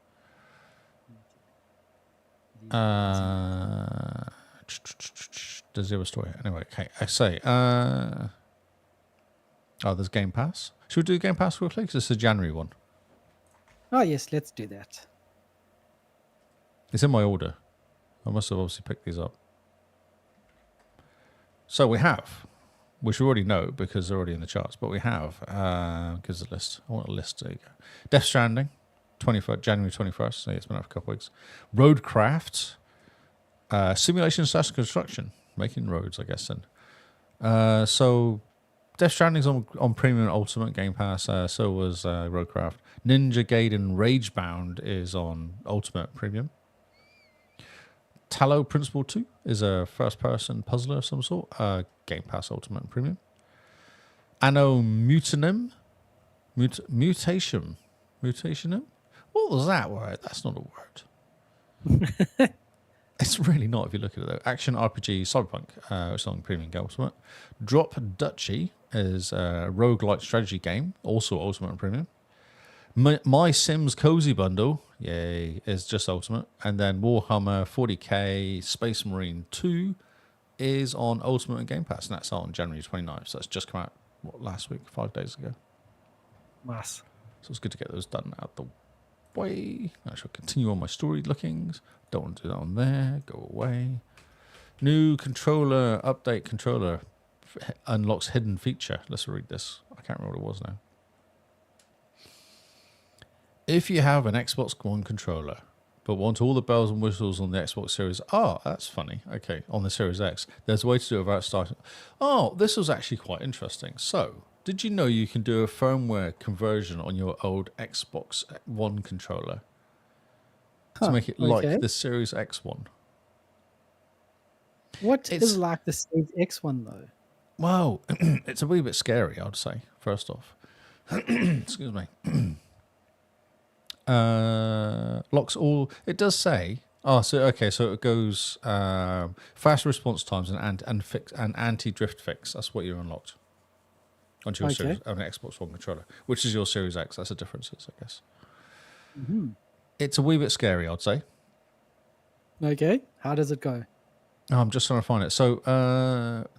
Speaker 1: There's zero story. Anyway, okay. I say, there's Game Pass. Should we do Game Pass quickly? Because it's a January one.
Speaker 2: Oh, yes, let's do that.
Speaker 1: It's in my order. I must have obviously picked these up. So we have, which we already know because they're already in the charts, but we have, gives a list. I want a list. There you go. Death Stranding, January 21st. So it's been out for a couple of weeks. Roadcraft, simulation / construction, making roads, I guess then. So Death Stranding's on Premium Ultimate Game Pass. So was Roadcraft. Ninja Gaiden Ragebound is on Ultimate Premium. Tallow Principle 2 is a first-person puzzler of some sort. Game Pass Ultimate Premium. Anno Mutationum? Mutationum? What was that word? That's not a word. It's really not if you look at it, though. Action RPG Cyberpunk, which is on Premium Ultimate. Drop Duchy is a roguelike strategy game, also Ultimate and Premium. My Sims Cozy Bundle, yay, is just Ultimate. And then Warhammer 40k Space Marine 2 is on Ultimate and Game Pass, and that's on January 29th. So that's just come out, last week, 5 days ago.
Speaker 2: Nice.
Speaker 1: So it's good to get those done out the way. I shall continue on my story lookings. Don't want to do that on there. Go away. New controller, update controller unlocks hidden feature. Let's read this. I can't remember what it was now. If you have an Xbox One controller, but want all the bells and whistles on the Xbox Series, that's funny. Okay, on the Series X, there's a way to do it without starting. Oh, this was actually quite interesting. So, did you know you can do a firmware conversion on your old Xbox One controller to make it like the Series X one?
Speaker 2: What is like the Series X one, though?
Speaker 1: Well, it's a wee bit scary, I'd say, first off. Excuse me. Locks all. It does say. So it goes fast response times and anti-drift fix. That's what you're unlocked onto your Series of an Xbox One controller, which is your Series X. That's the differences, I guess. Mm-hmm. It's a wee bit scary, I'd say.
Speaker 2: Okay, how does it go?
Speaker 1: I'm just trying to find it. So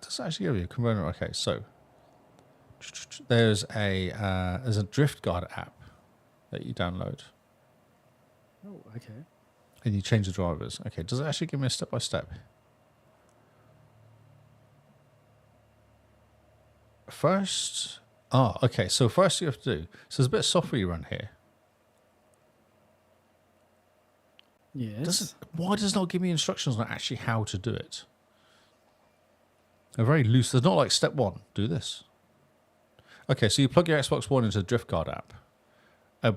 Speaker 1: does it actually give you a converter? Okay, so there's a Drift Guard app that you download.
Speaker 2: Oh, okay.
Speaker 1: And you change the drivers. Okay, does it actually give me a step-by-step? First, okay, so first you have to do, so there's a bit of software you run here.
Speaker 2: Yes.
Speaker 1: Why does it not give me instructions on actually how to do it? They're very loose. There's not like step one, do this. Okay, so you plug your Xbox One into the Drift Guard app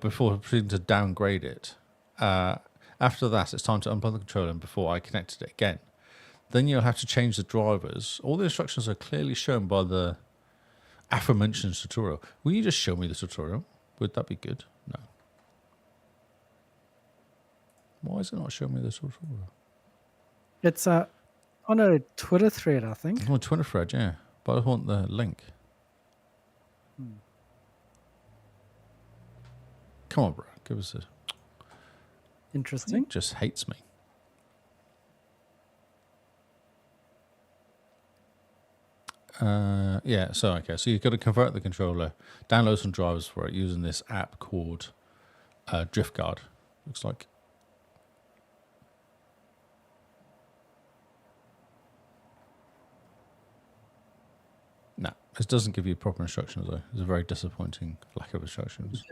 Speaker 1: before proceeding to downgrade it. After that, it's time to unplug the controller before I connected it again. Then you'll have to change the drivers. All the instructions are clearly shown by the aforementioned tutorial. Will you just show me the tutorial? Would that be good? No. Why is it not showing me the tutorial?
Speaker 2: It's on a Twitter thread, I think.
Speaker 1: It's on a Twitter thread, yeah. But I want the link. Come on, bro. Give us a...
Speaker 2: Interesting.
Speaker 1: He just hates me. Yeah, so you've got to convert the controller, download some drivers for it using this app called Drift Guard. Looks like. No, this doesn't give you proper instructions though. It's a very disappointing lack of instructions.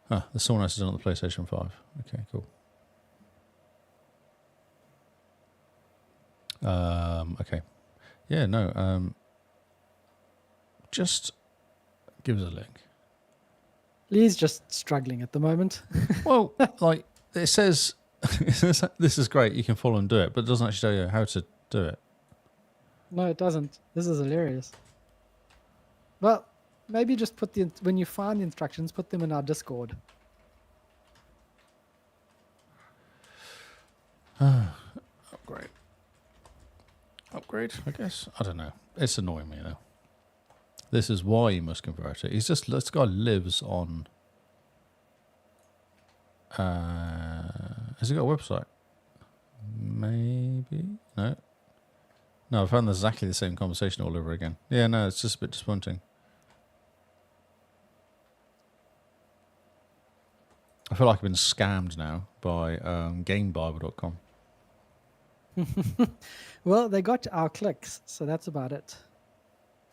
Speaker 1: Huh, there's someone else is on the PlayStation 5. Okay, cool. Okay. Yeah, no. Just give us a link.
Speaker 2: Lee's just struggling at the moment.
Speaker 1: Well, like it says, this is great. You can follow and do it, but it doesn't actually tell you how to do it.
Speaker 2: No, it doesn't. This is hilarious. Well, maybe just when you find the instructions, put them in our Discord.
Speaker 1: Upgrade, I guess. I don't know. It's annoying me though. This is why you must convert it. This guy lives on. Has he got a website? Maybe no. No, I found exactly the same conversation all over again. Yeah, no, it's just a bit disappointing. I feel like I've been scammed now by GameBible.com.
Speaker 2: Well, they got our clicks, so that's about it.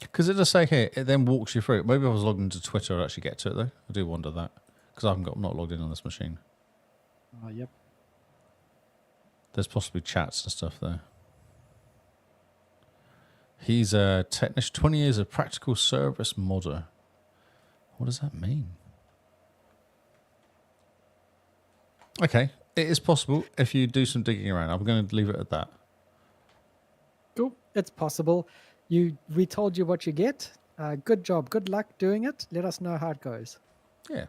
Speaker 1: Because it does say here, it then walks you through it. Maybe if I was logged into Twitter, I'd actually get to it though. I do wonder that. Because I'm not logged in on this machine.
Speaker 2: Oh, yep.
Speaker 1: There's possibly chats and stuff there. He's a technician, 20 years of practical service modder. What does that mean? Okay, it is possible if you do some digging around. I'm going to leave it at that.
Speaker 2: Cool. It's possible. We told you what you get. Good job. Good luck doing it. Let us know how it goes.
Speaker 1: Yeah.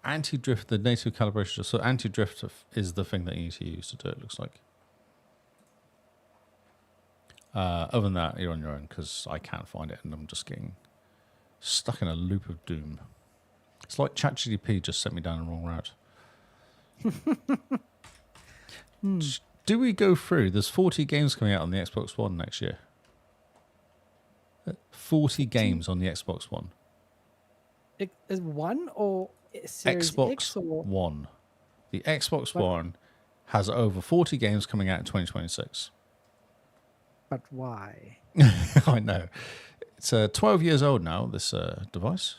Speaker 1: Anti-drift, the native calibration. So anti-drift is the thing that you need to use to do it, looks like. Other than that, you're on your own because I can't find it and I'm just getting stuck in a loop of doom. It's like ChatGPT just sent me down the wrong route. Do we go through? There's 40 games coming out on the Xbox One next year. 40 games on the Xbox One.
Speaker 2: Is one or Series
Speaker 1: Xbox
Speaker 2: X or
Speaker 1: One. The Xbox One has over 40 games coming out in 2026.
Speaker 2: But why?
Speaker 1: I know. It's 12 years old now, this device.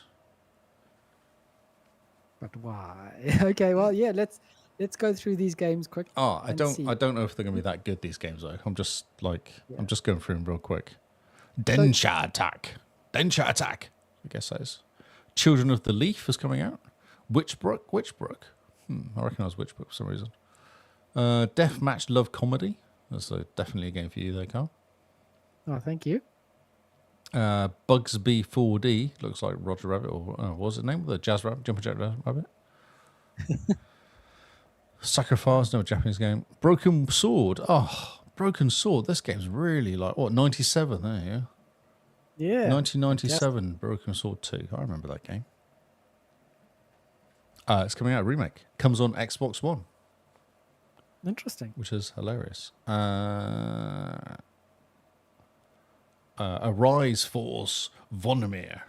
Speaker 2: But why? Okay, well, yeah, let's go through these games quick.
Speaker 1: Oh, I don't know if they're going to be that good, these games though. I'm just going through them real quick. Densha Attack. I guess that is. Children of the Leaf is coming out. Witchbrook. I recognise Witchbrook for some reason. Deathmatch Love Comedy. That's definitely a game for you there, Carl.
Speaker 2: Oh, thank you.
Speaker 1: Bugsby 4D. Looks like Roger Rabbit, or what was his name? The Jazz Rabbit, Jumper Jack Rabbit. Sacrifice, no Japanese game. Broken Sword. Oh, Broken Sword. This game's really 97. There you go.
Speaker 2: Yeah.
Speaker 1: 1997, Broken Sword 2. I remember that game. It's coming out, a remake. Comes on Xbox One.
Speaker 2: Interesting.
Speaker 1: Which is hilarious. Arise Force Vonomir.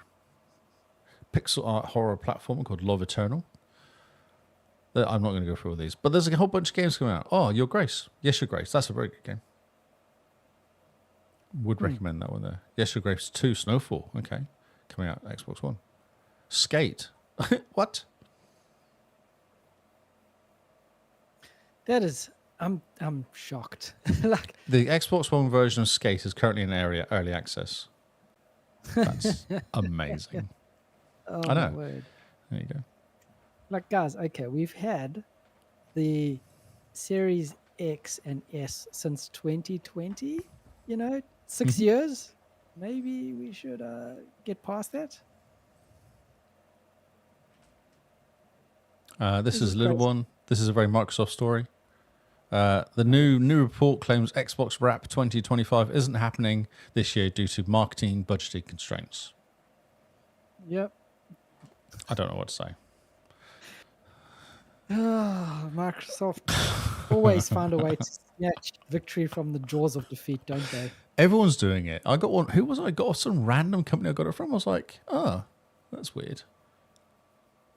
Speaker 1: Pixel art horror platformer called Love Eternal. I'm not going to go through all these, but there's a whole bunch of games coming out. Oh, Your Grace. Yes, Your Grace. That's a very good game. Would recommend that one there. Yes, Your Grace 2 Snowfall. Okay. Coming out Xbox One. Skate. What?
Speaker 2: That is, I'm shocked.
Speaker 1: The Xbox One version of Skate is currently in early access. That's amazing.
Speaker 2: Oh,
Speaker 1: I know.
Speaker 2: my word.
Speaker 1: There you go.
Speaker 2: Guys, okay, we've had the Series X and S since 2020. 6 years. Maybe we should get past that.
Speaker 1: This is a little one. This is a very Microsoft story. The new report claims Xbox Wrap 2025 isn't happening this year due to marketing budgeting constraints.
Speaker 2: Yep.
Speaker 1: I don't know what to say.
Speaker 2: Microsoft always found a way snatch victory from the jaws of defeat, don't they?
Speaker 1: Everyone's doing it. I got one. Who was I got? Some random company I got it from. I was like, oh, that's weird. It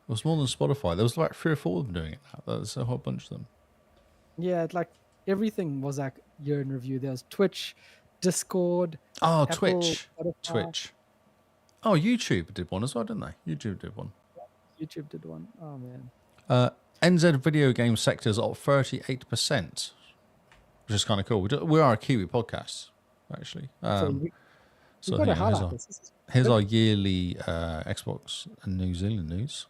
Speaker 1: was more than Spotify. There was like 3 or 4 of them doing it now. There's a whole bunch of them.
Speaker 2: Yeah, like everything was like year in review. There was Twitch, Discord,
Speaker 1: Oh,
Speaker 2: Apple,
Speaker 1: Twitch.
Speaker 2: Spotify.
Speaker 1: Twitch. Oh, YouTube did one as well, didn't they? YouTube did one.
Speaker 2: YouTube did one. Oh man.
Speaker 1: NZ video game sector's up 38%, which is kind of cool. We are a Kiwi podcast, actually.
Speaker 2: So we've got to highlight this. This is
Speaker 1: Here's
Speaker 2: good.
Speaker 1: our yearly Xbox and New Zealand news.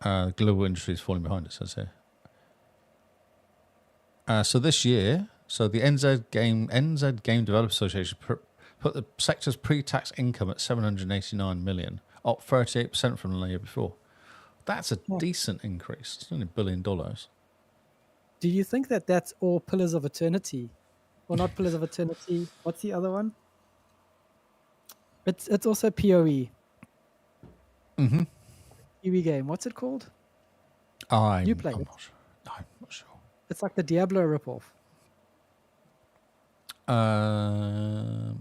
Speaker 1: Global industry is falling behind, it says here. So this year, the NZ Game Developers Association put the sector's pre-tax income at 789 million, up 38% from the year before. That's a decent increase. It's only $1 billion.
Speaker 2: Do you think that that's all Pillars of Eternity? Or not Pillars of Eternity? What's the other one? It's also PoE.
Speaker 1: Mm-hmm.
Speaker 2: PoE game. What's it called?
Speaker 1: I'm
Speaker 2: played it?
Speaker 1: not sure. I'm not sure.
Speaker 2: It's like the Diablo ripoff.
Speaker 1: I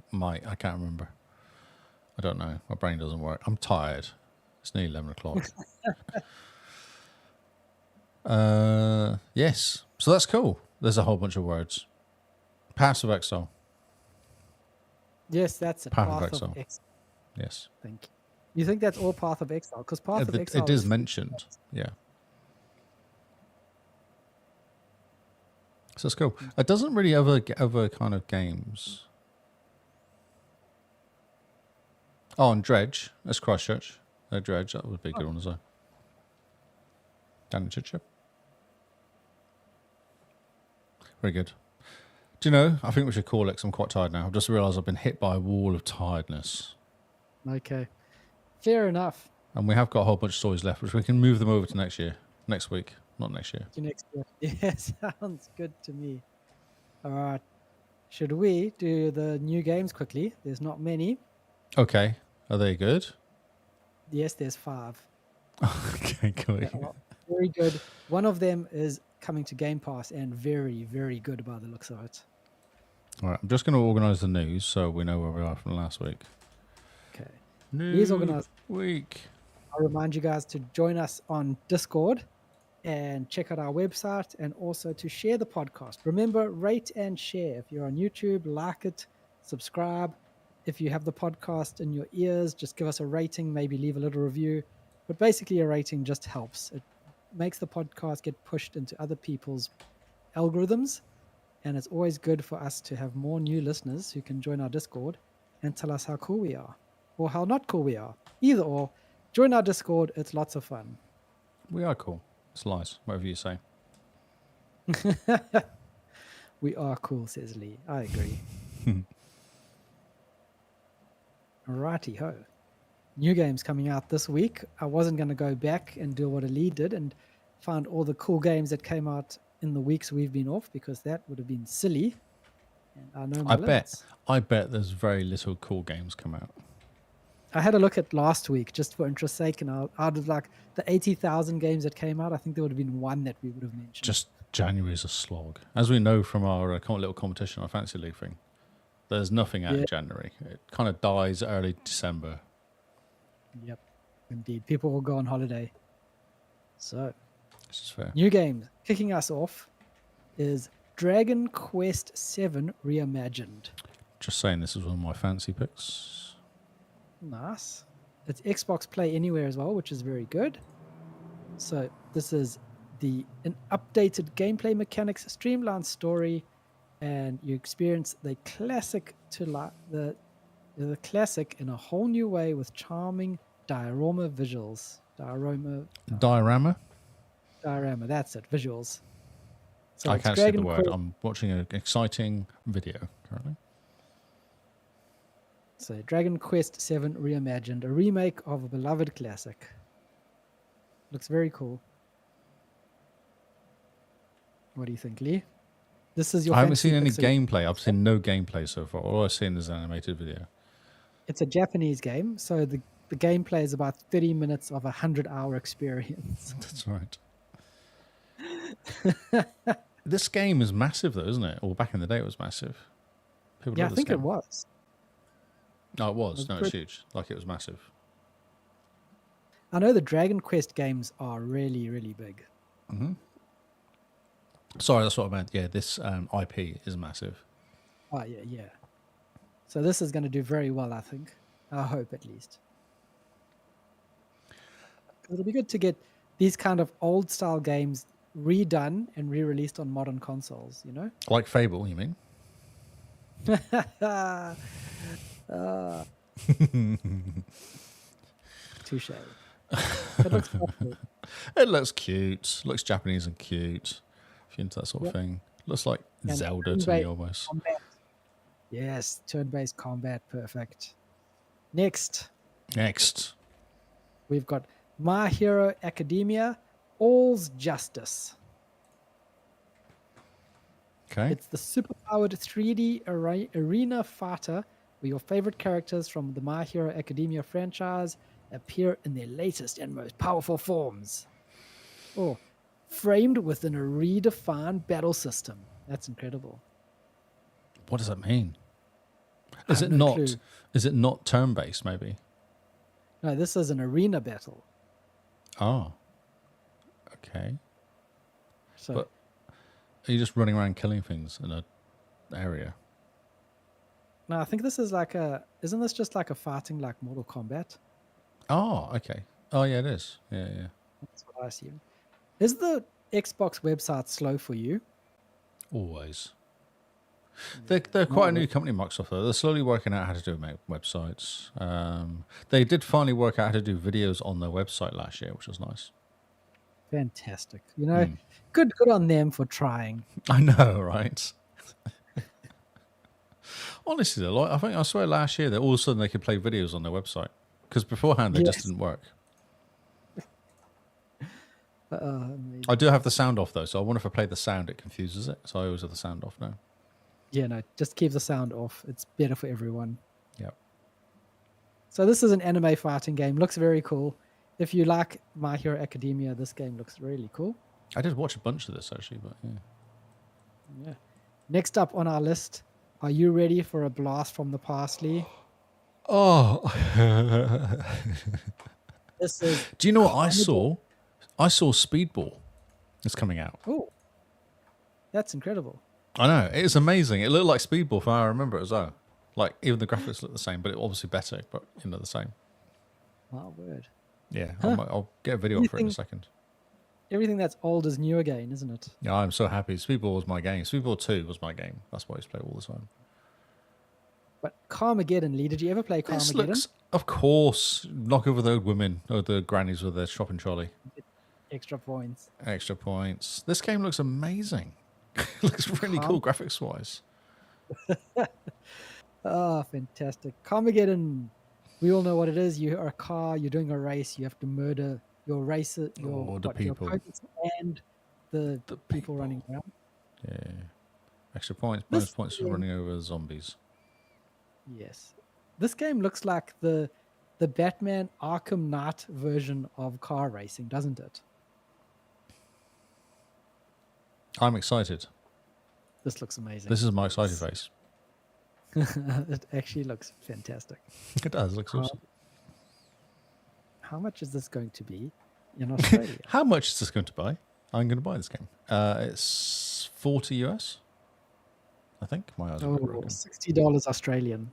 Speaker 1: can't remember. I don't know. My brain doesn't work. I'm tired. It's nearly 11 o'clock. Yes. So that's cool. There's a whole bunch of words. Path of Exile.
Speaker 2: Yes, that's it.
Speaker 1: Path of
Speaker 2: Path
Speaker 1: Exile.
Speaker 2: of Exile.
Speaker 1: Yes.
Speaker 2: Thank you. You think that's all Path of Exile? Because Path of Exile
Speaker 1: It is mentioned. Yeah. So it's cool. It doesn't really other kind of games. Oh, and Dredge. That's Christchurch. Dredge. That would be a good one as well. Down in Chitchip. Very good. Do you know, I think we should call it 'cause I'm quite tired now. I've just realised I've been hit by a wall of tiredness.
Speaker 2: Okay. Fair enough.
Speaker 1: And we have got a whole bunch of stories left, which we can move them over to next week, not next year.
Speaker 2: To next year. Yeah, sounds good to me. All right. Should we do the new games quickly? There's not many.
Speaker 1: Okay. Are they good?
Speaker 2: Yes, there's 5.
Speaker 1: Okay, cool.
Speaker 2: They are very good. One of them is coming to Game Pass and very, very good by the looks of it.
Speaker 1: All right. I'm just going to organise the news so we know where we are from last week.
Speaker 2: Okay.
Speaker 1: News
Speaker 2: organised.
Speaker 1: week.
Speaker 2: I'll remind you guys to join us on Discord and check out our website and also to share the podcast. Remember, rate and share. If you're on YouTube, like it, subscribe. If you have the podcast in your ears, just give us a rating, maybe leave a little review. But basically, a rating just helps. It makes the podcast get pushed into other people's algorithms. And it's always good for us to have more new listeners who can join our Discord and tell us how cool we are or how not cool we are. Either or. Join our Discord. It's lots of fun.
Speaker 1: We are cool. It's lies, whatever you say.
Speaker 2: We are cool, says Lee. I agree. Righty ho. New games coming out this week. I wasn't going to go back and do what Lee did and find all the cool games that came out in the weeks we've been off because that would have been silly. And I know my limits.
Speaker 1: I bet there's very little cool games come out.
Speaker 2: I had a look at last week just for interest's sake, and out of like the 80,000 games that came out, I think there would have been one that we would have mentioned.
Speaker 1: Just January is a slog. As we know from our little competition, our Fancy League thing, there's nothing out in January. It kind of dies early December.
Speaker 2: Yep, indeed. People will go on holiday. So,
Speaker 1: This is fair.
Speaker 2: new games. Kicking us off is Dragon Quest VII Reimagined.
Speaker 1: Just saying, this is one of my fancy picks.
Speaker 2: Nice. It's Xbox Play Anywhere as well, which is very good. So this is an updated gameplay mechanics, streamlined story, and you experience the classic the classic in a whole new way with charming diorama visuals.
Speaker 1: Diorama?
Speaker 2: Diorama, that's it. Visuals. So
Speaker 1: I
Speaker 2: it's
Speaker 1: can't say the
Speaker 2: Dragon
Speaker 1: word.
Speaker 2: Quest-
Speaker 1: I'm watching an exciting video currently.
Speaker 2: So Dragon Quest VII Reimagined, a remake of a beloved classic. Looks very cool. What do you think, Lee? This is your.
Speaker 1: I haven't
Speaker 2: fancy
Speaker 1: seen any
Speaker 2: pixel-
Speaker 1: gameplay. I've seen no gameplay so far. All I've seen is an animated video.
Speaker 2: It's a Japanese game, so the gameplay is about 30 minutes of a 100-hour experience.
Speaker 1: That's right. This game is massive, though, isn't it? Or back in the day, it was massive. People
Speaker 2: Yeah, I
Speaker 1: love this
Speaker 2: think it
Speaker 1: game.
Speaker 2: was.
Speaker 1: No, it
Speaker 2: It
Speaker 1: was.
Speaker 2: was
Speaker 1: No, it's huge. Like it was massive.
Speaker 2: I know the Dragon Quest games are really, really big.
Speaker 1: Sorry, that's what I meant. Yeah, this IP is massive.
Speaker 2: Oh, yeah, yeah. So this is going to do very well, I think. I hope, at least. 'Cause it'll be good to get these kind of old-style games redone and re-released on modern consoles, you know?
Speaker 1: Like Fable, you mean?
Speaker 2: Touche. It looks awful.
Speaker 1: It looks cute. Looks Japanese and cute. If you're into that sort of
Speaker 2: Yep.
Speaker 1: thing. Looks like
Speaker 2: And
Speaker 1: Zelda to me
Speaker 2: turn-based
Speaker 1: almost.
Speaker 2: combat. Yes, turn-based combat, perfect. Next,
Speaker 1: Next.
Speaker 2: we've got My Hero Academia, All's Justice.
Speaker 1: Okay.
Speaker 2: It's the superpowered 3D arena fighter where your favorite characters from the My Hero Academia franchise appear in their latest and most powerful forms. Oh, framed within a redefined battle system. That's incredible.
Speaker 1: What does that mean?
Speaker 2: I
Speaker 1: Is
Speaker 2: have
Speaker 1: it
Speaker 2: no
Speaker 1: not?
Speaker 2: clue.
Speaker 1: Is it not turn-based? Maybe.
Speaker 2: No, this is an arena battle.
Speaker 1: Oh. Okay.
Speaker 2: So
Speaker 1: But are you just running around killing things in a area?
Speaker 2: no, I think this is like isn't this just like a fighting like Mortal Kombat?
Speaker 1: Oh, okay. Oh, yeah, it is. Yeah, yeah.
Speaker 2: That's what I assume. Is the Xbox website slow for you?
Speaker 1: Always. They're quite a new company, Microsoft, though. They're slowly working out how to do websites. They did finally work out how to do videos on their website last year, which was nice.
Speaker 2: Fantastic. You know, good on them for trying.
Speaker 1: I know, right? Honestly, though, like, I swear last year that all of a sudden they could play videos on their website because beforehand they just
Speaker 2: Yes.
Speaker 1: didn't work.
Speaker 2: Amazing.
Speaker 1: I do have the sound off though, so I wonder if I play the sound, it confuses it. So I always have the sound off now.
Speaker 2: Yeah, no, just keep the sound off. It's better for everyone.
Speaker 1: Yep.
Speaker 2: So this is an anime fighting game. Looks very cool. If you like My Hero Academia, this game looks really cool.
Speaker 1: I did watch a bunch of this actually, but yeah.
Speaker 2: Yeah. Next up on our list, are you ready for a blast from the past, Lee?
Speaker 1: Oh,
Speaker 2: This is
Speaker 1: do you know what I saw? I saw Speedball. It's coming out.
Speaker 2: oh, that's incredible.
Speaker 1: I know, it is amazing. It looked like Speedball from how I remember it as well. Like even the graphics look the same, but it obviously better, but the same.
Speaker 2: My word.
Speaker 1: Yeah,
Speaker 2: Huh.
Speaker 1: I'll get a video for it in a
Speaker 2: Anything-
Speaker 1: second.
Speaker 2: Everything that's old is new again, isn't it?
Speaker 1: Yeah, I'm so happy. Speedball was my game. Speedball 2 was my game. That's why I used to play all the time.
Speaker 2: But Carmageddon, Lee, did you ever play
Speaker 1: This
Speaker 2: Carmageddon?
Speaker 1: looks, of course, knock over the old women or the grannies with their shopping trolley.
Speaker 2: Extra points.
Speaker 1: Extra points. This game looks amazing. It looks really cool graphics wise.
Speaker 2: Oh, fantastic. Carmageddon, we all know what it is. You are a car, you're doing a race, you have to murder your racer, your
Speaker 1: people.
Speaker 2: opponents and the people running around.
Speaker 1: Yeah. Extra points, bonus
Speaker 2: This
Speaker 1: points for
Speaker 2: game-
Speaker 1: running over zombies.
Speaker 2: Yes. This game looks like the Batman Arkham Knight version of car racing, doesn't it?
Speaker 1: I'm excited.
Speaker 2: This looks amazing.
Speaker 1: This is my excited face.
Speaker 2: It actually looks fantastic.
Speaker 1: It does. It looks awesome.
Speaker 2: How much is this going to be in Australia?
Speaker 1: How much is this going to buy? I'm going to buy this game. It's 40 US. I think my eyes are
Speaker 2: Oh,
Speaker 1: broken.
Speaker 2: $60 Australian.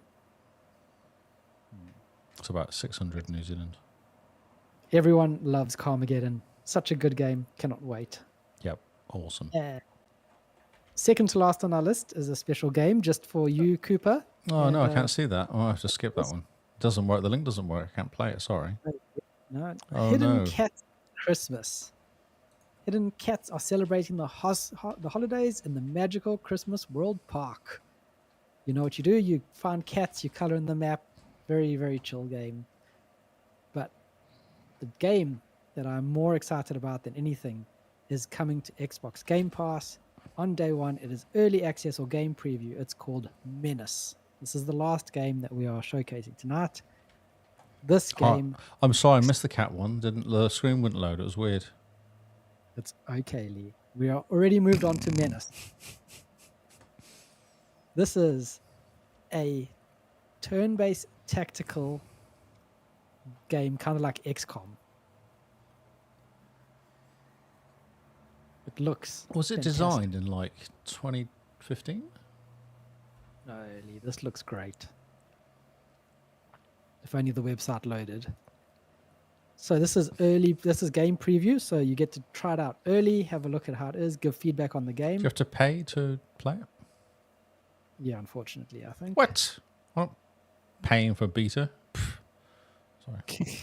Speaker 1: It's about 600 New Zealand.
Speaker 2: Everyone loves Carmageddon. Such a good game. Cannot wait.
Speaker 1: Yep. Awesome.
Speaker 2: Second to last on our list is a special game just for you, Cooper.
Speaker 1: Oh, no, I
Speaker 2: Uh,
Speaker 1: can't see that. Oh, I have to skip that one. It doesn't work. The link doesn't work. I can't play it. Sorry.
Speaker 2: No,
Speaker 1: Oh,
Speaker 2: Hidden
Speaker 1: no.
Speaker 2: Cats Christmas. Hidden Cats are celebrating the holidays in the magical Christmas World Park. You know what you do? You find cats, you color in the map. Very, very chill game. But the game that I'm more excited about than anything is coming to Xbox Game Pass. On day one, it is early access or game preview. It's called Menace. This is the last game that we are showcasing tonight. This game,
Speaker 1: I'm sorry. I missed the cat one. The screen wouldn't load. It was weird.
Speaker 2: it's okay, Lee. We are already moved on to Menace. This is a turn-based tactical game, kind of like XCOM. It looks.
Speaker 1: Was it
Speaker 2: fantastic.
Speaker 1: designed in like 2015?
Speaker 2: No, Lee, this looks great. If only the website loaded. So this is early. This is game preview, so you get to try it out early, have a look at how it is, give feedback on the
Speaker 1: Do you
Speaker 2: game.
Speaker 1: have to pay to play it?
Speaker 2: Yeah, unfortunately, I think.
Speaker 1: What? What? Paying for beta? Pff. Sorry.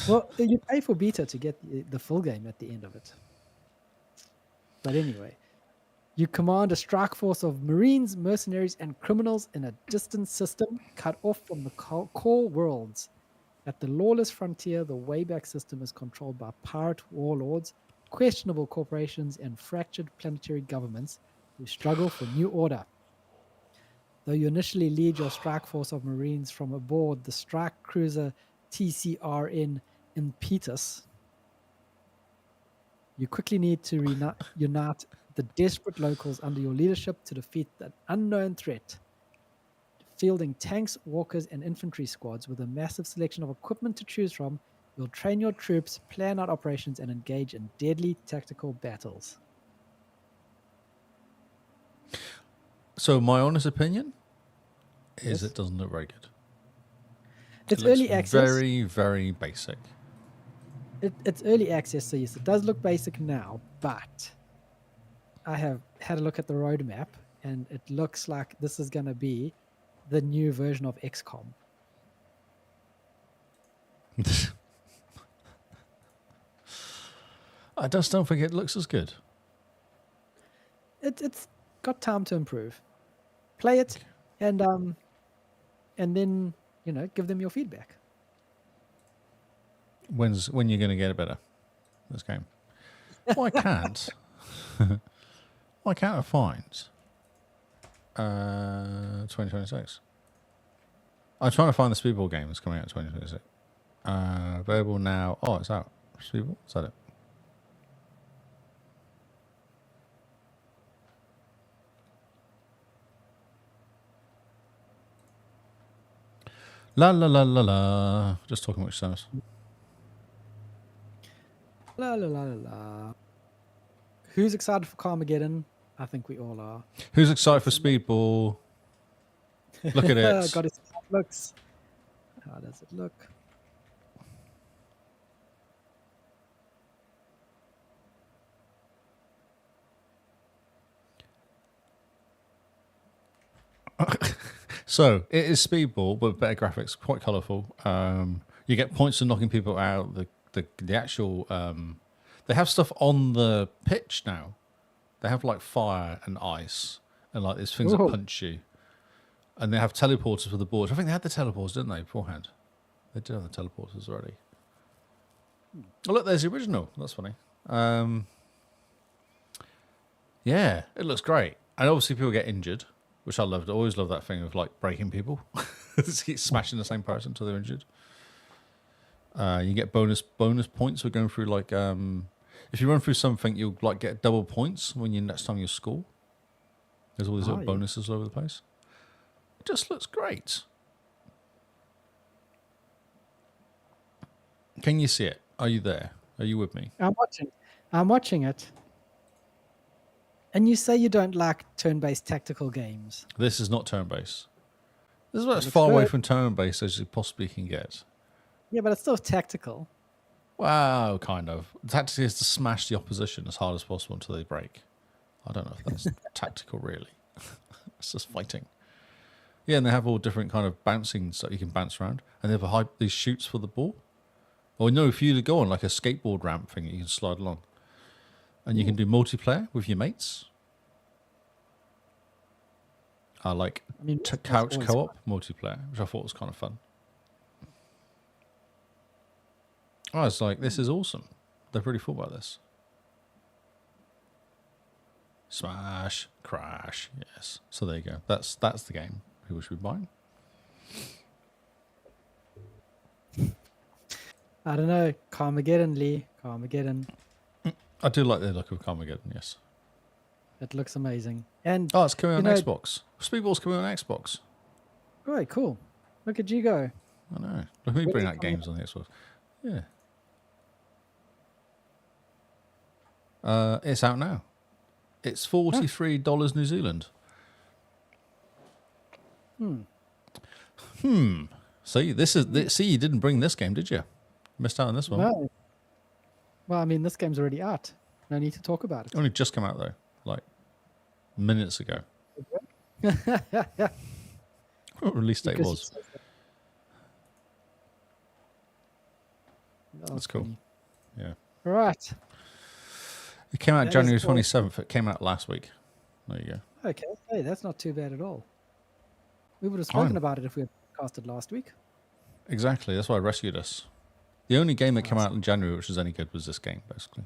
Speaker 2: Well, you pay for beta to get the full game at the end of it. But anyway, you command a strike force of Marines, mercenaries, and criminals in a distant system cut off from the core worlds. At the lawless frontier, the Wayback System is controlled by pirate warlords, questionable corporations, and fractured planetary governments who struggle for new order. Though you initially lead your strike force of Marines from aboard the strike cruiser TCRN Impetus, you quickly need to unite the desperate locals under your leadership to defeat that unknown threat. Fielding tanks, walkers, and infantry squads with a massive selection of equipment to choose from, you'll train your troops, plan out operations, and engage in deadly tactical battles.
Speaker 1: So my honest opinion is
Speaker 2: Yes.
Speaker 1: it doesn't look very good.
Speaker 2: It's
Speaker 1: It looks
Speaker 2: early access.
Speaker 1: Very, very basic.
Speaker 2: It's early access, so yes, it does look basic now, but I have had a look at the roadmap, and it looks like this is going to be the new version of XCOM.
Speaker 1: I just don't think it looks as good.
Speaker 2: It's got time to improve. Play it, and then give them your feedback.
Speaker 1: When you're going to get it better? This game. Why can't? Why can't I find 2026? I'm trying to find the Speedball game that's coming out in 2026. Available now. Oh, it's out. Speedball? Is that it? La la la la la. Just talking which sounds.
Speaker 2: La la la la la. Who's excited for Carmageddon? I think we all are.
Speaker 1: Who's excited for Speedball? Look at it.
Speaker 2: Got to see how it looks. How does it look?
Speaker 1: So it is Speedball, but better graphics, quite colourful. You get points for knocking people out. The actual they have stuff on the pitch now. They have like fire and ice and like these things that
Speaker 2: Whoa.
Speaker 1: punch you, and they have teleporters for the boards. I think they had the teleporters, didn't they, beforehand? They did have the teleporters already. Oh look, there's the original. That's funny. Yeah, it looks great, and obviously people get injured, which I loved. I always love that thing of like breaking people. Just keep smashing the same person until they're injured. You get bonus points for going through like if you run through something, you'll like get double points when you next time you score. There's all these little
Speaker 2: yeah.
Speaker 1: bonuses all over the place. It just looks great. Can you see it? Are you there? Are you with me?
Speaker 2: I'm watching it. And you say you don't like turn-based tactical games.
Speaker 1: This is not turn-based. This is about as
Speaker 2: looks
Speaker 1: far away
Speaker 2: good.
Speaker 1: from turn-based as you possibly can get.
Speaker 2: Yeah, but it's still tactical.
Speaker 1: Wow, kind of. The tactic is to smash the opposition as hard as possible until they break. I don't know if that's tactical, really. It's just fighting. Yeah, and they have all different kind of bouncing stuff you can bounce around. And they have these chutes for the ball. Or no, for you to go on, like a skateboard ramp thing that you can slide along. And you can do multiplayer with your mates. Like
Speaker 2: I mean,
Speaker 1: couch
Speaker 2: always
Speaker 1: co-op multiplayer, which I thought was kind of fun. I was like, this is awesome. They've really thought about this. Smash, crash, yes. So there you go. That's the game people should be buying.
Speaker 2: I don't know. Carmageddon, Lee. Carmageddon.
Speaker 1: I do like the look of Carmageddon, yes.
Speaker 2: It looks amazing. And
Speaker 1: Oh, it's coming on
Speaker 2: you know-
Speaker 1: Xbox. Speedball's coming on Xbox.
Speaker 2: right, cool. Look at you go.
Speaker 1: I know. Let me
Speaker 2: Where's
Speaker 1: bring
Speaker 2: it
Speaker 1: out
Speaker 2: coming
Speaker 1: games on the Xbox. Yeah. It's out now. It's $43 New Zealand. See, see, you didn't bring this game, did you? Missed out on this one.
Speaker 2: No. Well, I mean, this game's already out. No need to talk about it.
Speaker 1: Only just come out though, like minutes ago. What release date
Speaker 2: Because
Speaker 1: was?
Speaker 2: it says that- Oh,
Speaker 1: That's cool.
Speaker 2: funny.
Speaker 1: Yeah.
Speaker 2: Right.
Speaker 1: It came out
Speaker 2: That is
Speaker 1: January
Speaker 2: awesome.
Speaker 1: 27th. It came out last week. There you go.
Speaker 2: Okay. Hey, that's not too bad at all. We would have spoken
Speaker 1: Fine.
Speaker 2: about it if we had casted last week.
Speaker 1: Exactly. That's why I rescued us. The only game that came out in January which was any good was this game, basically.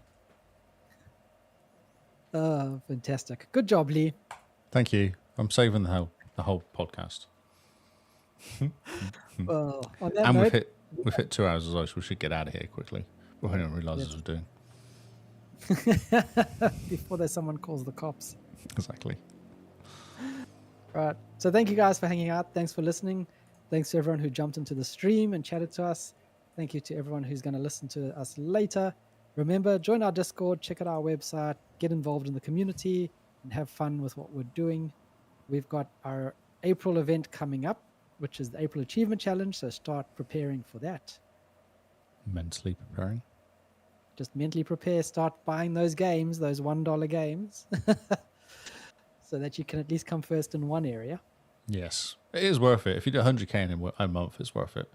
Speaker 2: Fantastic. Good job, Lee.
Speaker 1: Thank you. I'm saving the whole podcast.
Speaker 2: Well, on that
Speaker 1: And
Speaker 2: note,
Speaker 1: we've hit 2 hours as well, so we should get out of here quickly before anyone realizes
Speaker 2: Yes.
Speaker 1: we're doing.
Speaker 2: before there's someone calls the cops.
Speaker 1: Exactly.
Speaker 2: Right. So thank you guys for hanging out. Thanks for listening. Thanks to everyone who jumped into the stream and chatted to us. Thank you to everyone who's going to listen to us later. Remember, join our Discord, check out our website, get involved in the community, and have fun with what we're doing. We've got our April event coming up, which is the April Achievement Challenge. So start preparing for that.
Speaker 1: Mentally preparing.
Speaker 2: Just mentally prepare, start buying those games, those $1 games, so that you can at least come first in one area.
Speaker 1: Yes. It is worth it. If you do 100k in a month, it's worth it.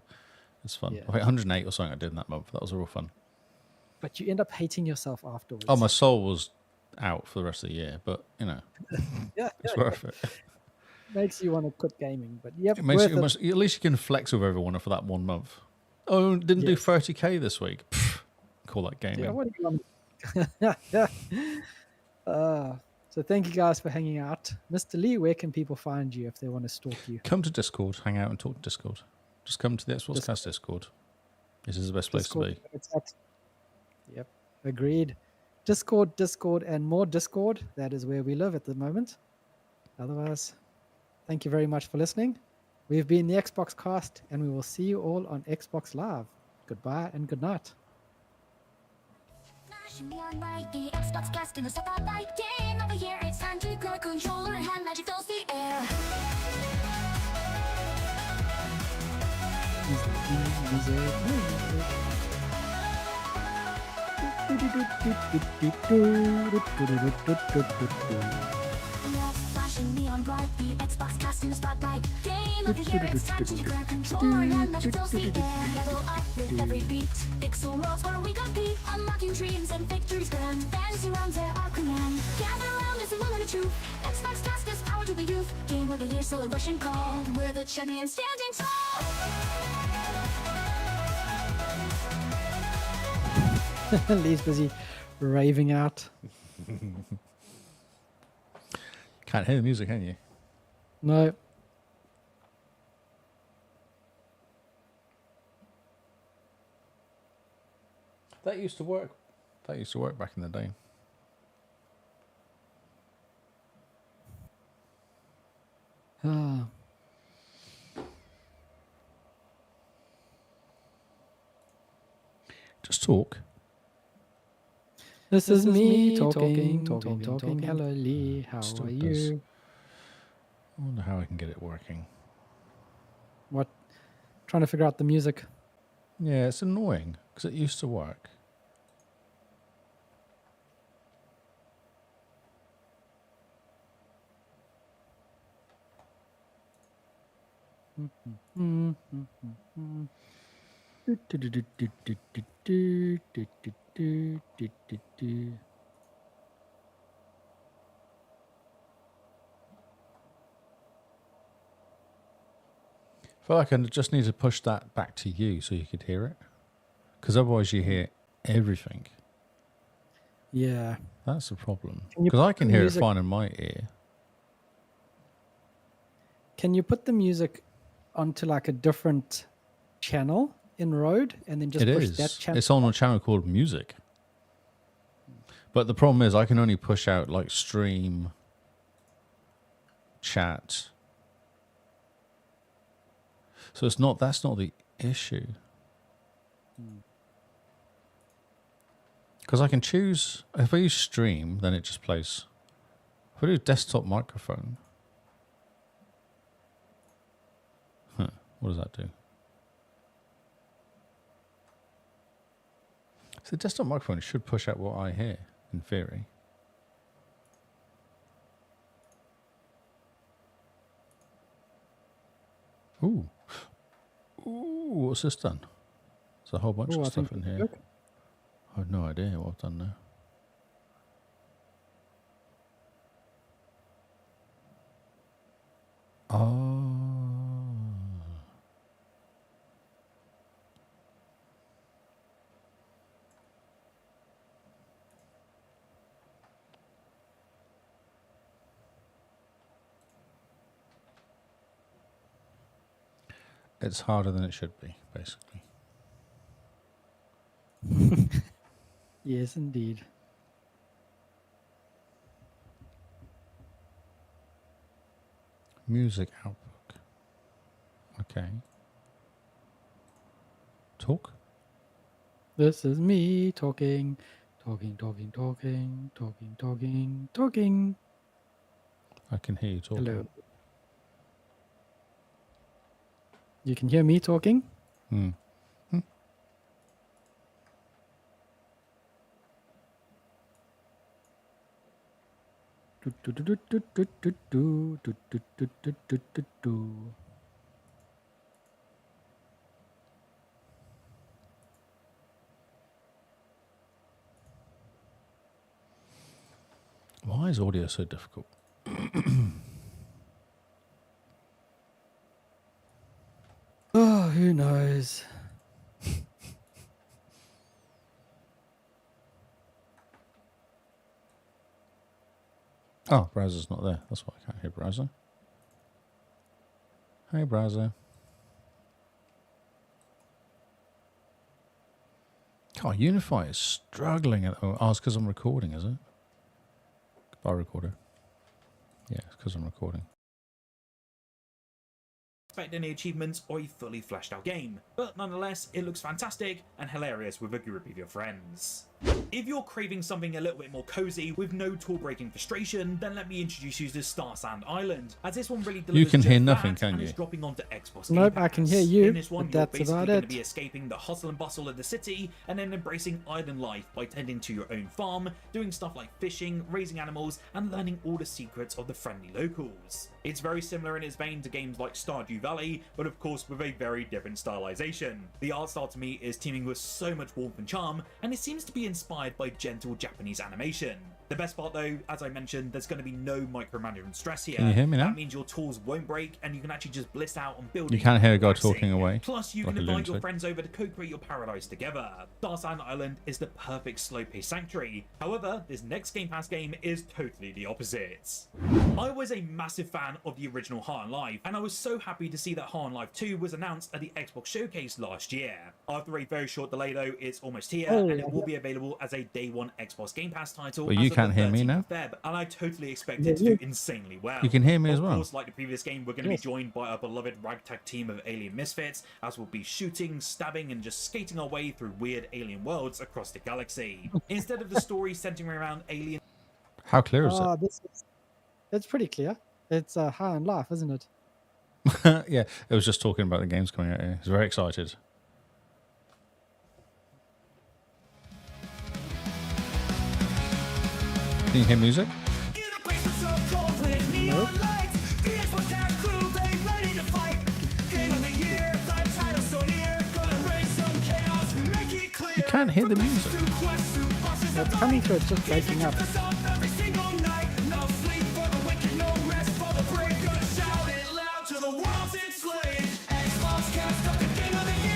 Speaker 1: It's fun.
Speaker 2: Yeah.
Speaker 1: I think 108 or something I did in that month. That was real fun.
Speaker 2: But you end up hating yourself afterwards.
Speaker 1: Oh, my soul was out for the rest of the year, but you know,
Speaker 2: yeah,
Speaker 1: it's
Speaker 2: yeah,
Speaker 1: worth it.
Speaker 2: makes you want to quit gaming. But yep,
Speaker 1: It makes
Speaker 2: worth
Speaker 1: you,
Speaker 2: it.
Speaker 1: must, at least you can flex with everyone for that 1 month. Oh, didn't do
Speaker 2: Yes.
Speaker 1: 30k this week. Pff, call that gaming.
Speaker 2: Yeah, what do you want? So thank you guys for hanging out. Mr. Lee, where can people find you if they want to stalk you?
Speaker 1: Come to Discord, hang out and talk to Discord. Just come to the XboxCast Discord. This is the best place to be.
Speaker 2: Yep, agreed. Discord, and more Discord. That is where we live at the moment. Otherwise, thank you very much for listening. We've been the Xbox Cast, and we will see you all on Xbox Live. Goodbye and good night.
Speaker 4: Flashing neon light, the Xbox cast in the spotlight. Game over here, it's time to grow. Controller and hand magic fills the air. Yes, flashing neon bright, the Xbox cast in the spotlight. Game over here, it's time to grow. Controller and hand magic fills the air. Level up with every beat. Pixel worlds where we compete, unlocking dreams and victories grand. Fantasy realms at our command. Gather around, listen, learn the truth. Xbox cast is power to the youth. Game of the year celebration call. We're the champions standing tall.
Speaker 2: Lee's busy raving out.
Speaker 1: Can't hear the music, can you?
Speaker 2: No.
Speaker 1: That used to work. That used to work back in the day.
Speaker 2: Ah.
Speaker 1: Just talk.
Speaker 2: This is me talking. Hello, Lee. How
Speaker 1: Still
Speaker 2: are
Speaker 1: does.
Speaker 2: you?
Speaker 1: I wonder how I can get it working.
Speaker 2: What? Trying to figure out the music.
Speaker 1: Yeah, it's annoying because it used to work. I feel like I just need to push that back to you so you could hear it. Because otherwise you hear everything.
Speaker 2: Yeah.
Speaker 1: That's the problem.
Speaker 2: Can you
Speaker 1: Because I
Speaker 2: put
Speaker 1: can
Speaker 2: the
Speaker 1: hear it
Speaker 2: music-
Speaker 1: fine in my ear.
Speaker 2: Can you put the music onto like a different channel in Rode and then just
Speaker 1: It
Speaker 2: push
Speaker 1: is.
Speaker 2: that channel?
Speaker 1: It's on a channel called Music. But the problem is I can only push out like stream, chat. So that's not the issue. Because I can choose, if I use stream, then it just plays. If I do desktop microphone, what does that do? So the desktop microphone should push out what I hear, in theory. Ooh. Ooh, what's this done? There's a whole bunch of stuff in here.
Speaker 2: Look.
Speaker 1: I have no idea what I've done there. Oh. It's harder than it should be, basically.
Speaker 2: Yes, indeed.
Speaker 1: Music outlook. Okay. Talk?
Speaker 2: This is me talking. Talking.
Speaker 1: I can hear you talking.
Speaker 2: Hello. You can hear me talking?
Speaker 1: Hmm. Why is audio so difficult?
Speaker 2: Oh, who knows?
Speaker 1: Oh, browser's not there. That's why I can't hear browser. Hey, browser. God, Unify is struggling at the moment. Oh, it's because I'm recording, is it? Goodbye, recorder. Yeah, it's because I'm recording.
Speaker 5: Expect any achievements or a fully fleshed out game, but nonetheless it looks fantastic and hilarious with a group of your friends. If you're craving something a little bit more cozy with no tool breaking frustration, then let me introduce you to Star Sand Island, as this one really delivers.
Speaker 1: You can
Speaker 5: just
Speaker 1: hear
Speaker 5: that
Speaker 1: nothing, can
Speaker 5: and
Speaker 1: you?
Speaker 5: is dropping onto Xbox
Speaker 2: Nope,
Speaker 5: Game
Speaker 2: I can
Speaker 5: Pass.
Speaker 2: hear you,
Speaker 5: In this one,
Speaker 2: but
Speaker 5: you're
Speaker 2: that's
Speaker 5: basically
Speaker 2: about
Speaker 5: going to
Speaker 2: it.
Speaker 5: be escaping the hustle and bustle of the city and then embracing island life by tending to your own farm, doing stuff like fishing, raising animals, and learning all the secrets of the friendly locals. It's very similar in its vein to games like Stardew Valley, but of course with a very different stylization. The art style to me is teeming with so much warmth and charm, and it seems to be inspired by gentle Japanese animation. The best part though, as I mentioned, there's going to be no micromanagement stress here.
Speaker 1: Can you hear me now?
Speaker 5: That means your tools won't break and you can actually just bliss out on building.
Speaker 1: You can't hear a guy
Speaker 5: relaxing.
Speaker 1: talking away.
Speaker 5: Plus, you
Speaker 1: like
Speaker 5: can
Speaker 1: a
Speaker 5: invite your
Speaker 1: lunatic.
Speaker 5: friends over to co-create your paradise together. Star Sand Island is the perfect slow-paced sanctuary. However, this next Game Pass game is totally the opposite. I was a massive fan of the original Hard and Life, and I was so happy to see that Hard and Life 2 was announced at the Xbox Showcase last year. After a very short delay though, it's almost here,
Speaker 2: Oh,
Speaker 5: and
Speaker 2: yeah.
Speaker 5: it will be available as a day one Xbox Game Pass title.
Speaker 1: But
Speaker 5: as
Speaker 1: you
Speaker 5: of
Speaker 1: can't
Speaker 5: the
Speaker 1: hear me
Speaker 5: 13th
Speaker 1: now?
Speaker 5: of Feb, and I totally expect
Speaker 2: Yeah,
Speaker 5: it to
Speaker 2: you-
Speaker 5: do insanely well.
Speaker 1: You can hear me as well.
Speaker 5: Of course, like the previous game, we're going to
Speaker 2: Yes.
Speaker 5: be joined by our beloved ragtag team of alien misfits, as we'll be shooting, stabbing, and just skating our way through weird alien worlds across the galaxy. Instead of the story centering around alien
Speaker 1: How clear is
Speaker 2: Oh, it's pretty clear. It's High on Life, isn't it?
Speaker 1: it? Yeah, it was just talking about the games coming out here. He's very excited. Can you hear music?
Speaker 2: Nope.
Speaker 1: You can't hear the music.
Speaker 2: It's coming through, it's just breaking up.
Speaker 1: Is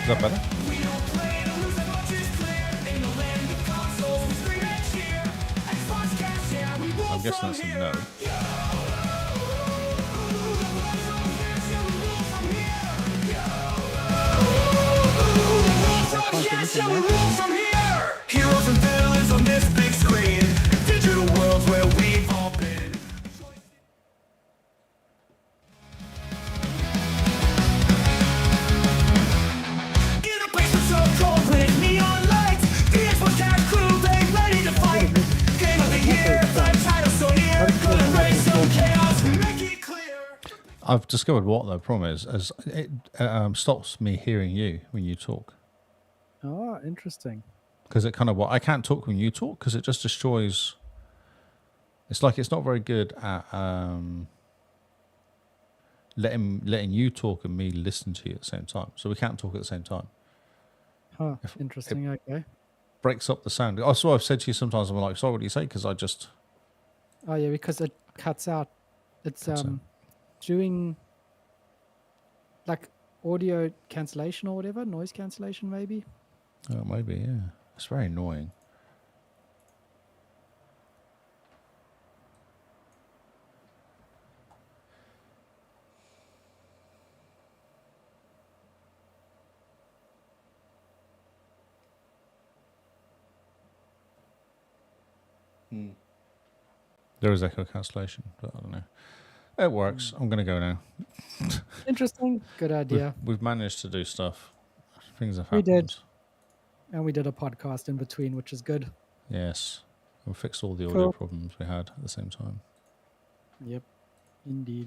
Speaker 1: that better? I'm guessing that's a no.
Speaker 2: I can't do anything now.
Speaker 6: Heroes and villains on this big screen.
Speaker 1: I've discovered what the problem is it stops me hearing you when you talk.
Speaker 2: Oh, interesting.
Speaker 1: Because it kind of I can't talk when you talk because it just destroys. It's like it's not very good at letting you talk and me listen to you at the same time. So we can't talk at the same time.
Speaker 2: Huh. Interesting. Okay.
Speaker 1: Breaks up the sound. That's what I've said to you sometimes. I'm like, sorry, what do you say? Because I just
Speaker 2: Oh yeah, because it cuts out. It's
Speaker 1: Cuts out.
Speaker 2: doing like audio cancellation or whatever, noise cancellation maybe.
Speaker 1: maybe it's very annoying. There is echo cancellation, but I don't know. It works. I'm going to go now.
Speaker 2: Interesting. Good idea.
Speaker 1: We've managed to do stuff. Things have
Speaker 2: We
Speaker 1: happened.
Speaker 2: did. And we did a podcast in between, which is good.
Speaker 1: Yes. We fixed all the audio
Speaker 2: Cool.
Speaker 1: problems we had at the same time.
Speaker 2: Yep. Indeed.